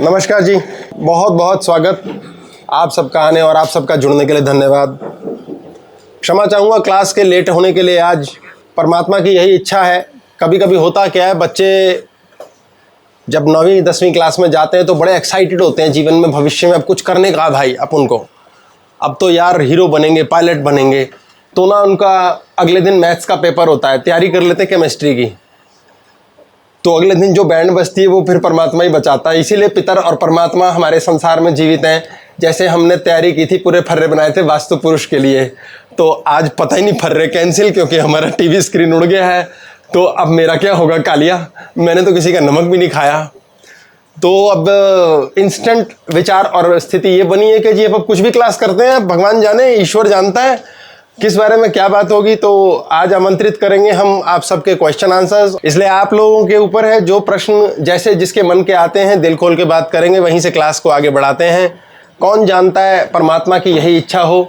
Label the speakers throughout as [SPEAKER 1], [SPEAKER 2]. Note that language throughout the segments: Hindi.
[SPEAKER 1] नमस्कार जी, बहुत बहुत स्वागत आप सबका आने और आप सबका जुड़ने के लिए धन्यवाद। क्षमा चाहूँगा क्लास के लेट होने के लिए। आज परमात्मा की यही इच्छा है। कभी कभी होता क्या है, बच्चे जब 9वीं 10वीं क्लास में जाते हैं तो बड़े एक्साइटेड होते हैं जीवन में, भविष्य में अब कुछ करने का। भाई अपन को अब तो यार हीरो बनेंगे, पायलट बनेंगे। तो ना उनका अगले दिन मैथ्स का पेपर होता है, तैयारी कर लेते हैं केमिस्ट्री की। तो अगले दिन जो बैंड बजती है वो फिर परमात्मा ही बचाता है। इसीलिए पितर और परमात्मा हमारे संसार में जीवित हैं। जैसे हमने तैयारी की थी, पूरे फर्रे बनाए थे वास्तु पुरुष के लिए, तो आज पता ही नहीं फर्रे कैंसिल, क्योंकि हमारा टीवी स्क्रीन उड़ गया है। तो अब मेरा क्या होगा कालिया, मैंने तो किसी का नमक भी नहीं खाया। तो अब इंस्टेंट विचार और स्थिति ये बनी है कि जी अब कुछ भी क्लास करते हैं, भगवान जाने, ईश्वर जानता है किस बारे में क्या बात होगी। तो आज आमंत्रित करेंगे हम आप सबके क्वेश्चन आंसर्स। इसलिए आप लोगों के ऊपर है, जो प्रश्न जैसे जिसके मन के आते हैं दिल खोल के बात करेंगे, वहीं से क्लास को आगे बढ़ाते हैं। कौन जानता है परमात्मा की यही इच्छा हो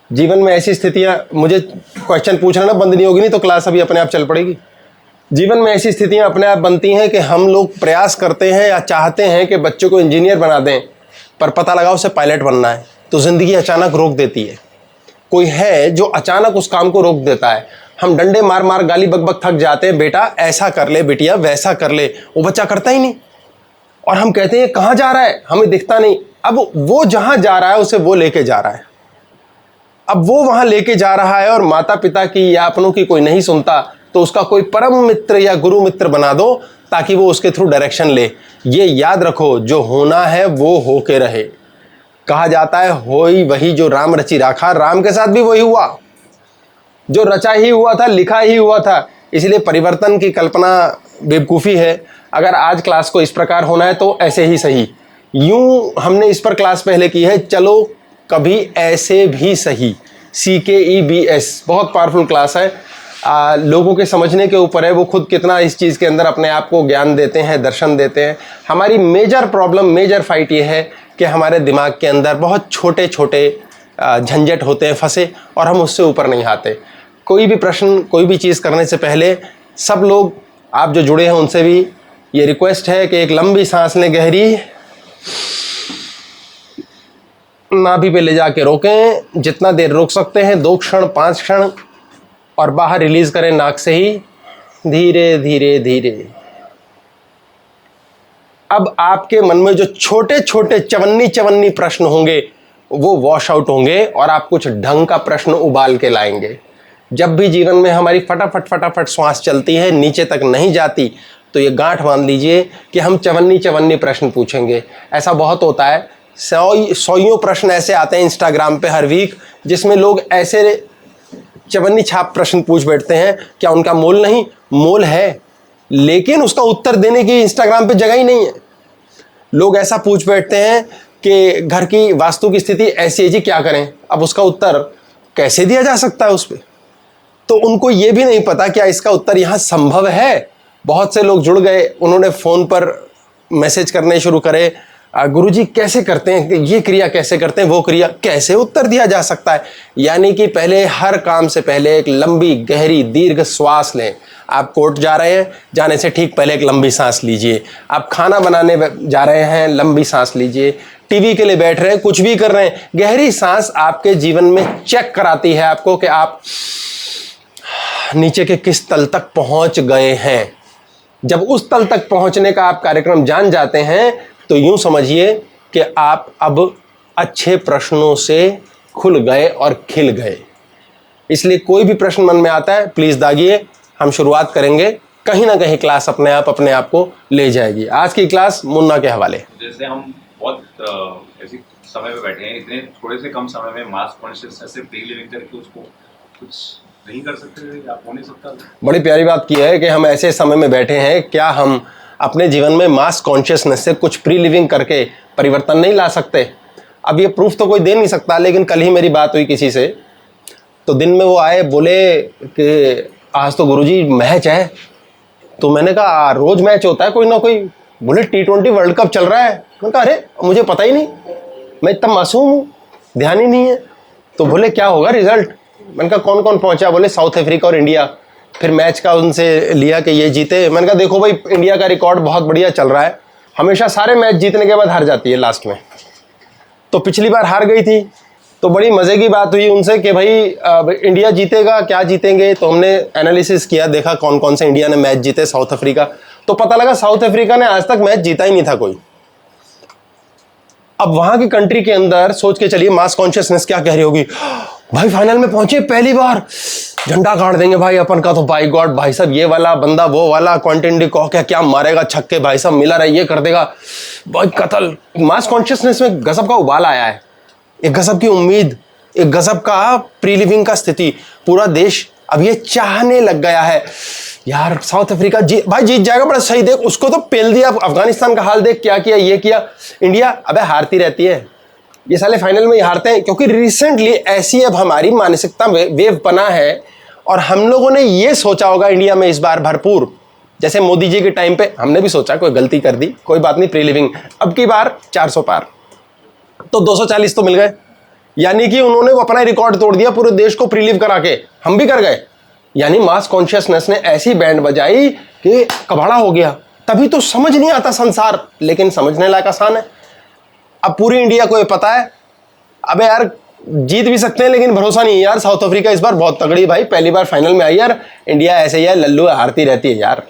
[SPEAKER 1] जीवन में ऐसी स्थितियां, मुझे क्वेश्चन पूछना ना बंद नहीं होगी, नहीं तो क्लास अभी अपने आप चल पड़ेगी। जीवन में ऐसी स्थितियां अपने आप बनती हैं कि हम लोग प्रयास करते हैं या चाहते हैं कि बच्चों को इंजीनियर बना दें, पर पता लगा उसे पायलट बनना है, तो ज़िंदगी अचानक रोक देती है। कोई है जो अचानक उस काम को रोक देता है। हम डंडे मार मार गाली बक बक थक जाते हैं, बेटा ऐसा कर ले, बिटिया वैसा कर ले, वो बच्चा करता ही नहीं। और हम कहते हैं कहाँ जा रहा है, हमें दिखता नहीं। अब वो जहाँ जा रहा है उसे वो लेके जा रहा है। अब वो वहाँ लेके जा रहा है और माता पिता की या अपनों की कोई नहीं सुनता, तो उसका कोई परम मित्र या गुरु मित्र बना दो ताकि वो उसके थ्रू डायरेक्शन ले। ये याद रखो, जो होना है वो होके रहे। कहा जाता है होई वही जो राम रची राखा। राम के साथ भी वही हुआ, जो रचा ही हुआ था, लिखा ही हुआ था। इसलिए परिवर्तन की कल्पना बेवकूफ़ी है। अगर आज क्लास को इस प्रकार होना है तो ऐसे ही सही। यूं हमने इस पर क्लास पहले की है, चलो कभी ऐसे भी सही। CKEBS बहुत पावरफुल क्लास है। लोगों के समझने के ऊपर है, वो खुद कितना इस चीज़ के अंदर अपने आप को ज्ञान देते हैं, दर्शन देते हैं। हमारी मेजर प्रॉब्लम, मेजर फाइट ये है कि हमारे दिमाग के अंदर बहुत छोटे छोटे झंझट होते हैं फंसे, और हम उससे ऊपर नहीं आते। कोई भी प्रश्न, कोई भी चीज़ करने से पहले सब लोग, आप जो जुड़े हैं उनसे भी ये रिक्वेस्ट है कि एक लंबी सांस लें, गहरी, नाभि पे ले जाके रोकें, जितना देर रोक सकते हैं, 2 क्षण 5 क्षण, और बाहर रिलीज करें नाक से ही, धीरे धीरे धीरे। अब आपके मन में जो छोटे छोटे चवन्नी चवन्नी प्रश्न होंगे वो वॉश आउट होंगे, और आप कुछ ढंग का प्रश्न उबाल के लाएंगे। जब भी जीवन में हमारी फटाफट फटाफट श्वास चलती है, नीचे तक नहीं जाती, तो ये गांठ बांध लीजिए कि हम चवन्नी चवन्नी प्रश्न पूछेंगे। ऐसा बहुत होता है, सौयों प्रश्न ऐसे आते हैं इंस्टाग्राम पे हर वीक, जिसमें लोग ऐसे चवन्नी छाप प्रश्न पूछ बैठते हैं। क्या उनका मोल नहीं? मोल है, लेकिन उसका उत्तर देने की इंस्टाग्राम पे जगह ही नहीं है। लोग ऐसा पूछ बैठते हैं कि घर की वास्तु की स्थिति ऐसी है जी, क्या करें? अब उसका उत्तर कैसे दिया जा सकता है उस पर? तो उनको ये भी नहीं पता क्या इसका उत्तर यहाँ संभव है। बहुत से लोग जुड़ गए, उन्होंने फ़ोन पर मैसेज करने शुरू करे, गुरुजी कैसे करते हैं, ये क्रिया कैसे करते हैं, वो क्रिया कैसे, उत्तर दिया जा सकता है। यानी कि पहले हर काम से पहले एक लंबी गहरी दीर्घ श्वास लें। आप कोर्ट जा रहे हैं, जाने से ठीक पहले एक लंबी सांस लीजिए। आप खाना बनाने जा रहे हैं, लंबी सांस लीजिए। टीवी के लिए बैठ रहे हैं, कुछ भी कर रहे हैं, गहरी सांस आपके जीवन में चेक कराती है आपको कि आप नीचे के किस तल तक पहुंच गए हैं। जब उस तल तक पहुंचने का आप कार्यक्रम जान जाते हैं, तो यूं समझिए कि आप अब अच्छे प्रश्नों से खुल गए और खिल गए। इसलिए कोई भी प्रश्न मन में आता है प्लीज़ दागिए, हम शुरुआत करेंगे। कहीं ना कहीं क्लास अपने आप को ले जाएगी। आज की क्लास मुन्ना के हवाले।
[SPEAKER 2] जैसे हम बहुत ऐसे समय में बैठे हैं, इतने थोड़े से कम समय में मास कॉन्शियसनेस से फ्री लिविंग करके उसको कुछ नहीं कर सकते, या हो नहीं सकता।
[SPEAKER 1] बड़ी प्यारी बात की है कि हम ऐसे समय में बैठे हैं, क्या हम अपने जीवन में मास कॉन्शियसनेस से कुछ प्री लिविंग करके परिवर्तन नहीं ला सकते? अब ये प्रूफ तो कोई दे नहीं सकता, लेकिन कल ही मेरी बात हुई किसी से, तो दिन में वो आए, बोले कि आज तो गुरुजी मैच है। तो मैंने कहा रोज मैच होता है कोई ना कोई। बोले T20 वर्ल्ड कप चल रहा है। मैंने कहा अरे मुझे पता ही नहीं, मैं इतना मासूम हूँ, ध्यान ही नहीं है। तो बोले क्या होगा रिजल्ट? मैंने कहा कौन कौन पहुंचा? बोले साउथ अफ्रीका और इंडिया। फिर मैच का उनसे लिया कि ये जीते। मैंने कहा देखो भाई, इंडिया का रिकॉर्ड बहुत बढ़िया चल रहा है, हमेशा सारे मैच जीतने के बाद हार जाती है लास्ट में। तो पिछली बार हार गई थी, तो बड़ी मज़े की बात हुई उनसे कि भाई इंडिया जीतेगा, क्या जीतेंगे। तो हमने एनालिसिस किया, देखा कौन कौन से इंडिया ने मैच जीते। साउथ अफ्रीका, तो पता लगा साउथ अफ्रीका ने आज तक मैच जीता ही नहीं था कोई। अब वहां की कंट्री के अंदर सोच के चलिए मास कॉन्शियसनेस क्या कह रही होगी, भाई फाइनल में पहुंचे पहली बार, झंडा गाड़ देंगे भाई अपन का। तो बाई गॉड भाई साहब, ये वाला बंदा वो वाला क्वांटिन डी कॉक है, क्या मारेगा छक्के भाई साहब, मिलर है ये कर देगा भाई कत्ल। मास कॉन्शियसनेस में गजब का उबाल आया है, एक गजब की उम्मीद, एक गजब का प्री लिविंग का स्थिति। पूरा देश अब ये चाहने लग गया है यार साउथ अफ्रीका भाई जीत जाएगा, बड़ा सही। देख उसको तो पेल दिया, अफगानिस्तान का हाल देख, क्या किया ये किया। इंडिया अबे हारती रहती है, ये साले फाइनल में ही हारते हैं, क्योंकि रिसेंटली ऐसी अब हमारी मानसिकता वेव बना है। और हम लोगों ने ये सोचा होगा इंडिया में इस बार भरपूर, जैसे मोदी जी के टाइम पे हमने भी सोचा कोई गलती कर दी, कोई बात नहीं, प्री लिविंग। अब की बार 400 पार, तो 240 तो मिल गए, यानी कि उन्होंने वो अपना रिकॉर्ड तोड़ दिया पूरे देश को प्री लिव करा के, हम भी कर गए। यानी मास कॉन्शियसनेस ने ऐसी बैंड बजाई कि कबाड़ा हो गया। तभी तो समझ नहीं आता संसार, लेकिन समझने लायक आसान है। अब पूरी इंडिया को ये पता है, अबे यार जीत भी सकते हैं लेकिन भरोसा नहीं है यार। साउथ अफ्रीका इस बार बहुत तगड़ी भाई, पहली बार फाइनल में आई यार। इंडिया ऐसे ही है, लल्लू हारती रहती है यार।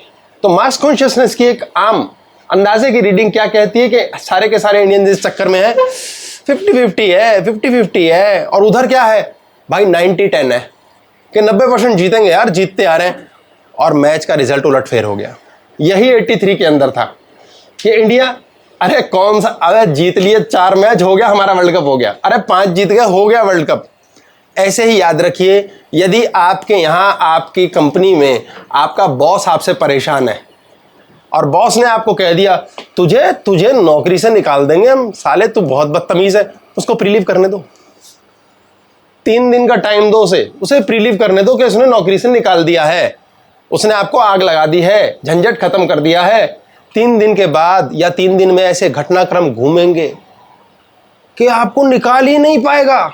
[SPEAKER 1] तो मास कॉन्शियसनेस की एक आम अंदाजे की रीडिंग क्या कहती है कि सारे के सारे इंडियन इस चक्कर में है, 50-50 है, 50-50 है। और उधर क्या है भाई, 90-10 है कि 90% जीतेंगे यार, जीतते आ रहे हैं। और मैच का रिजल्ट उलटफेर हो गया। यही 83 के अंदर था कि इंडिया, अरे कौन सा, अरे जीत लिए 4 मैच, हो गया हमारा वर्ल्ड कप हो गया, अरे 5 जीत गए, हो गया वर्ल्ड कप। ऐसे ही याद रखिए, यदि आपके यहाँ आपकी कंपनी में आपका बॉस आपसे परेशान है और बॉस ने आपको कह दिया तुझे नौकरी से निकाल देंगे हम, साले तू बहुत बदतमीज है, उसको प्रीलीव करने दो। 3 दिन का टाइम दो उसे प्रीलीव करने दो कि उसने नौकरी से निकाल दिया है, उसने आपको आग लगा दी है, झंझट खत्म कर दिया है। 3 दिन के बाद या 3 दिन में ऐसे घटनाक्रम घूमेंगे कि आपको निकाल ही नहीं पाएगा।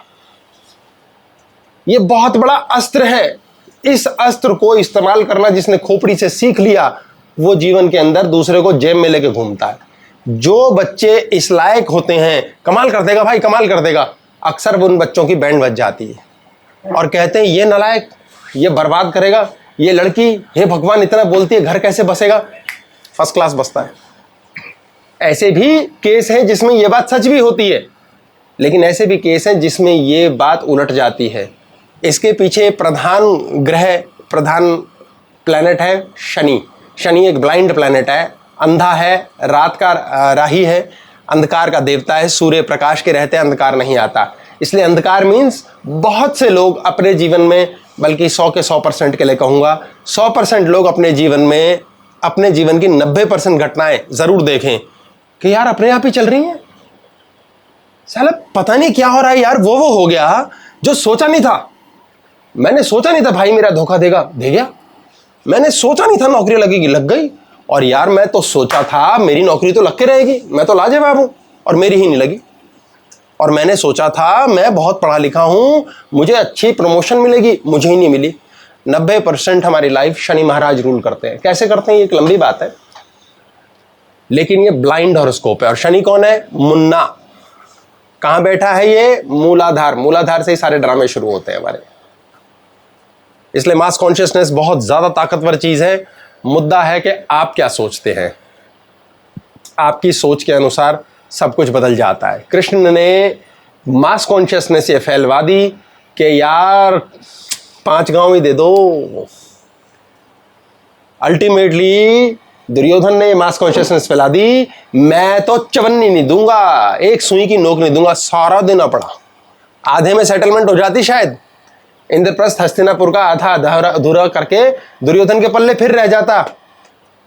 [SPEAKER 1] ये बहुत बड़ा अस्त्र है। इस अस्त्र को इस्तेमाल करना जिसने खोपड़ी से सीख लिया, वो जीवन के अंदर दूसरे को जेब में लेके घूमता है। जो बच्चे इस लायक होते हैं, कमाल कर देगा भाई, कमाल कर देगा, अक्सर उन बच्चों की बैंड बज जाती है और कहते हैं ये नालायक, ये बर्बाद करेगा, ये लड़की, हे भगवान इतना बोलती है, घर कैसे बसेगा। फर्स्ट क्लास बसता है। ऐसे भी केस हैं जिसमें यह बात सच भी होती है, लेकिन ऐसे भी केस हैं जिसमें यह बात उलट जाती है। इसके पीछे प्रधान ग्रह, प्रधान प्लैनेट है शनि। शनि एक ब्लाइंड प्लैनेट है, अंधा है, रात का राही है, अंधकार का देवता है, सूर्य प्रकाश के रहते अंधकार नहीं आता। इसलिए अंधकार मीन्स बहुत से लोग अपने जीवन में, बल्कि 100 के 100% के लिए कहूँगा, 100% लोग अपने जीवन में, अपने जीवन की 90% घटनाएं ज़रूर देखें कि यार अपने आप ही चल रही हैं। साला पता नहीं क्या हो रहा है यार, वो हो गया जो सोचा नहीं था। मैंने सोचा नहीं था भाई मेरा धोखा देगा, दे गया। मैंने सोचा नहीं था नौकरी लगेगी, लग गई। और यार मैं तो सोचा था मेरी नौकरी तो लग के रहेगी, मैं तो लाजवाब हूं, और मेरी ही नहीं लगी। और मैंने सोचा था मैं बहुत पढ़ा लिखा हूं, मुझे अच्छी प्रमोशन मिलेगी, मुझे ही नहीं मिली। 90% हमारी लाइफ शनि महाराज रूल करते हैं। कैसे करते हैं ये एक लंबी बात है, लेकिन ये ब्लाइंड हॉरोस्कोप है। और शनि कौन है? मुन्ना। कहां बैठा है ये? मूलाधार। मूलाधार से ही सारे ड्रामे शुरू होते हैं हमारे। इसलिए मास कॉन्शियसनेस बहुत ज्यादा ताकतवर चीज है। मुद्दा है कि आप क्या सोचते हैं। आपकी सोच के अनुसार सब कुछ बदल जाता है। कृष्ण ने मास कॉन्शियसनेस ये फैलवा दी कि यार 5 गांव ही दे दो। अल्टीमेटली दुर्योधन ने मास कॉन्शियसनेस फैला दी, मैं तो चवन्नी नहीं दूंगा, एक सुई की नोक नहीं दूंगा, सारा देना पड़ा। आधे में सेटलमेंट हो जाती शायद। इंद्रप्रस्थ हस्तिनापुर का आधा अधूरा करके दुर्योधन के पल्ले फिर रह जाता।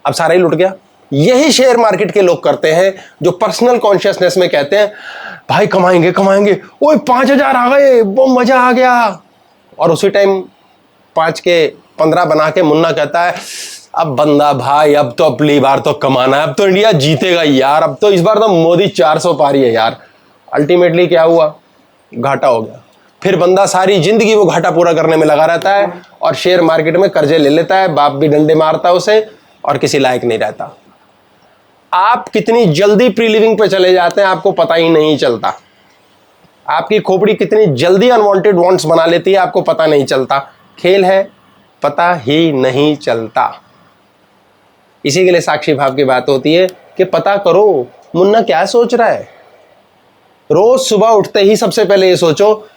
[SPEAKER 1] अब सारा ही लुट गया। यही शेयर मार्केट के लोग करते हैं, जो पर्सनल कॉन्शियसनेस में कहते हैं भाई कमाएंगे कमाएंगे, ओए 5000 आ गए, वो मजा आ गया। और उसी टाइम 5 के 15 बना के मुन्ना कहता है अब बंदा भाई, अब तो अगली बार तो कमाना है, अब तो इंडिया जीतेगा यार, अब तो इस बार तो मोदी 400 पारी है यार। अल्टीमेटली क्या हुआ? घाटा हो गया। फिर बंदा सारी जिंदगी वो घाटा पूरा करने में लगा रहता है और शेयर मार्केट में कर्जे ले लेता है, बाप भी डंडे मारता है उसे और किसी लायक नहीं रहता। आप कितनी जल्दी प्री लिविंग पे चले जाते हैं आपको पता ही नहीं चलता। आपकी खोपड़ी कितनी जल्दी अनवांटेड वांट्स बना लेती है आपको पता नहीं चलता। खेल है, पता ही नहीं चलता। इसी के लिए साक्षी भाव की बात होती है कि पता करो मुन्ना क्या सोच रहा है। रोज सुबह उठते ही सबसे पहले ये सोचो,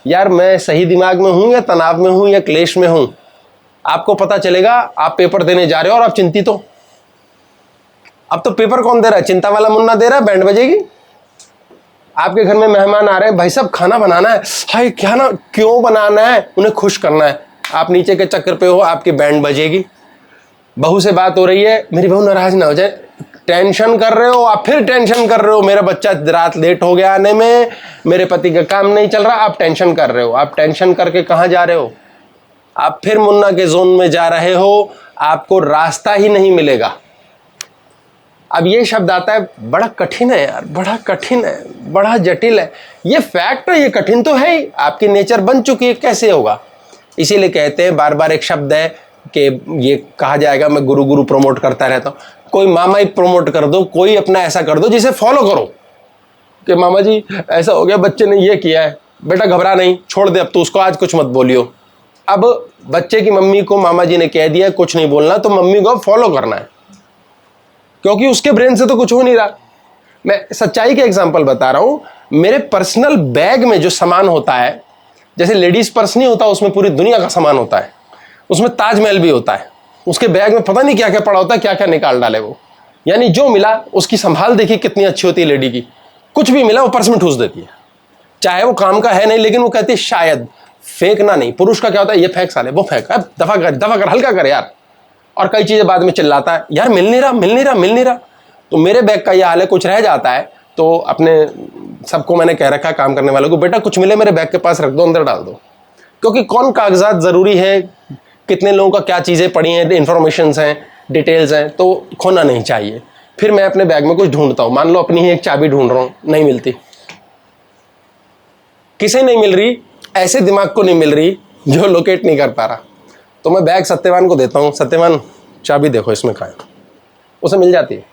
[SPEAKER 1] यार मैं सही दिमाग में हूं या तनाव में हूं या क्लेश में हूं। आपको पता चलेगा। आप पेपर देने जा रहे हो और आप चिंतित हो। अब तो पेपर कौन दे रहा है? चिंता वाला मुन्ना दे रहा है, बैंड बजेगी। आपके घर में मेहमान आ रहे हैं, भाई साहब खाना बनाना है, हाय क्या ना, क्यों बनाना है? उन्हें खुश करना है। आप नीचे के चक्कर पे हो, आपकी बैंड बजेगी। बहू से बात हो रही है, मेरी बहू नाराज ना हो जाए, टेंशन कर रहे हो। आप फिर टेंशन कर रहे हो, मेरा बच्चा रात लेट हो गया आने में, मेरे पति का काम नहीं चल रहा। आप टेंशन कर रहे हो। आप टेंशन करके कहाँ जा रहे हो? आप फिर मुन्ना के जोन में जा रहे हो। आपको रास्ता ही नहीं मिलेगा। अब ये शब्द आता है, बड़ा कठिन है यार, बड़ा कठिन है, बड़ा जटिल है। ये फैक्ट है, ये कठिन तो है ही। आपकी नेचर बन चुकी है, कैसे होगा? इसीलिए कहते हैं, बार बार एक शब्द है कि ये कहा जाएगा, मैं गुरु गुरु प्रमोट करता रहता हूँ। कोई मामा ही प्रमोट कर दो, कोई अपना ऐसा कर दो जिसे फॉलो करो कि मामा जी ऐसा हो गया, बच्चे ने ये किया है, बेटा घबरा नहीं, छोड़ दे अब तो उसको, आज कुछ मत बोलियो। अब बच्चे की मम्मी को मामा जी ने कह दिया कुछ नहीं बोलना, तो मम्मी को फॉलो करना है, क्योंकि उसके ब्रेन से तो कुछ हो नहीं रहा। मैं सच्चाई के एग्जांपल बता रहा हूं। मेरे पर्सनल बैग में जो सामान होता है, जैसे लेडीज पर्स नहीं होता, उसमें पूरी दुनिया का सामान होता है, उसमें ताजमहल भी होता है। उसके बैग में पता नहीं क्या क्या पड़ा होता है, क्या क्या निकाल डाले वो। यानी जो मिला उसकी संभाल देखिए कितनी अच्छी होती है लेडी की। कुछ भी मिला वो पर्स में ठूस देती है, चाहे वो काम का है नहीं, लेकिन वो कहती है शायद। फेंकना नहीं। पुरुष का क्या होता है, ये फेंक साले, वो फेंक, अब दफा कर, हल्का कर यार। और कई चीजें बाद में चिल्लाता है, यार मिल नहीं रहा, मिल नहीं रहा, मिल नहीं रहा। तो मेरे बैग का ये हाल है, कुछ रह जाता है तो अपने सबको मैंने कह रखा है, काम करने वालों को, बेटा कुछ मिले मेरे बैग के पास रख दो, अंदर डाल दो। क्योंकि कौन कागजात जरूरी है, कितने लोगों का क्या चीजें पड़ी हैं, इंफॉर्मेशंस हैं, डिटेल्स हैं, तो खोना नहीं चाहिए। फिर मैं अपने बैग में कुछ ढूंढता हूं, मान लो अपनी ही एक चाबी ढूंढ रहा हूं, नहीं मिलती। किसे नहीं मिल रही? ऐसे दिमाग को नहीं मिल रही जो लोकेट नहीं कर पा रहा। तो मैं बैग सत्यवान को देता हूं, सत्यवान चाबी देखो इसमें कहाँ है, उसे मिल जाती है।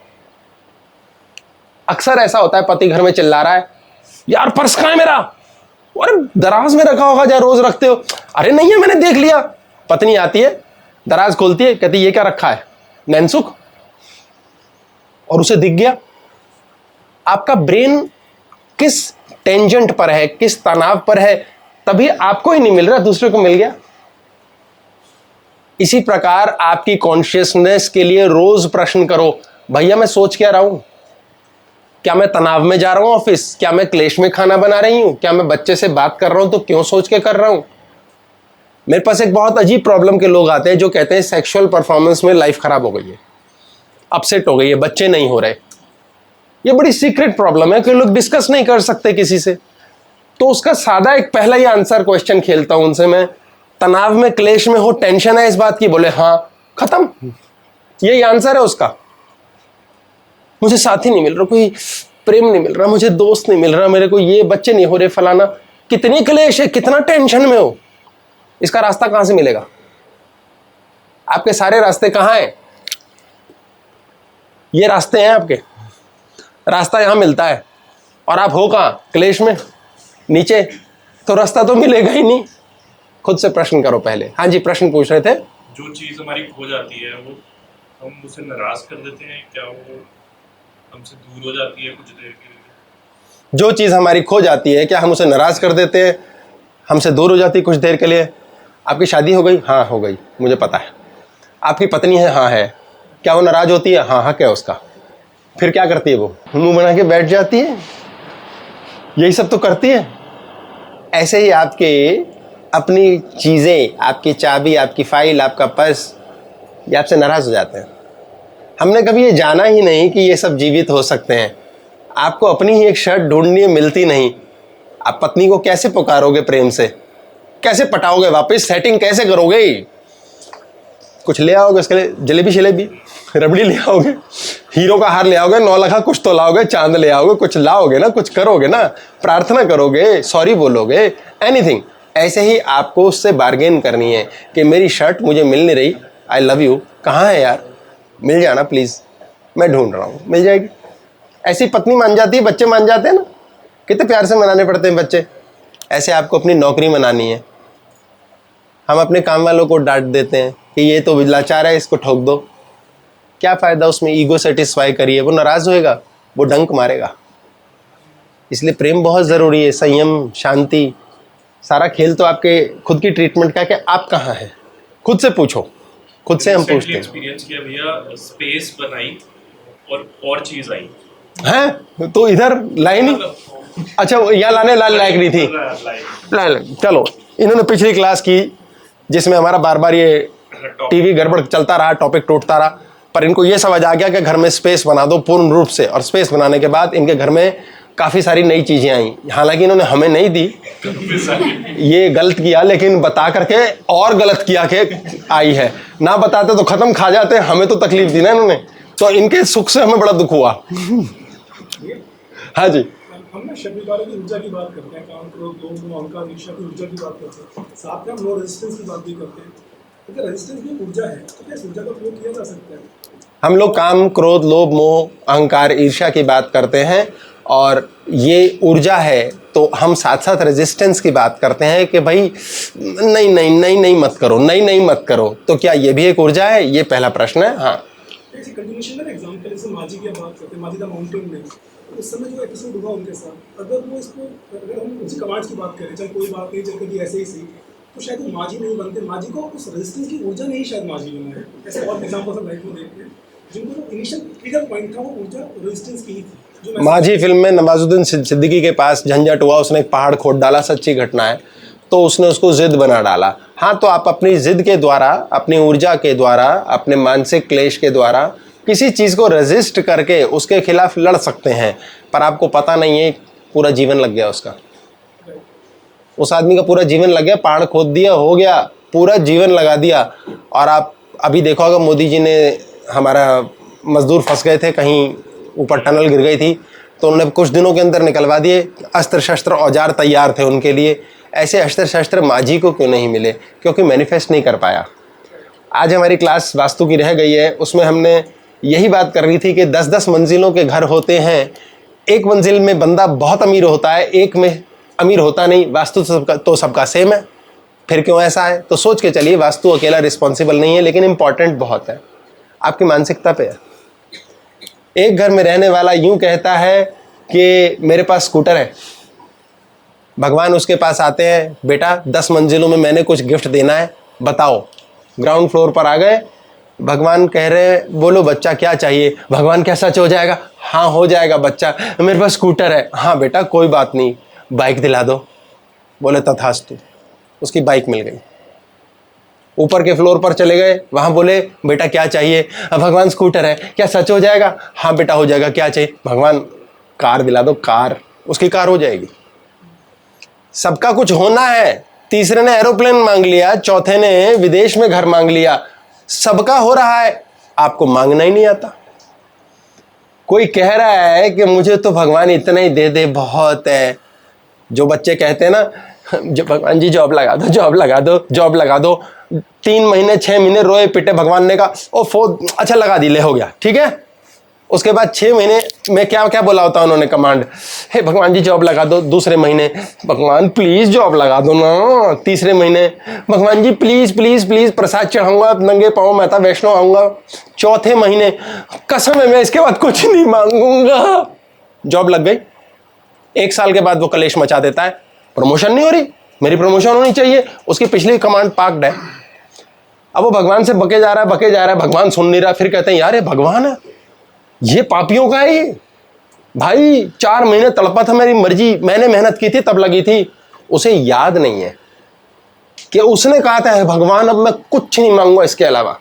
[SPEAKER 1] अक्सर ऐसा होता है, पति घर में चिल्ला रहा है, यार पर्स कहाँ है मेरा? अरे दराज में रखा होगा, जहाँ रोज रखते हो। अरे नहीं है, मैंने देख लिया। पत्नी आती है, दराज खोलती है, कहती ये क्या रखा है? नैनसुख। और उसे दिख गया। आपका ब्रेन किस टेंजेंट पर है, किस तनाव पर है, तभी आपको ही नहीं मिल रहा, दूसरे को मिल गया। इसी प्रकार आपकी कॉन्शियसनेस के लिए रोज प्रश्न करो, भैया मैं सोच क्या रहा हूं? क्या मैं तनाव में जा रहा हूं ऑफिस? क्या मैं क्लेश में खाना बना रही हूं? क्या मैं बच्चे से बात कर रहा हूं तो क्यों सोच के कर रहा हूं? मेरे पास एक बहुत अजीब प्रॉब्लम के लोग आते हैं जो कहते हैं सेक्सुअल परफॉर्मेंस में लाइफ खराब हो गई है, अपसेट हो गई है, बच्चे नहीं हो रहे। ये बड़ी सीक्रेट प्रॉब्लम है कि लोग डिस्कस नहीं कर सकते किसी से। तो उसका सादा एक पहला ही आंसर क्वेश्चन खेलता हूं उनसे मैं, तनाव में क्लेश में हो, टेंशन है इस बात की? बोले हाँ, खत्म। यही आंसर है उसका। मुझे साथी नहीं मिल रहा, कोई प्रेम नहीं मिल रहा, मुझे दोस्त नहीं मिल रहा, मेरे को ये बच्चे नहीं हो रहे, फलाना। कितनी क्लेश है, कितना टेंशन में हो, इसका रास्ता कहां से मिलेगा? आपके सारे रास्ते कहां हैं? ये रास्ते हैं आपके, रास्ता यहां मिलता है। और आप हो कहां? क्लेश में, नीचे। तो रास्ता तो मिलेगा ही नहीं। खुद से प्रश्न करो पहले। हाँ जी, प्रश्न पूछ रहे थे।
[SPEAKER 3] जो चीज हमारी खो जाती है वो हम उसे नाराज कर देते हैं, क्या वो हमसे दूर हो जाती है कुछ देर के लिए?
[SPEAKER 1] जो चीज हमारी खो जाती है, क्या हम उसे नाराज कर देते हैं, हमसे दूर हो जाती है कुछ देर के लिए? आपकी शादी हो गई? हाँ हो गई, मुझे पता है। आपकी पत्नी है? हाँ है। क्या वो नाराज होती है? हाँ, हक है उसका। फिर क्या करती है वो? मुंह बना के बैठ जाती है, यही सब तो करती है। ऐसे ही आपके अपनी चीज़ें, आपकी चाबी, आपकी फाइल, आपका पर्स, ये आपसे नाराज हो जाते हैं। हमने कभी ये जाना ही नहीं कि ये सब जीवित हो सकते हैं। आपको अपनी ही एक शर्ट ढूंढनी है, मिलती नहीं। आप पत्नी को कैसे पुकारोगे प्रेम से? कैसे पटाओगे वापस? सेटिंग कैसे करोगे? कुछ ले आओगे उसके लिए, जलेबी शलेबी, रबड़ी ले आओगे, हीरो का हार ले आओगे, 9 लाख कुछ तो लाओगे, चांद ले आओगे, कुछ लाओगे ना, कुछ करोगे ना, प्रार्थना करोगे, सॉरी बोलोगे, एनीथिंग। ऐसे ही आपको उससे बार्गेन करनी है कि मेरी शर्ट मुझे मिल नहीं रही, आई लव यू, कहाँ है यार, मिल जाना प्लीज़। मैं ढूंढ रहा हूँ, मिल जाएगी। ऐसी पत्नी मान जाती है, बच्चे मान जाते हैं ना, कितने प्यार से मनाने पड़ते हैं बच्चे। ऐसे आपको अपनी नौकरी मनानी है, हम अपने काम वालों को डांट देते हैं कि ये तो लाचार है, इसको ठोक दो। क्या फ़ायदा उसमें, ईगो सेटिस्फाई करिए, वो नाराज़ होएगा, वो डंक मारेगा। इसलिए प्रेम बहुत ज़रूरी है, संयम, शांति। सारा खेल तो आपके खुद की ट्रीटमेंट का है कि आप कहाँ हैं, खुद से पूछो, खुद से हम पूछते हैं।
[SPEAKER 3] एक्सपीरियंस किया भैया, स्पेस बनाई और चीज आई
[SPEAKER 1] हैं तो इधर लाइन ही, अच्छा यहाँ लाने लायक नहीं थी। चलो, इन्होंने पिछली क्लास की जिसमें हमारा बार बार ये टीवी गड़बड़ चलता रहा, टॉपिक टूटता रहा, पर इनको ये समझ आ गया कि घर में स्पेस बना दो पूर्ण रूप से। और स्पेस बनाने के बाद इनके घर में काफ़ी सारी नई चीज़ें आई, हालांकि इन्होंने हमें नहीं दी, ये गलत किया, लेकिन बता करके और गलत किया कि आई है। ना बताते तो ख़त्म खा जाते, हमें तो तकलीफ दी ना इन्होंने, तो इनके सुख से हमें बड़ा दुख हुआ। हाँ जी,
[SPEAKER 4] हम ना शब्दकारों की ऊर्जा की बात करते हैं, काम क्रोध लोभ अहंकार ईर्ष्या की ऊर्जा की बात करते हैं, साथ में हम नो रेजिस्टेंस की बात भी करते हैं। अगर रेजिस्टेंस भी ऊर्जा है तो क्या इस ऊर्जा का प्रयोग किया जा सकता है?
[SPEAKER 1] हम लोग काम क्रोध लोभ मोह अहंकार ईर्ष्या की बात करते हैं और ये ऊर्जा है, तो हम साथ साथ रेजिस्टेंस की बात करते हैं कि भाई नहीं नहीं नहीं नहीं मत करो, नहीं नहीं मत करो। तो क्या ये भी एक ऊर्जा है? ये पहला प्रश्न है। हाँ,
[SPEAKER 4] ऐसे कंटिन्यूएशन में एग्जांपल जैसे माजी की बात करते हैं, माजी द माउंटेन में उस समय जो एपिसोड हुआ उनके साथ, अगर वो इसको, अगर हम उसी कमांड्स की बात करें, चाहे कोई बात नहीं, चाहे कभी ऐसे ही सही, तो शायद वो माजी नहीं बनते, माजी को उस रेजिस्टेंस की ऊर्जा नहीं शायद माजी बना है। ऐसे और एग्जांपल्स हम लाइफ में देखते हैं जिनको जो इनिशियल ट्रिगर पॉइंट था वो ऊर्जा रेजिस्टेंस की ही थी। जो
[SPEAKER 1] माझी फिल्म में नवाजुद्दीन सिद्दीकी के पास झंझट हुआ, उसने एक पहाड़ खोद डाला, सच्ची घटना है, तो उसने उसको जिद बना डाला। हाँ, तो आप अपनी जिद के द्वारा, अपनी ऊर्जा के द्वारा, अपने मानसिक क्लेश के द्वारा किसी चीज़ को रेजिस्ट करके उसके खिलाफ लड़ सकते हैं, पर आपको पता नहीं है पूरा जीवन लग गया उसका। उस आदमी का पूरा जीवन लग गया, पहाड़ खोद दिया, हो गया, पूरा जीवन लगा दिया। और आप अभी देखो, अगर मोदी जी ने, हमारा मजदूर फंस गए थे कहीं ऊपर, टनल गिर गई थी, तो उन्होंने कुछ दिनों के अंदर निकलवा दिए, अस्त्र शस्त्र औजार तैयार थे उनके लिए। ऐसे अस्त्र शस्त्र माझी को क्यों नहीं मिले? क्योंकि मैनिफेस्ट नहीं कर पाया। आज हमारी क्लास वास्तु की रह गई है, उसमें हमने यही बात कर रही थी कि 10-10 मंजिलों के घर होते हैं, एक मंजिल में बंदा बहुत अमीर होता है, एक में अमीर होता नहीं। वास्तु तो सबका सेम है, फिर क्यों ऐसा है? तो सोच के चलिए, वास्तु अकेला रिस्पॉन्सिबल नहीं है, लेकिन इम्पॉर्टेंट बहुत है, आपकी मानसिकता पे है। एक घर में रहने वाला यूं कहता है कि मेरे पास स्कूटर है, भगवान उसके पास आते हैं, बेटा 10 मंजिलों में मैंने कुछ गिफ्ट देना है, बताओ। ग्राउंड फ्लोर पर आ गए, भगवान कह रहे हैं बोलो बच्चा क्या चाहिए? भगवान क्या सच हो जाएगा? हाँ हो जाएगा बच्चा, मेरे पास स्कूटर है। हाँ बेटा कोई बात नहीं, बाइक दिला दो। बोले तथास्तु, उसकी बाइक मिल गई। ऊपर के फ्लोर पर चले गए, वहाँ बोले बेटा क्या चाहिए? भगवान स्कूटर है, क्या सच हो जाएगा? हाँ बेटा हो जाएगा, क्या चाहिए? भगवान कार दिला दो, कार, उसकी कार हो जाएगी। सबका कुछ होना है। तीसरे ने एरोप्लेन मांग लिया, चौथे ने विदेश में घर मांग लिया, सबका हो रहा है, आपको मांगना ही नहीं आता। कोई कह रहा है कि मुझे तो भगवान इतना ही दे दे बहुत है। जो बच्चे कहते हैं ना, जो भगवान जी जॉब लगा दो, जॉब लगा दो, जॉब लगा दो, 3 महीने 6 महीने रोए पिटे, भगवान ने कहा ओ अच्छा लगा दी, ले हो गया, ठीक है। उसके बाद 6 महीने में क्या क्या बोला होता उन्होंने कमांड, हे भगवान जी जॉब लगा दो। दूसरे महीने भगवान प्लीज़ जॉब लगा दो ना। तीसरे महीने भगवान जी प्लीज़ प्लीज़ प्लीज़ प्रसाद चढ़ाऊंगा, नंगे पाँव माता वैष्णो आऊँगा। चौथे महीने कसम है मैं इसके बाद कुछ नहीं मांगूंगा। जॉब लग गई। 1 साल के बाद वो कलेश मचा देता है, प्रमोशन नहीं हो रही, मेरी प्रमोशन होनी चाहिए। उसकी पिछली कमांड पाक्ड है। अब वो भगवान से बके जा रहा है, बके जा रहा है, भगवान सुन नहीं रहा। फिर कहते हैं यार ये भगवान है, ये पापियों का है ये। भाई 4 महीने तड़पा था, मेरी मर्जी, मैंने मेहनत की थी तब लगी थी। उसे याद नहीं है कि उसने कहा था है भगवान अब मैं कुछ नहीं मांगूंगा इसके अलावा।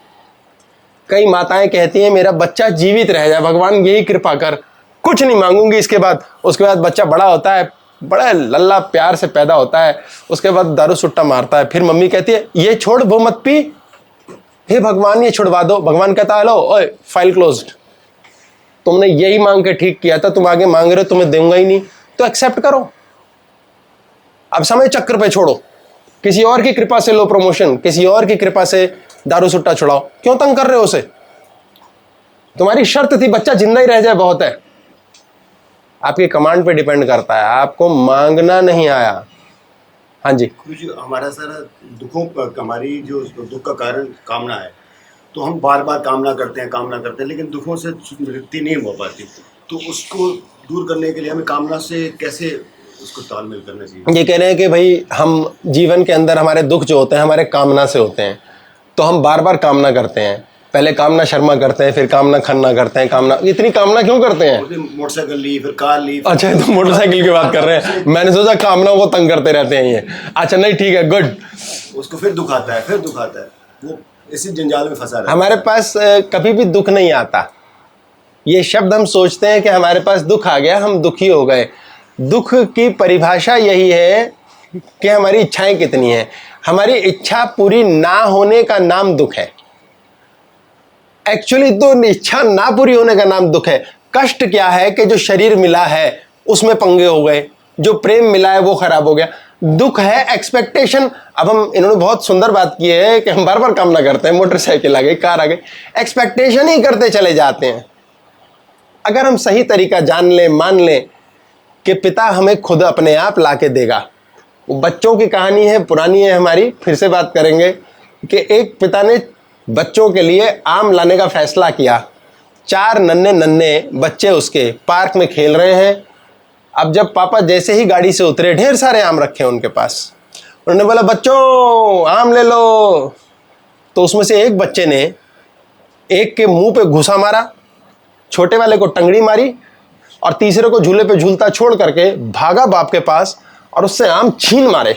[SPEAKER 1] कई माताएं कहती हैं मेरा बच्चा जीवित रह जाए, भगवान यही कृपा कर, कुछ नहीं मांगूंगी इसके बाद। उसके बाद बच्चा बड़ा होता है, बड़ा लल्ला प्यार से पैदा होता है, उसके बाद दारू सुट्टा मारता है। फिर मम्मी कहती है ये छोड़ वो मत पी, हे भगवान ये छुड़वा दो। भगवान कहता है हेलो ओए फाइल क्लोज्ड, तुमने यही मांग के ठीक किया था, तुम आगे मांग रहे हो, तुम्हें दूंगा ही नहीं, तो एक्सेप्ट करो। अब समय चक्र पे छोड़ो, किसी और की कृपा से लो प्रमोशन, किसी और की कृपा से दारू सुट्टा छुड़ाओ। क्यों तंग कर रहे हो उसे? तुम्हारी शर्त थी बच्चा जिंदा ही रह जाए बहुत है। आपकी कमांड पे डिपेंड करता है, आपको मांगना नहीं आया। हाँ जी।
[SPEAKER 5] गुरुजी, हमारा सारा दुखों पर, हमारी जो दुख का कारण कामना है, तो हम बार बार कामना करते हैं, लेकिन दुखों से निवृत्ति नहीं हो पाती। तो उसको दूर करने के लिए हमें कामना से कैसे उसको तालमेल करना चाहिए?
[SPEAKER 1] ये कह रहे हैं कि भाई हम जीवन के अंदर हमारे दुख जो होते हैं हमारे कामना से होते हैं, तो हम बार बार कामना करते हैं। पहले कामना शर्मा करते हैं, फिर कामना खन्ना करते हैं। कामना, इतनी कामना क्यों करते हैं?
[SPEAKER 5] मोटरसाइकिल ली, फिर कार ली।
[SPEAKER 1] अच्छा, तो मोटरसाइकिल की बात कर रहे हैं, मैंने सोचा कामनाओं को तंग करते रहते हैं ये। अच्छा नहीं, ठीक है, गुड।
[SPEAKER 5] उसको फिर दुख आता है, वो इसी जंजाल में फंसा रहता है।
[SPEAKER 1] हमारे पास कभी भी दुख नहीं आता। ये शब्द हम सोचते हैं कि हमारे पास दुख आ गया, हम दुखी हो गए। दुख की परिभाषा यही है कि हमारी इच्छाएं कितनी हैं। हमारी इच्छा पूरी ना होने का नाम दुख है। एक्चुअली तो इच्छा ना पूरी होने का नाम दुख है। कष्ट क्या है कि जो शरीर मिला है उसमें पंगे हो गए, जो प्रेम मिला है वो खराब हो गया। दुख है एक्सपेक्टेशन। अब हम, इन्होंने बहुत सुंदर बात की है कि हम बार बार कामना करते हैं, मोटरसाइकिल आ गई, कार आ गई, एक्सपेक्टेशन ही करते चले जाते हैं। अगर हम सही तरीका जान लें, मान लें कि पिता हमें खुद अपने आप ला के देगा। वो बच्चों की कहानी है, पुरानी है हमारी, फिर से बात करेंगे कि एक पिता ने बच्चों के लिए आम लाने का फैसला किया। 4 नन्हे नन्हे बच्चे उसके पार्क में खेल रहे हैं। अब जब पापा जैसे ही गाड़ी से उतरे, ढेर सारे आम रखे उनके पास, उन्होंने बोला बच्चों आम ले लो। तो उसमें से एक बच्चे ने एक के मुंह पे घुसा मारा, छोटे वाले को टंगड़ी मारी और तीसरे को झूले पे झूलता छोड़ करके भागा बाप के पास और उससे आम छीन मारे,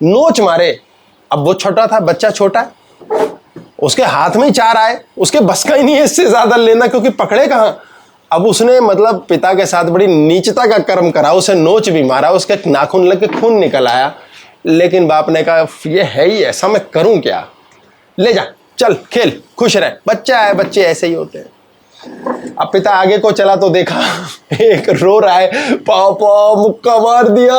[SPEAKER 1] नोच मारे। अब वो छोटा था, बच्चा छोटा है, उसके हाथ में ही 4 आए, उसके बस का ही नहीं है इससे ज्यादा लेना, क्योंकि पकड़े कहां। अब उसने मतलब पिता के साथ बड़ी नीचता का कर्म करा, उसे नोच भी मारा, उसके नाखून लग के खून निकल आया। लेकिन बाप ने कहा ये है ही ऐसा, मैं करूं क्या, ले जा चल खेल, खुश रह, बच्चा है, बच्चे ऐसे ही होते हैं। अब पिता आगे को चला तो देखा एक रो रहा है, पापा मुक्का मार दिया,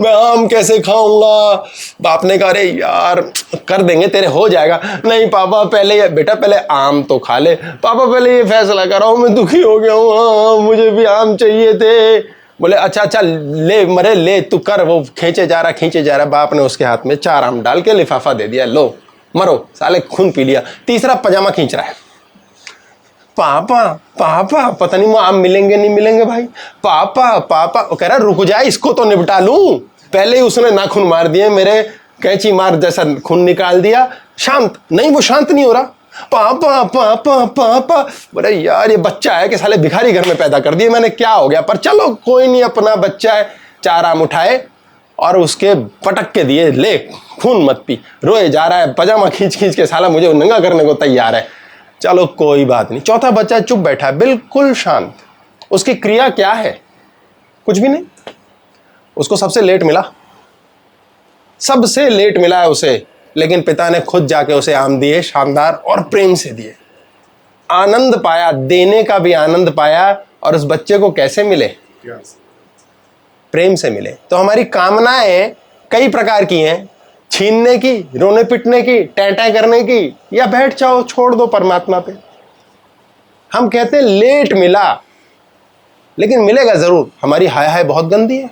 [SPEAKER 1] मैं आम कैसे खाऊंगा। बाप ने कहा अरे यार कर देंगे तेरे, हो जाएगा। नहीं पापा पहले, बेटा पहले आम तो खा ले। पापा पहले ये फैसला कराओ, मैं दुखी हो गया हूँ, मुझे भी आम चाहिए थे। बोले अच्छा अच्छा ले मरे, ले तू कर। वो खींचे जा रहा। बाप ने उसके हाथ में 4 आम डाल के लिफाफा दे दिया, लो मरो साले, खून पी लिया। तीसरा पजामा खींच रहा है, पापा पापा पता नहीं वो आम मिलेंगे नहीं मिलेंगे भाई, पापा पापा। वो कह रहा रुक जाए, इसको तो निपटा लूं। पहले ही उसने नाखून मार दिए मेरे, कैंची मार जैसा खून निकाल दिया। शांत नहीं, वो शांत नहीं हो रहा। पापा पापा पापा। बोले यार ये बच्चा है कि साले भिखारी घर में पैदा कर दिए मैंने, क्या हो गया, पर चलो कोई नहीं, अपना बच्चा है। 4 आम उठाए और उसके पटक के दिए, ले खून मत पी। रोए जा रहा है, पजामा खींच खींच के साला मुझे नंगा करने को तैयार है। चलो कोई बात नहीं। चौथा बच्चा चुप बैठा है, बिल्कुल शांत। उसकी क्रिया क्या है, कुछ भी नहीं। उसको सबसे लेट मिला है उसे, लेकिन पिता ने खुद जाके उसे आम दिए, शानदार और प्रेम से दिए। आनंद पाया, देने का भी आनंद पाया। और उस बच्चे को कैसे मिले, प्रेम से मिले। तो हमारी कामनाएं कई प्रकार की हैं, छीनने की, रोने पिटने की, टैं करने की, या बैठ जाओ छोड़ दो परमात्मा पे। हम कहते हैं लेट मिला, लेकिन मिलेगा जरूर। हमारी हाय हाय बहुत गंदी है।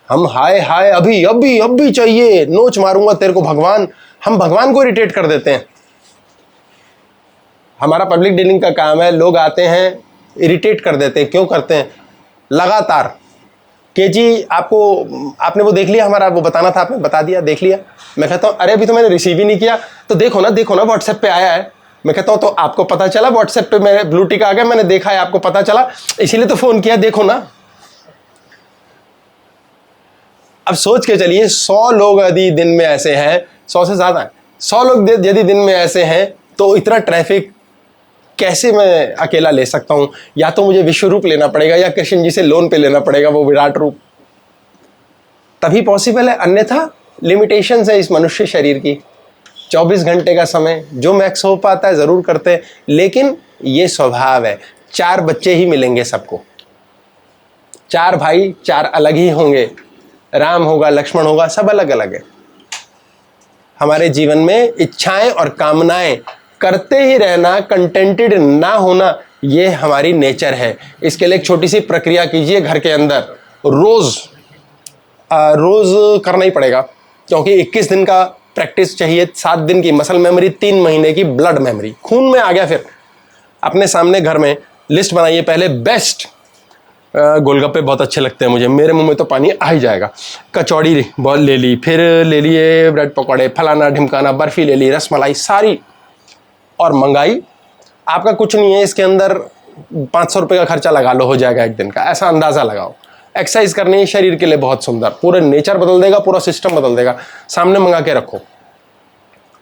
[SPEAKER 1] हम हाय हाय अभी अभी अभी चाहिए, नोच मारूंगा तेरे को भगवान। हम भगवान को इरिटेट कर देते हैं। हमारा पब्लिक डीलिंग का काम है, लोग आते हैं इरिटेट कर देते हैं। क्यों करते हैं? लगातार कि जी आपने वो देख लिया हमारा, वो बताना था आपने बता दिया, देख लिया। मैं कहता हूँ अरे अभी तो मैंने रिसीव ही नहीं किया। तो देखो ना व्हाट्सएप पे आया है। मैं कहता हूँ तो आपको पता चला व्हाट्सएप पे मेरे ब्लू टिक आ गया, मैंने देखा है, आपको पता चला, इसीलिए तो फोन किया, देखो ना। अब सोच के चलिए 100 लोग यदि दिन में ऐसे हैं, 100 से ज्यादा है, 100 लोग यदि दिन में ऐसे हैं, तो इतना ट्रैफिक कैसे मैं अकेला ले सकता हूं? या तो मुझे विश्व रूप लेना पड़ेगा या कृष्ण जी से लोन पे लेना पड़ेगा वो विराट रूप, तभी पॉसिबल है। अन्यथा लिमिटेशंस है इस मनुष्य शरीर की। 24 घंटे का समय जो मैक्स हो पाता है जरूर करते हैं, लेकिन ये स्वभाव है। 4 बच्चे ही मिलेंगे सबको, 4 भाई, 4 अलग ही होंगे। राम होगा, लक्ष्मण होगा, सब अलग अलग है। हमारे जीवन में इच्छाएं और कामनाएं करते ही रहना, कंटेंटेड ना होना, ये हमारी नेचर है। इसके लिए एक छोटी सी प्रक्रिया कीजिए घर के अंदर, रोज करना ही पड़ेगा, क्योंकि 21 दिन का प्रैक्टिस चाहिए, 7 दिन की मसल मेमोरी, 3 महीने की ब्लड मेमोरी, खून में आ गया। फिर अपने सामने घर में लिस्ट बनाइए, पहले बेस्ट गोलगप्पे बहुत अच्छे लगते हैं मुझे, मेरे मुंह में तो पानी आ ही जाएगा, कचौड़ी बहुत ले ली, फिर ले लिए ब्रेड पकौड़े, फलाना ढिमकाना, बर्फ़ी ले ली, रसमलाई सारी और मंगाई। आपका कुछ नहीं है इसके अंदर, 500 रुपये का खर्चा लगा लो, हो जाएगा एक दिन का, ऐसा अंदाज़ा लगाओ। एक्सरसाइज करनी है शरीर के लिए बहुत सुंदर, पूरा नेचर बदल देगा, पूरा सिस्टम बदल देगा। सामने मंगा के रखो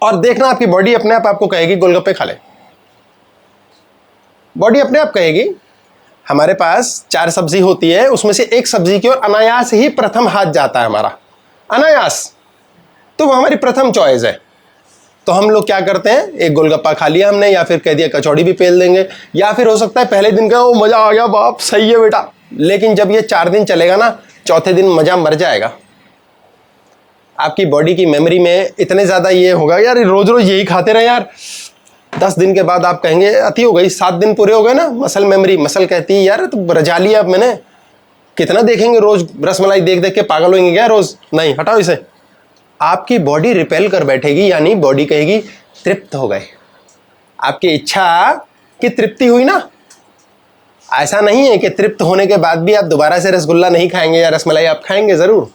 [SPEAKER 1] और देखना आपकी बॉडी अपने आप आपको कहेगी गोलगप्पे खा ले। बॉडी अपने आप कहेगी। हमारे पास 4 सब्जी होती है, उसमें से एक सब्जी की ओर अनायास ही प्रथम हाथ जाता है हमारा, अनायास, तो वो हमारी प्रथम चॉइस है। तो हम लोग क्या करते हैं, एक गोलगप्पा खा लिया हमने, या फिर कह दिया कचौड़ी भी पेल देंगे, या फिर हो सकता है पहले दिन का वो मज़ा आ गया, बाप सही है बेटा, लेकिन जब ये 4 दिन चलेगा ना, चौथे दिन मज़ा मर जाएगा। आपकी बॉडी की मेमोरी में इतने ज़्यादा ये होगा, यार रोज़ रोज़ यही खाते रहे यार, 10 दिन के बाद आप कहेंगे अति हो गई, 7 दिन पूरे हो गए ना, मसल मेमोरी, मसल कहती है यार तो रजा लिया अब मैंने, कितना देखेंगे रोज़ रसमलाई देख देख के पागल होंगे क्या रोज़, नहीं हटाओ इसे। आपकी बॉडी रिपेल कर बैठेगी, यानी बॉडी कहेगी तृप्त हो गए, आपकी इच्छा की तृप्ति हुई ना। ऐसा नहीं है कि तृप्त होने के बाद भी आप दोबारा से रसगुल्ला नहीं खाएंगे या रसमलाई, आप खाएंगे ज़रूर,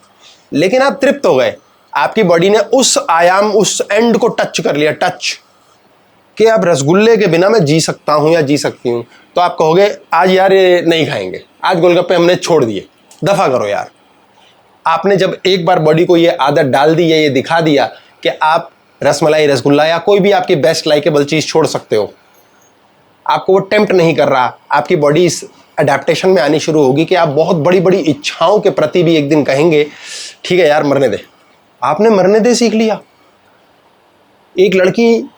[SPEAKER 1] लेकिन आप तृप्त हो गए। आपकी बॉडी ने उस आयाम, उस एंड को टच कर लिया, टच, कि अब रसगुल्ले के बिना मैं जी सकता हूँ या जी सकती हूँ। तो आप कहोगे आज यार ये नहीं खाएंगे, आज गोलगप्पे हमने छोड़ दिए, दफ़ा करो यार। आपने जब एक बार बॉडी को ये आदत डाल दी है, ये दिखा दिया कि आप रसमलाई, रसगुल्ला या कोई भी आपकी बेस्ट लाइकेबल चीज़ छोड़ सकते हो, आपको वो टेम्प्ट नहीं कर रहा, आपकी बॉडी इस अडेप्टेशन में आनी शुरू होगी कि आप बहुत बड़ी बड़ी इच्छाओं के प्रति भी एक दिन कहेंगे ठीक है यार मरने दे। आपने मरने दे सीख लिया। एक लड़की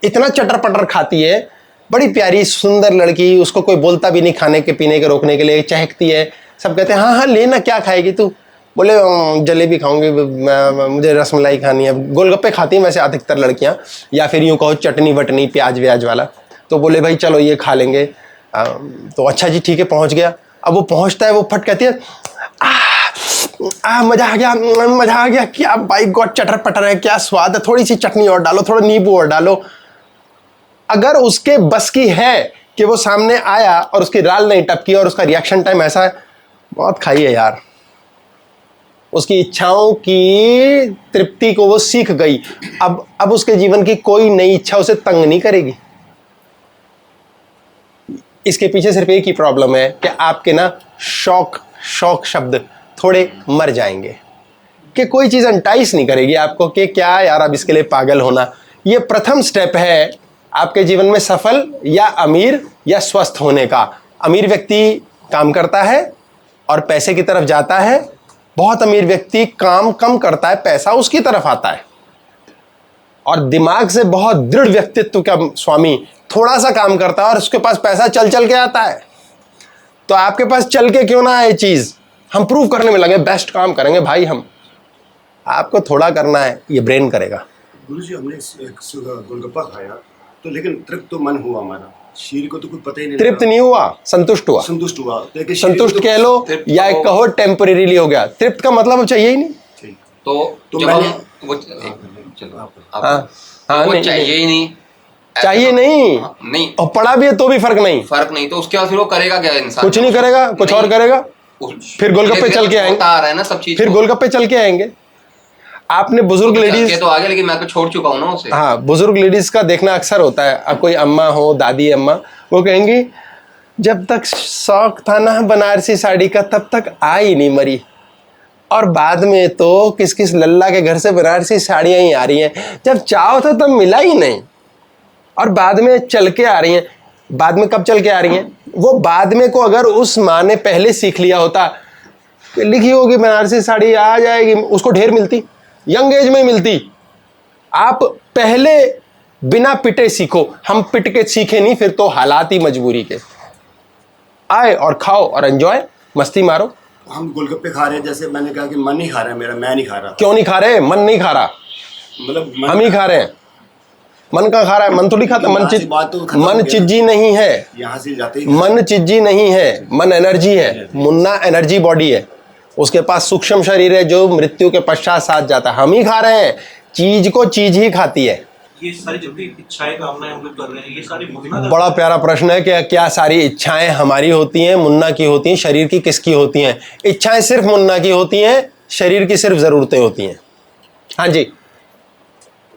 [SPEAKER 1] इतना चटर पटर खाती है, बड़ी प्यारी सुंदर लड़की, उसको कोई बोलता भी नहीं खाने के पीने के रोकने के लिए, चहकती है, सब कहते हैं हाँ हाँ लेना, क्या खाएगी तू, बोले जलेबी खाऊंगी, मुझे रसमलाई खानी है। गोलगप्पे खाती हैं वैसे अधिकतर लड़कियां, या फिर यूँ कहो चटनी वटनी प्याज व्याज वाला, तो बोले भाई चलो ये खा लेंगे। तो अच्छा जी ठीक है, पहुंच गया। अब वो पहुंचता है, वो फट कहती है मज़ा आ गया, मज़ा आ गया, क्या बाई गॉड चटर पटर है, क्या स्वाद है, थोड़ी सी चटनी और डालो, थोड़ा नींबू और डालो। अगर उसके बस की है कि वो सामने आया और उसकी राल नहीं टपकी और उसका रिएक्शन टाइम ऐसा है, बहुत खाई है यार, उसकी इच्छाओं की तृप्ति को वो सीख गई। अब उसके जीवन की कोई नई इच्छा उसे तंग नहीं करेगी। इसके पीछे सिर्फ एक ही प्रॉब्लम है कि आपके ना शौक शब्द थोड़े मर जाएंगे, कि कोई चीज़ अंटाइस नहीं करेगी आपको कि क्या यार अब इसके लिए पागल होना। ये प्रथम स्टेप है आपके जीवन में सफल या अमीर या स्वस्थ होने का। अमीर व्यक्ति काम करता है और पैसे की तरफ जाता है, बहुत अमीर व्यक्ति काम कम करता है, पैसा उसकी तरफ आता है। और दिमाग से बहुत दृढ़ व्यक्तित्व का स्वामी थोड़ा सा काम करता है और उसके पास पैसा चल चल के आता है। तो आपके पास चल के क्यों ना आए चीज़, हम प्रूव करने में लगे, बेस्ट काम करेंगे भाई हम। आपको थोड़ा करना है, ये ब्रेन करेगा।
[SPEAKER 5] गुरुजी हमने एक गोलगप्पा खाया तो, लेकिन तृप्त तो मन हुआ हमारा, शरीर को तो कुछ पता ही नहीं,
[SPEAKER 1] तृप्त नहीं हुआ, संतुष्ट हुआ।
[SPEAKER 5] संतुष्ट हुआ, लेकिन
[SPEAKER 1] संतुष्ट कह लो या एक कहो टेम्परेरीली हो गया, तृप्त का मतलब अब चाहिए ही नहीं।
[SPEAKER 6] तो जब
[SPEAKER 5] मैंने
[SPEAKER 6] हम वो चलो
[SPEAKER 1] हाँ
[SPEAKER 6] वो
[SPEAKER 1] नहीं,
[SPEAKER 6] चाहिए ही नहीं,
[SPEAKER 1] चाहिए नहीं,
[SPEAKER 6] नहीं
[SPEAKER 1] और पड़ा भी है तो भी फर्क नहीं,
[SPEAKER 6] फर्क नहीं, तो उसके बाद फिर वो करेगा क्या इंसान?
[SPEAKER 1] कुछ नहीं करेगा, कुछ और करेगा, फिर गोलगप्पे चल के आएंगे,
[SPEAKER 6] आ रहा है ना सब चीज,
[SPEAKER 1] फिर गोलगप्पे चल के आएंगे। आपने बुजुर्ग लेडीज
[SPEAKER 6] तो आगे, लेकिन मैं तो छोड़ चुका हूँ ना उसे।
[SPEAKER 1] हाँ, बुजुर्ग लेडीज का देखना अक्सर होता है। अब कोई अम्मा हो, दादी अम्मा, वो कहेंगी जब तक शौक था ना बनारसी साड़ी का तब तक आई नहीं मरी, और बाद में तो किस किस लल्ला के घर से बनारसी साड़ियाँ ही आ रही हैं, जब चाहो था तब मिला ही नहीं, और बाद में चल के आ रही हैं। बाद में कब चल के आ रही हैं? वो बाद में को अगर उस माँ ने पहले सीख लिया होता, लिखी होगी बनारसी साड़ी आ जाएगी, उसको ढेर मिलती, यंग एज में मिलती। आप पहले बिना पिटे सीखो, हम पिट के सीखे नहीं, फिर तो हालात ही मजबूरी के। आए और खाओ और एंजॉय, मस्ती मारो।
[SPEAKER 5] हम गोलगप्पे खा रहे हैं, जैसे मैंने कहा कि मन नहीं खा रहा है मेरा, मैं नहीं खा रहा।
[SPEAKER 1] क्यों नहीं खा रहे? मन नहीं खा रहा,
[SPEAKER 5] मतलब
[SPEAKER 1] हम ही खा रहे हैं। मन का खा रहा है, मन थोड़ी खाता, मन
[SPEAKER 5] यहाँ से बात तो खत्म हो
[SPEAKER 1] मन
[SPEAKER 5] गया।
[SPEAKER 1] चिज्जी नहीं है,
[SPEAKER 5] यहाँ से जाते ही
[SPEAKER 1] मन चिज्जी नहीं है, मन एनर्जी है। मुन्ना एनर्जी बॉडी है, उसके पास सूक्ष्म शरीर है जो मृत्यु के पश्चात साथ जाता है। हम ही खा रहे हैं, चीज को चीज ही खाती है।
[SPEAKER 7] ये सारी जो भी इच्छाएं कामनाएं हम लोग कर रहे हैं, ये सारी मुन्ना का
[SPEAKER 1] बड़ा प्यारा प्रश्न है कि क्या सारी इच्छाएं हमारी होती हैं, मुन्ना की होती हैं, शरीर की किसकी होती हैं? इच्छाएं सिर्फ मुन्ना की होती हैं, शरीर की सिर्फ जरूरतें होती हैं। हाँ जी,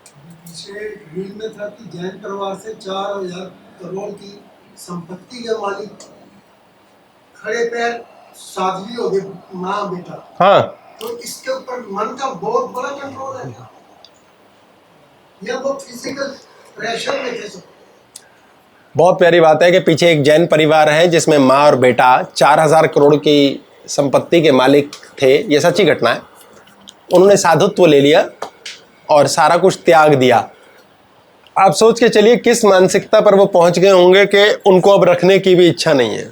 [SPEAKER 8] पीछे रील में था कि जैन परिवार से 4,000 करोड़ की संपत्ति के मालिक खड़े पैर साध्वी हो गए, माँ बेटा।
[SPEAKER 1] हाँ,
[SPEAKER 8] तो इसके ऊपर मन का बहुत बड़ा कंट्रोल है या वो फिजिकल प्रेशर में थे सब?
[SPEAKER 1] बहुत प्यारी बात है कि पीछे एक जैन परिवार है जिसमें माँ और बेटा 4,000 करोड़ की संपत्ति के मालिक थे। ये सच्ची घटना है। उन्होंने साधुत्व ले लिया और सारा कुछ त्याग दिया। आप सोच के चलिए किस मानसिकता पर वो पहुंच गए होंगे कि उनको अब रखने की भी इच्छा नहीं है।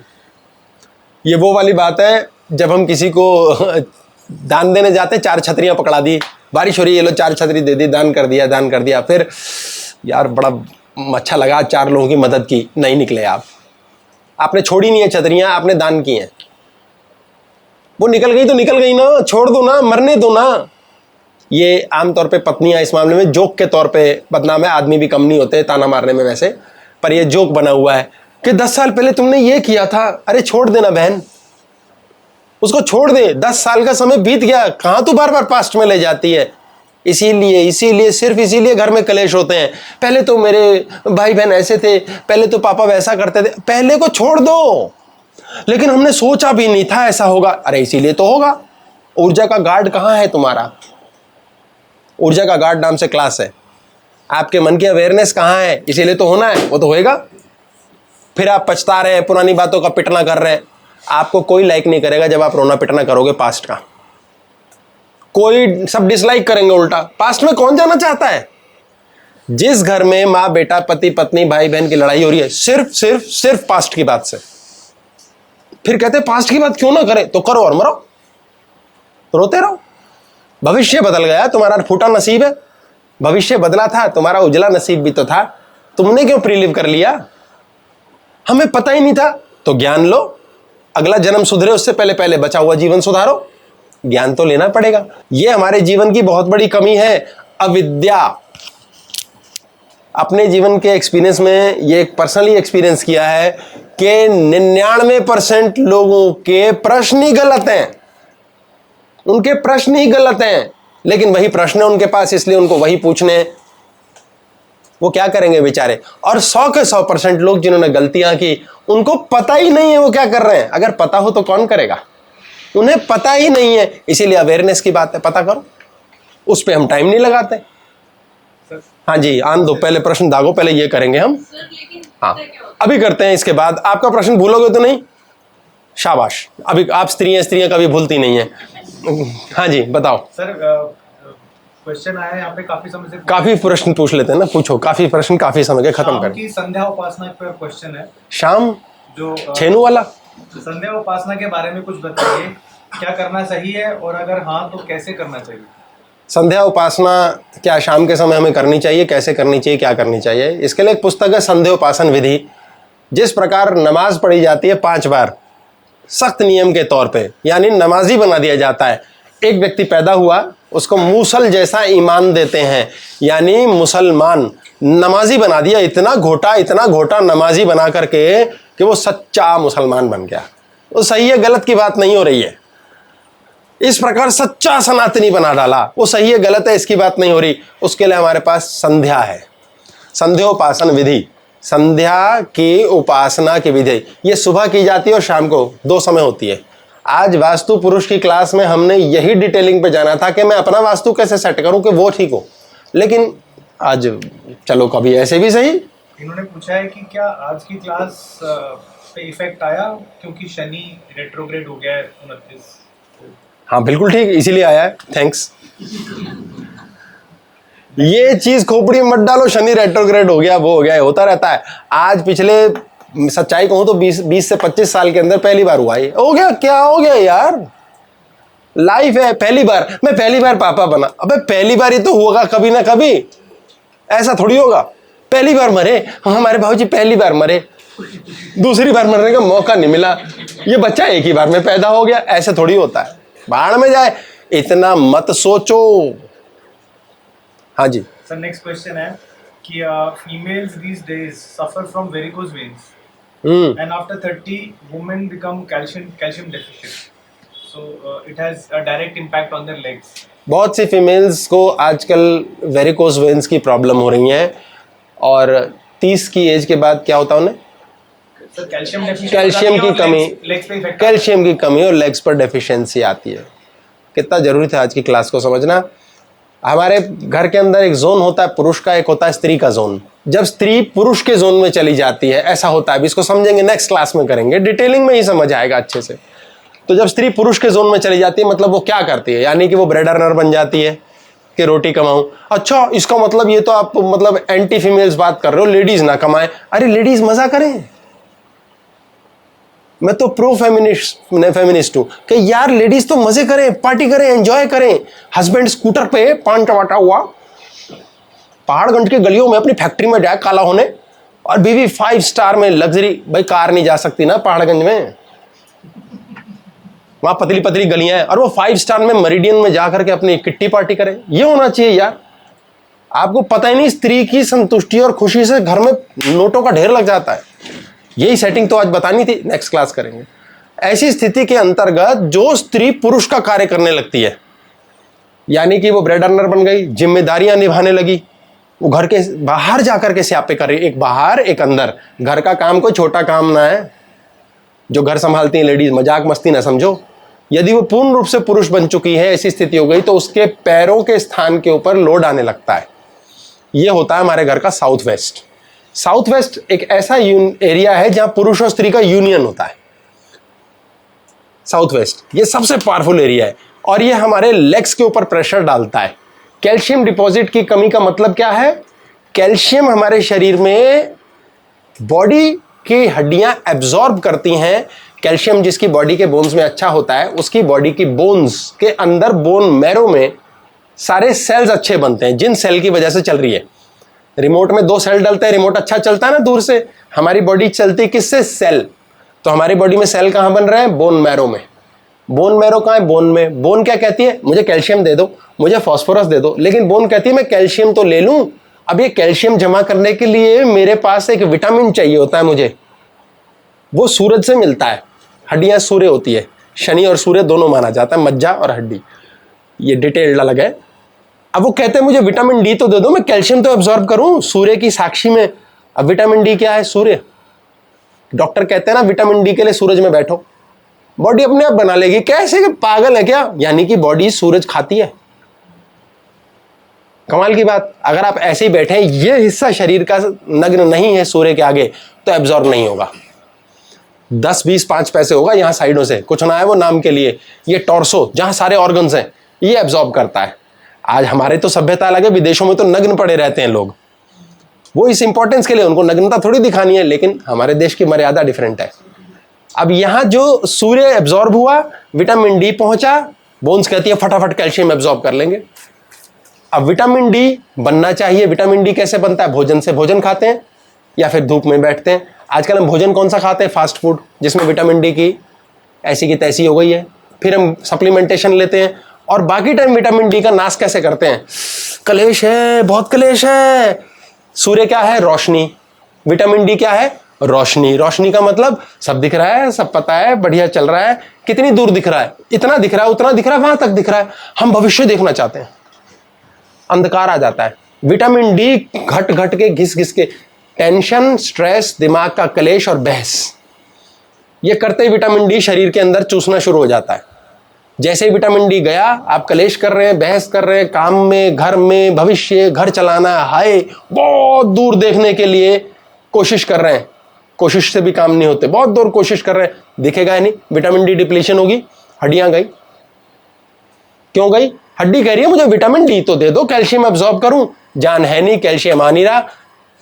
[SPEAKER 1] ये वो वाली बात है जब हम किसी को दान देने जाते, 4 छतरियां पकड़ा दी, बारिश हो रही है, ये लो 4 छतरी दे दी, दान कर दिया। फिर यार बड़ा अच्छा लगा, 4 लोगों की मदद की, नहीं निकले आप। आपने छोड़ी नहीं है छतरियां, आपने दान की हैं। वो निकल गई तो निकल गई ना, छोड़ दो ना, मरने दो ना। ये आमतौर पे पत्नियां इस मामले में जोक के तौर पे बदनाम है। आदमी भी कम नहीं होते ताना मारने में वैसे, पर ये जोक बना हुआ है कि 10 साल पहले तुमने ये किया था। अरे छोड़ देना बहन, उसको छोड़ दे। 10 साल का समय बीत गया, कहां तू बार बार पास्ट में ले जाती है? इसीलिए सिर्फ इसीलिए घर में कलेश होते हैं। पहले तो मेरे भाई बहन ऐसे थे, पहले तो पापा वैसा करते थे। पहले को छोड़ दो, लेकिन हमने सोचा भी नहीं था ऐसा होगा। अरे इसीलिए तो होगा। ऊर्जा का गार्ड कहां है तुम्हारा? ऊर्जा का गार्ड नाम से क्लास है। आपके मन की अवेयरनेस कहां है? इसीलिए तो होना है, वो तो होएगा। फिर आप पछता रहे हैं, पुरानी बातों का पिटना कर रहे हैं। आपको कोई लाइक नहीं करेगा जब आप रोना पिटना करोगे पास्ट का। कोई सब डिसलाइक करेंगे उल्टा। पास्ट में कौन जाना चाहता है? जिस घर में माँ बेटा, पति पत्नी, भाई बहन की लड़ाई हो रही है, सिर्फ पास्ट की बात से। फिर कहते हैं पास्ट की बात क्यों ना करें? तो करो और मरो, रोते रहो। भविष्य बदल गया, तुम्हारा फूटा नसीब है। भविष्य बदला था, तुम्हारा उजला नसीब भी तो था। तुमने क्यों प्रीलिव कर लिया? हमें पता ही नहीं था। तो ज्ञान लो, अगला जन्म सुधरे उससे पहले पहले बचा हुआ जीवन सुधारो। ज्ञान तो लेना पड़ेगा। यह हमारे जीवन की बहुत बड़ी कमी है, अविद्या। अपने जीवन के एक्सपीरियंस में ये एक पर्सनली एक्सपीरियंस किया है कि 99% लोगों के प्रश्न ही गलत हैं। उनके प्रश्न ही गलत हैं, लेकिन वही प्रश्न है उनके पास, इसलिए उनको वही पूछने हैं। वो क्या करेंगे बेचारे? और 100 के 100% लोग जिन्होंने गलतियां की, उनको पता ही नहीं है वो क्या कर रहे हैं। अगर पता हो तो कौन करेगा? उन्हें पता ही नहीं है। इसीलिए अवेयरनेस की बात है, पता करो। उस पर हम टाइम नहीं लगाते। हाँ जी, आन दो, पहले प्रश्न दागो, पहले ये करेंगे हम। हाँ, अभी करते हैं, इसके बाद आपका प्रश्न भूलोगे तो नहीं? शाबाश, अभी आप स्त्रियां कभी भूलती नहीं है। हाँ जी, बताओ
[SPEAKER 9] सर। क्वेश्चन आया है यहाँ पे काफी समय से।
[SPEAKER 1] काफी प्रश्न पूछ लेते हैं ना, पूछो। काफी प्रश्न काफी समय के खत्म
[SPEAKER 9] शाम
[SPEAKER 1] करें।
[SPEAKER 9] की संध्या उपासना पर क्वेश्चन है।
[SPEAKER 1] शाम
[SPEAKER 9] जो
[SPEAKER 1] छेनू वाला
[SPEAKER 9] संध्या उपासना के बारे में कुछ बताइए, क्या करना सही है और अगर हाँ तो कैसे करना चाहिए?
[SPEAKER 1] संध्या उपासना क्या शाम के समय हमें करनी चाहिए? कैसे करनी चाहिए? क्या करनी चाहिए? इसके लिए एक पुस्तक है, संध्या उपासन विधि। जिस प्रकार नमाज पढ़ी जाती है 5 बार सख्त नियम के तौर पे, यानी नमाजी बना दिया जाता है। एक व्यक्ति पैदा हुआ, उसको मूसल जैसा ईमान देते हैं, यानी मुसलमान, नमाजी बना दिया। इतना घोटा नमाजी बना करके कि वो सच्चा मुसलमान बन गया। वो सही है, गलत की बात नहीं हो रही है। इस प्रकार सच्चा सनातनी बना डाला, वो सही है, गलत है, इसकी बात नहीं हो रही। उसके लिए हमारे पास संध्या है, संध्योपासन विधि। संध्या की उपासना की विधि ये सुबह की जाती है और शाम को 2 समय होती है। आज वास्तु पुरुष की क्लास में हमने यही डिटेलिंग पे जाना था कि मैं अपना वास्तु कैसे सेट करूं कि वो ठीक हो, लेकिन आज चलो कभी ऐसे भी सही।
[SPEAKER 9] इन्होंने पूछा है कि क्या आज की क्लास पे इफेक्ट आया क्योंकि शनि रेट्रोग्रेड हो गया है 29?
[SPEAKER 1] हाँ बिल्कुल ठीक, इसीलिए आया है। थैंक्स। ये चीज खोपड़ी में मत डालो, शनि रेट्रोग्रेड हो गया, वो हो गया, होता रहता है। आज पिछले सच्चाई कहूं तो 20 से 25 साल के अंदर पहली बार हुआ। ये हो गया, क्या हो गया यार? लाइफ है, पहली बार। मैं पहली बार पापा बना। अबे पहली बार ही तो होगा कभी ना कभी, ऐसा थोड़ी होगा। पहली बार मरे, हमारे भाऊजी पहली बार मरे, दूसरी बार मरने का मौका नहीं मिला, ये बच्चा एक ही बार में पैदा हो गया। ऐसे थोड़ी होता है, बाढ़ में जाए, इतना मत सोचो। हाँ जी
[SPEAKER 9] सर, नेक्स्ट क्वेश्चन है कि females these days suffer from varicose veins and after 30 women become calcium deficient, so it has a direct impact on their legs.
[SPEAKER 1] बहुत सी फीमेल्स को आजकल वेरिकोस वेन्स की प्रॉब्लम हो रही है, और 30 की एज के बाद क्या होता है उन्हें?
[SPEAKER 9] सर कैल्शियम
[SPEAKER 1] की कमी, कैल्शियम की कमी और लेग्स पर डेफिशिएंसी आती है। कितना जरूरी था आज की क्लास को समझना। हमारे घर के अंदर एक जोन होता है पुरुष का, एक होता है स्त्री का जोन। जब स्त्री पुरुष के जोन में चली जाती है, ऐसा होता है, अभी इसको समझेंगे, नेक्स्ट क्लास में करेंगे, डिटेलिंग में ही समझ आएगा अच्छे से। तो जब स्त्री पुरुष के जोन में चली जाती है, मतलब वो क्या करती है, यानी कि वो ब्रेड अर्नर बन जाती है कि रोटी कमाऊं। अच्छा, इसका मतलब ये तो आप मतलब एंटी फीमेल्स बात कर रहे हो, लेडीज ना कमाएं। अरे लेडीज मजा करें, मैं तो प्रो फेमिनिस्ट हूं कि यार लेडीज तो मजे करें, पार्टी करें, एंजॉय करें। हस्बैंड स्कूटर पे पान टमाटा हुआ पहाड़गंज की गलियों में अपनी फैक्ट्री में जाए काला होने, और बीवी 5 स्टार में लग्जरी, भाई कार नहीं जा सकती ना पहाड़गंज में, वहां पतली पतली गलियां हैं, और वो 5 स्टार में मेरिडियन में जाकर के अपनी किट्टी पार्टी करें। ये होना चाहिए यार। आपको पता ही नहीं, स्त्री की संतुष्टि और खुशी से घर में नोटों का ढेर लग जाता है। यही सेटिंग तो आज बतानी थी, नेक्स्ट क्लास करेंगे। ऐसी स्थिति के अंतर्गत जो स्त्री पुरुष का कार्य करने लगती है, यानी कि वो ब्रेड अर्नर बन गई, जिम्मेदारियां निभाने लगी, वो घर के बाहर जाकर के स्यापे कर रही, एक बाहर एक अंदर। घर का काम कोई छोटा काम ना है, जो घर संभालती हैं लेडीज, मजाक मस्ती ना समझो। यदि वो पूर्ण रूप से पुरुष बन चुकी है, ऐसी स्थिति हो गई, तो उसके पैरों के स्थान के ऊपर लोड आने लगता है। ये होता है हमारे घर का साउथ वेस्ट। साउथ वेस्ट एक ऐसा एरिया है जहां पुरुष और स्त्री का यूनियन होता है। साउथ वेस्ट ये सबसे पावरफुल एरिया है, और ये हमारे लेग्स के ऊपर प्रेशर डालता है। कैल्शियम डिपॉजिट की कमी का मतलब क्या है? कैल्शियम हमारे शरीर में बॉडी की हड्डियां एब्जॉर्ब करती हैं। कैल्शियम जिसकी बॉडी के बोन्स में अच्छा होता है, उसकी बॉडी की बोन्स के अंदर, बोन मैरो में सारे सेल्स अच्छे बनते हैं, जिन सेल की वजह से चल रही है। रिमोट में 2 सेल डलते हैं, रिमोट अच्छा चलता है ना दूर से। हमारी बॉडी चलती किससे? सेल। तो हमारी बॉडी में सेल कहाँ बन रहे हैं? बोन मैरो में। बोन मैरो कहाँ है? बोन में। बोन क्या कहती है? मुझे कैल्शियम दे दो, मुझे फास्फोरस दे दो। लेकिन बोन कहती है मैं कैल्शियम तो ले लूं, अब ये कैल्शियम जमा करने के लिए मेरे पास एक विटामिन चाहिए होता है मुझे, वो सूरज से मिलता है। हड्डियां सूर्य होती है, शनि और सूर्य दोनों माना जाता है, मज्जा और हड्डी। ये डिटेल्ड अलग है। अब वो कहते हैं मुझे विटामिन डी तो दे दो, मैं कैल्शियम तो एब्जॉर्ब करूं सूर्य की साक्षी में। अब विटामिन डी क्या है? सूर्य। डॉक्टर कहते हैं ना विटामिन डी के लिए सूरज में बैठो, बॉडी अपने आप बना लेगी। कैसे कि पागल है क्या? यानी कि बॉडी सूरज खाती है। कमाल की बात। अगर आप ऐसे ही बैठे, ये हिस्सा शरीर का नग्न नहीं है सूर्य के आगे, तो एब्जॉर्ब नहीं होगा। 10, 20, 5 पैसे होगा यहां साइडों से, कुछ ना है वो नाम के लिए। ये टॉर्सो जहां सारे ऑर्गन्स हैं, ये एब्जॉर्ब करता है। आज हमारे तो सभ्यता अलग है, विदेशों में तो नग्न पड़े रहते हैं लोग, वो इस इंपॉर्टेंस के लिए, उनको नग्नता थोड़ी दिखानी है, लेकिन हमारे देश की मर्यादा डिफरेंट है। अब यहां जो सूर्य एब्जॉर्ब हुआ, विटामिन डी पहुंचा, बोन्स कहती है फटाफट कैल्शियम एब्जॉर्ब कर लेंगे। अब विटामिन डी बनना चाहिए। विटामिन डी कैसे बनता है? भोजन से। भोजन खाते हैं या फिर धूप में बैठते हैं। आजकल हम भोजन कौन सा खाते हैं? फास्ट फूड, जिसमें विटामिन डी की ऐसी की तैसी हो गई है। फिर हम सप्लीमेंटेशन लेते हैं, और बाकी टाइम विटामिन डी का नाश कैसे करते हैं? कलेश है, बहुत कलेश है। सूर्य क्या है? रोशनी। विटामिन डी क्या है? रोशनी। रोशनी का मतलब सब दिख रहा है, सब पता है, बढ़िया चल रहा है। कितनी दूर दिख रहा है? इतना दिख रहा है, उतना दिख रहा है, वहां तक दिख रहा है। हम भविष्य देखना चाहते हैं, अंधकार आ जाता है। विटामिन डी घट घट के, घिस घिस के, टेंशन, स्ट्रेस, दिमाग का कलेश और बहस, ये करते ही विटामिन डी शरीर के अंदर चूसना शुरू हो जाता है। जैसे ही विटामिन डी गया, आप कलेश कर रहे हैं, बहस कर रहे हैं, काम में, घर में, भविष्य, घर चलाना, हाय, बहुत दूर देखने के लिए कोशिश कर रहे हैं। कोशिश से भी काम नहीं होते, बहुत दूर कोशिश कर रहे हैं, दिखेगा ही नहीं। विटामिन डी डिप्लीशन होगी, हड्डियां गई। क्यों गई? हड्डी कह रही है मुझे विटामिन डी तो दे दो, कैल्शियम एब्जॉर्ब करूं। जान है नहीं, कैल्शियम आ नहीं रहा,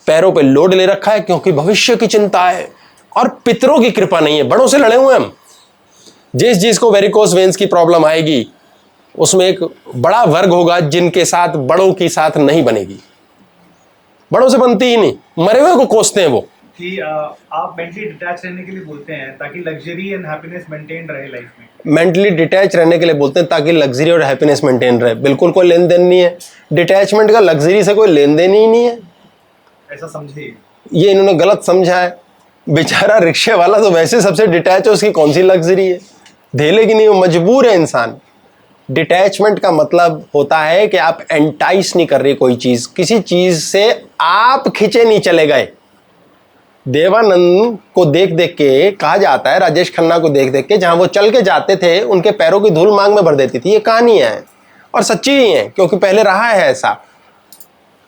[SPEAKER 1] पैरों पे लोड ले रखा है, क्योंकि भविष्य की चिंता है और पितरों की कृपा नहीं है। बड़ों से लड़े हुए हम। जिसको वेरिकोस वेन्स की प्रॉब्लम आएगी, उसमें एक बड़ा वर्ग होगा जिनके साथ बड़ों की साथ नहीं बनेगी, बड़ों से बनती ही नहीं। मरे हुए को कोसते हैं वो।
[SPEAKER 9] कि आप मेंटली डिटैच रहने के लिए बोलते हैं ताकि लग्जरी एंड हैप्पीनेस मेंटेन रहे लाइफ में।
[SPEAKER 1] मेंटली डिटैच रहने के लिए बोलते हैं ताकि लग्जरी और हैप्पीनेस मेंटेन रहे। बिल्कुल कोई लेन देन नहीं है, डिटैचमेंट का लग्जरी से कोई लेन देन ही नहीं है,
[SPEAKER 9] ऐसा समझिए।
[SPEAKER 1] ये इन्होंने गलत समझा है। बेचारा रिक्शे वाला तो वैसे सबसे डिटैच है, उसकी कौन सी लग्जरी है, धेले की नहीं, वो मजबूर है इंसान। डिटैचमेंट का मतलब होता है कि आप एंटाइस नहीं कर रही कोई चीज, किसी चीज से आप खिंचे नहीं चले गए। देवानंद को देख देख के कहा जाता है, राजेश खन्ना को देख देख के, जहां वो चल के जाते थे उनके पैरों की धूल मांग में भर देती थी। ये कहानी है और सच्ची ही है, क्योंकि पहले रहा है ऐसा।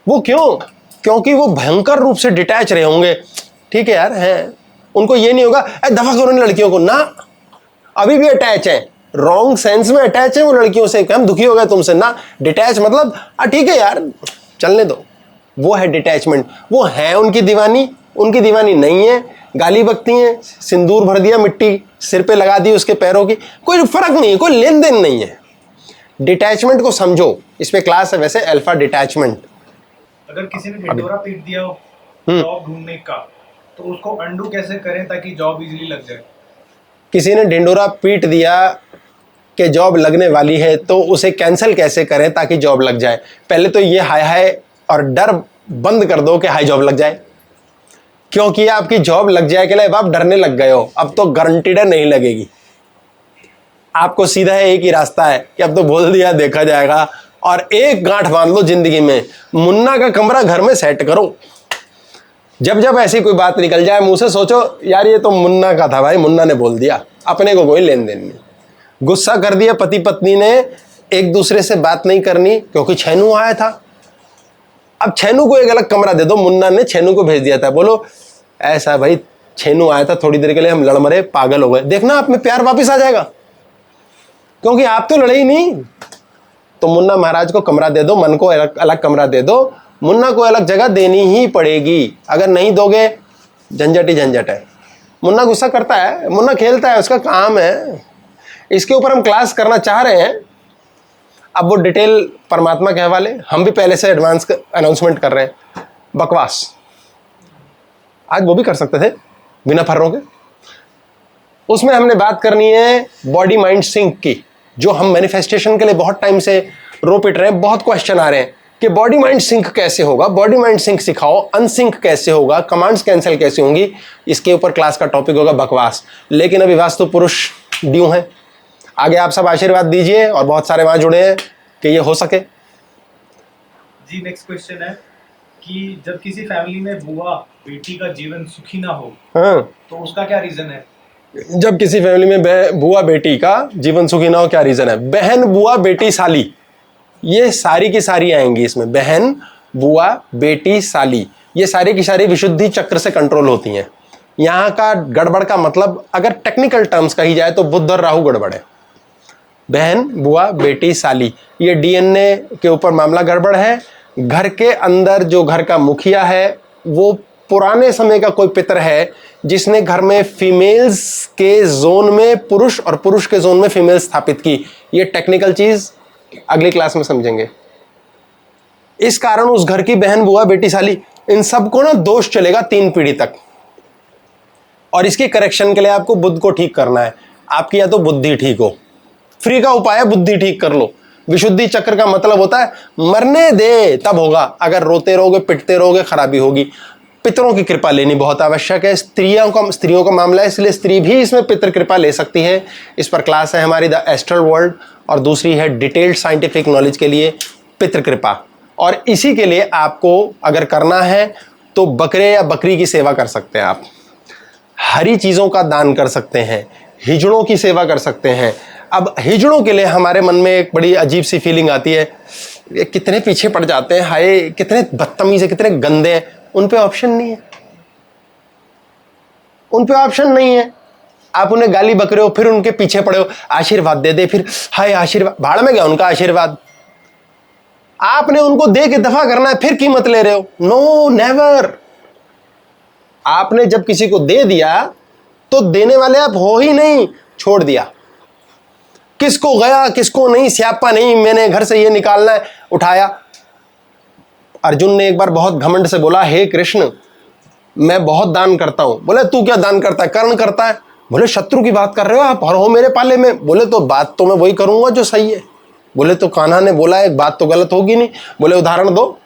[SPEAKER 1] वो क्यों? क्योंकि वो भयंकर रूप से डिटैच रहे होंगे। ठीक है यार, हैं, उनको ये नहीं होगा दफा करो इन लड़कियों को ना, अभी भी अटैच है, रॉन्ग सेंस में अटैच है वो लड़कियों से। हम दुखी हो गए तुमसे ना, डिटैच मतलब ठीक है यार चलने दो, वो है डिटैचमेंट। वो है उनकी दीवानी नहीं है, गाली बकती हैं, सिंदूर भर दिया, मिट्टी सिर पे लगा दी उसके पैरों की, कोई फर्क नहीं है, कोई लेन देन नहीं है। डिटैचमेंट को समझो, इस पे क्लास है वैसे, अल्फा डिटैचमेंट।
[SPEAKER 9] अगर किसी ने ढिंढोरा पीट दिया हो जॉब ढूंढने का, तो उसको अंडू कैसे करें ताकि जॉब इजीली लग जाए?
[SPEAKER 1] किसी ने ढिंढोरा पीट दिया कि जॉब लगने वाली है, तो उसे कैंसिल कैसे करें ताकि जॉब लग जाए? पहले तो ये हाय हाय और डर बंद कर दो कि हाय जॉब लग जाए, क्योंकि आपकी जॉब लग जाए के लिए अब आप डरने लग गए हो। अब तो गारंटीड है नहीं लगेगी। आपको सीधा एक ही रास्ता है कि अब तो बोल दिया देखा जाएगा, और एक गांठ बांध लो जिंदगी में, मुन्ना का कमरा घर में सेट करो। जब जब ऐसी कोई बात निकल जाए मुंह से, सोचो यार ये तो मुन्ना का था भाई, मुन्ना ने बोल दिया, अपने को कोई लेन देन नहीं। गुस्सा कर दिया पति पत्नी ने, एक दूसरे से बात नहीं करनी क्योंकि छेनू आया था। अब छेनू को एक अलग कमरा दे दो, मुन्ना ने छेनू को भेज दिया था, बोलो ऐसा भाई छेनू आया था थोड़ी देर के लिए, हम लड़ मरे, पागल हो गए, देखना आप में प्यार वापिस आ जाएगा, क्योंकि आप तो लड़े ही नहीं। तो मुन्ना महाराज को कमरा दे दो, मन को अलग कमरा दे दो, मुन्ना को अलग जगह देनी ही पड़ेगी। अगर नहीं दोगे झंझट ही झंझट है। मुन्ना गुस्सा करता है, मुन्ना खेलता है, उसका काम है। इसके ऊपर हम क्लास करना चाह रहे हैं। अब वो डिटेल परमात्मा के हवाले, हम भी पहले से एडवांस अनाउंसमेंट कर रहे हैं। बकवास आज वो भी कर सकते थे बिना फर्रों के। उसमें हमने बात करनी है बॉडी माइंड सिंक की, जो हम मैनिफेस्टेशन के लिए बहुत टाइम से रो पिट रहे हैं। बहुत क्वेश्चन आ रहे हैं कि बॉडी माइंड सिंक कैसे होगा, बॉडी माइंड सिंक सिखाओ, अनसिंक कैसे होगा, कमांड्स कैंसिल कैसे होंगी। इसके ऊपर क्लास का टॉपिक होगा बकवास। लेकिन अभी वास्तु पुरुष ड्यू हैं, आगे आप सब आशीर्वाद दीजिए, और बहुत सारे वहां जुड़े हैं कि ये हो सके।
[SPEAKER 9] जी नेक्स्ट क्वेश्चन है कि जब किसी फैमिली में बुआ बेटी का जीवन सुखी ना हो,
[SPEAKER 1] हाँ,
[SPEAKER 9] तो उसका क्या रीजन है?
[SPEAKER 1] जब किसी फैमिली में बुआ बेटी का जीवन सुखी ना हो, क्या रीजन है? बहन बुआ बेटी साली, ये सारी की सारी आएंगी इसमें। बहन बुआ बेटी साली, ये सारी की सारी विशुद्धि चक्र से कंट्रोल होती हैं। यहाँ का गड़बड़ का मतलब अगर टेक्निकल टर्म्स कही जाए तो बुध और राहु गड़बड़ है। बहन बुआ बेटी साली, ये डीएनए के ऊपर मामला गड़बड़ है। घर के अंदर जो घर का मुखिया है वो पुराने समय का कोई पितर है जिसने घर में फीमेल्स के जोन में पुरुष और पुरुष के जोन में फीमेल स्थापित की। ये टेक्निकल चीज अगली क्लास में समझेंगे। इस कारण उस घर की बहन बुआ बेटी साली इन सबको ना दोष चलेगा 3 पीढ़ी तक, और इसके करेक्शन के लिए आपको बुद्ध को ठीक करना है। आपकी या तो बुद्धि ठीक हो, फ्री का उपाय है, बुद्धि ठीक कर लो। विशुद्धि चक्र का मतलब होता है मरने दे तब होगा। अगर रोते रहोगे पिटते रहोगे खराबी होगी। पितरों की कृपा लेनी बहुत आवश्यक है। स्त्रियों का मामला है, इसलिए स्त्री भी इसमें पितृ कृपा ले सकती है। इस पर क्लास है हमारी द एस्ट्रल वर्ल्ड, और दूसरी है डिटेल्ड साइंटिफिक नॉलेज के लिए पितृ कृपा। और इसी के लिए आपको अगर करना है तो बकरे या बकरी की सेवा कर सकते हैं आप, हरी चीज़ों का दान कर सकते हैं, हिजड़ों की सेवा कर सकते हैं। अब हिजड़ों के लिए हमारे मन में एक बड़ी अजीब सी फीलिंग आती है, ये कितने पीछे पड़ जाते हैं, हाय कितने बदतमीज है, कितने गंदे हैं। उन पे ऑप्शन नहीं है, उन पे ऑप्शन नहीं है। आप उन्हें गाली बक रहे हो, फिर उनके पीछे पड़े हो, आशीर्वाद दे दे, फिर हाय आशीर्वाद, भाड़ में गया उनका आशीर्वाद। आपने उनको दे के दफा करना है, फिर कीमत ले रहे हो। No never. आपने जब किसी को दे दिया तो देने वाले आप हो ही नहीं, छोड़ दिया। किसको गया किसको नहीं, स्यापा नहीं, मैंने घर से ये निकालना है, उठाया। अर्जुन ने एक बार बहुत घमंड से बोला, हे कृष्ण मैं बहुत दान करता हूं। बोले तू क्या दान करता है? कर्ण करता है। बोले शत्रु की बात कर रहे हो आप और हो मेरे पाले में। बोले तो बात तो मैं वही करूंगा जो सही है। बोले तो कान्हा ने बोला एक बात तो गलत होगी नहीं। बोले उदाहरण दो,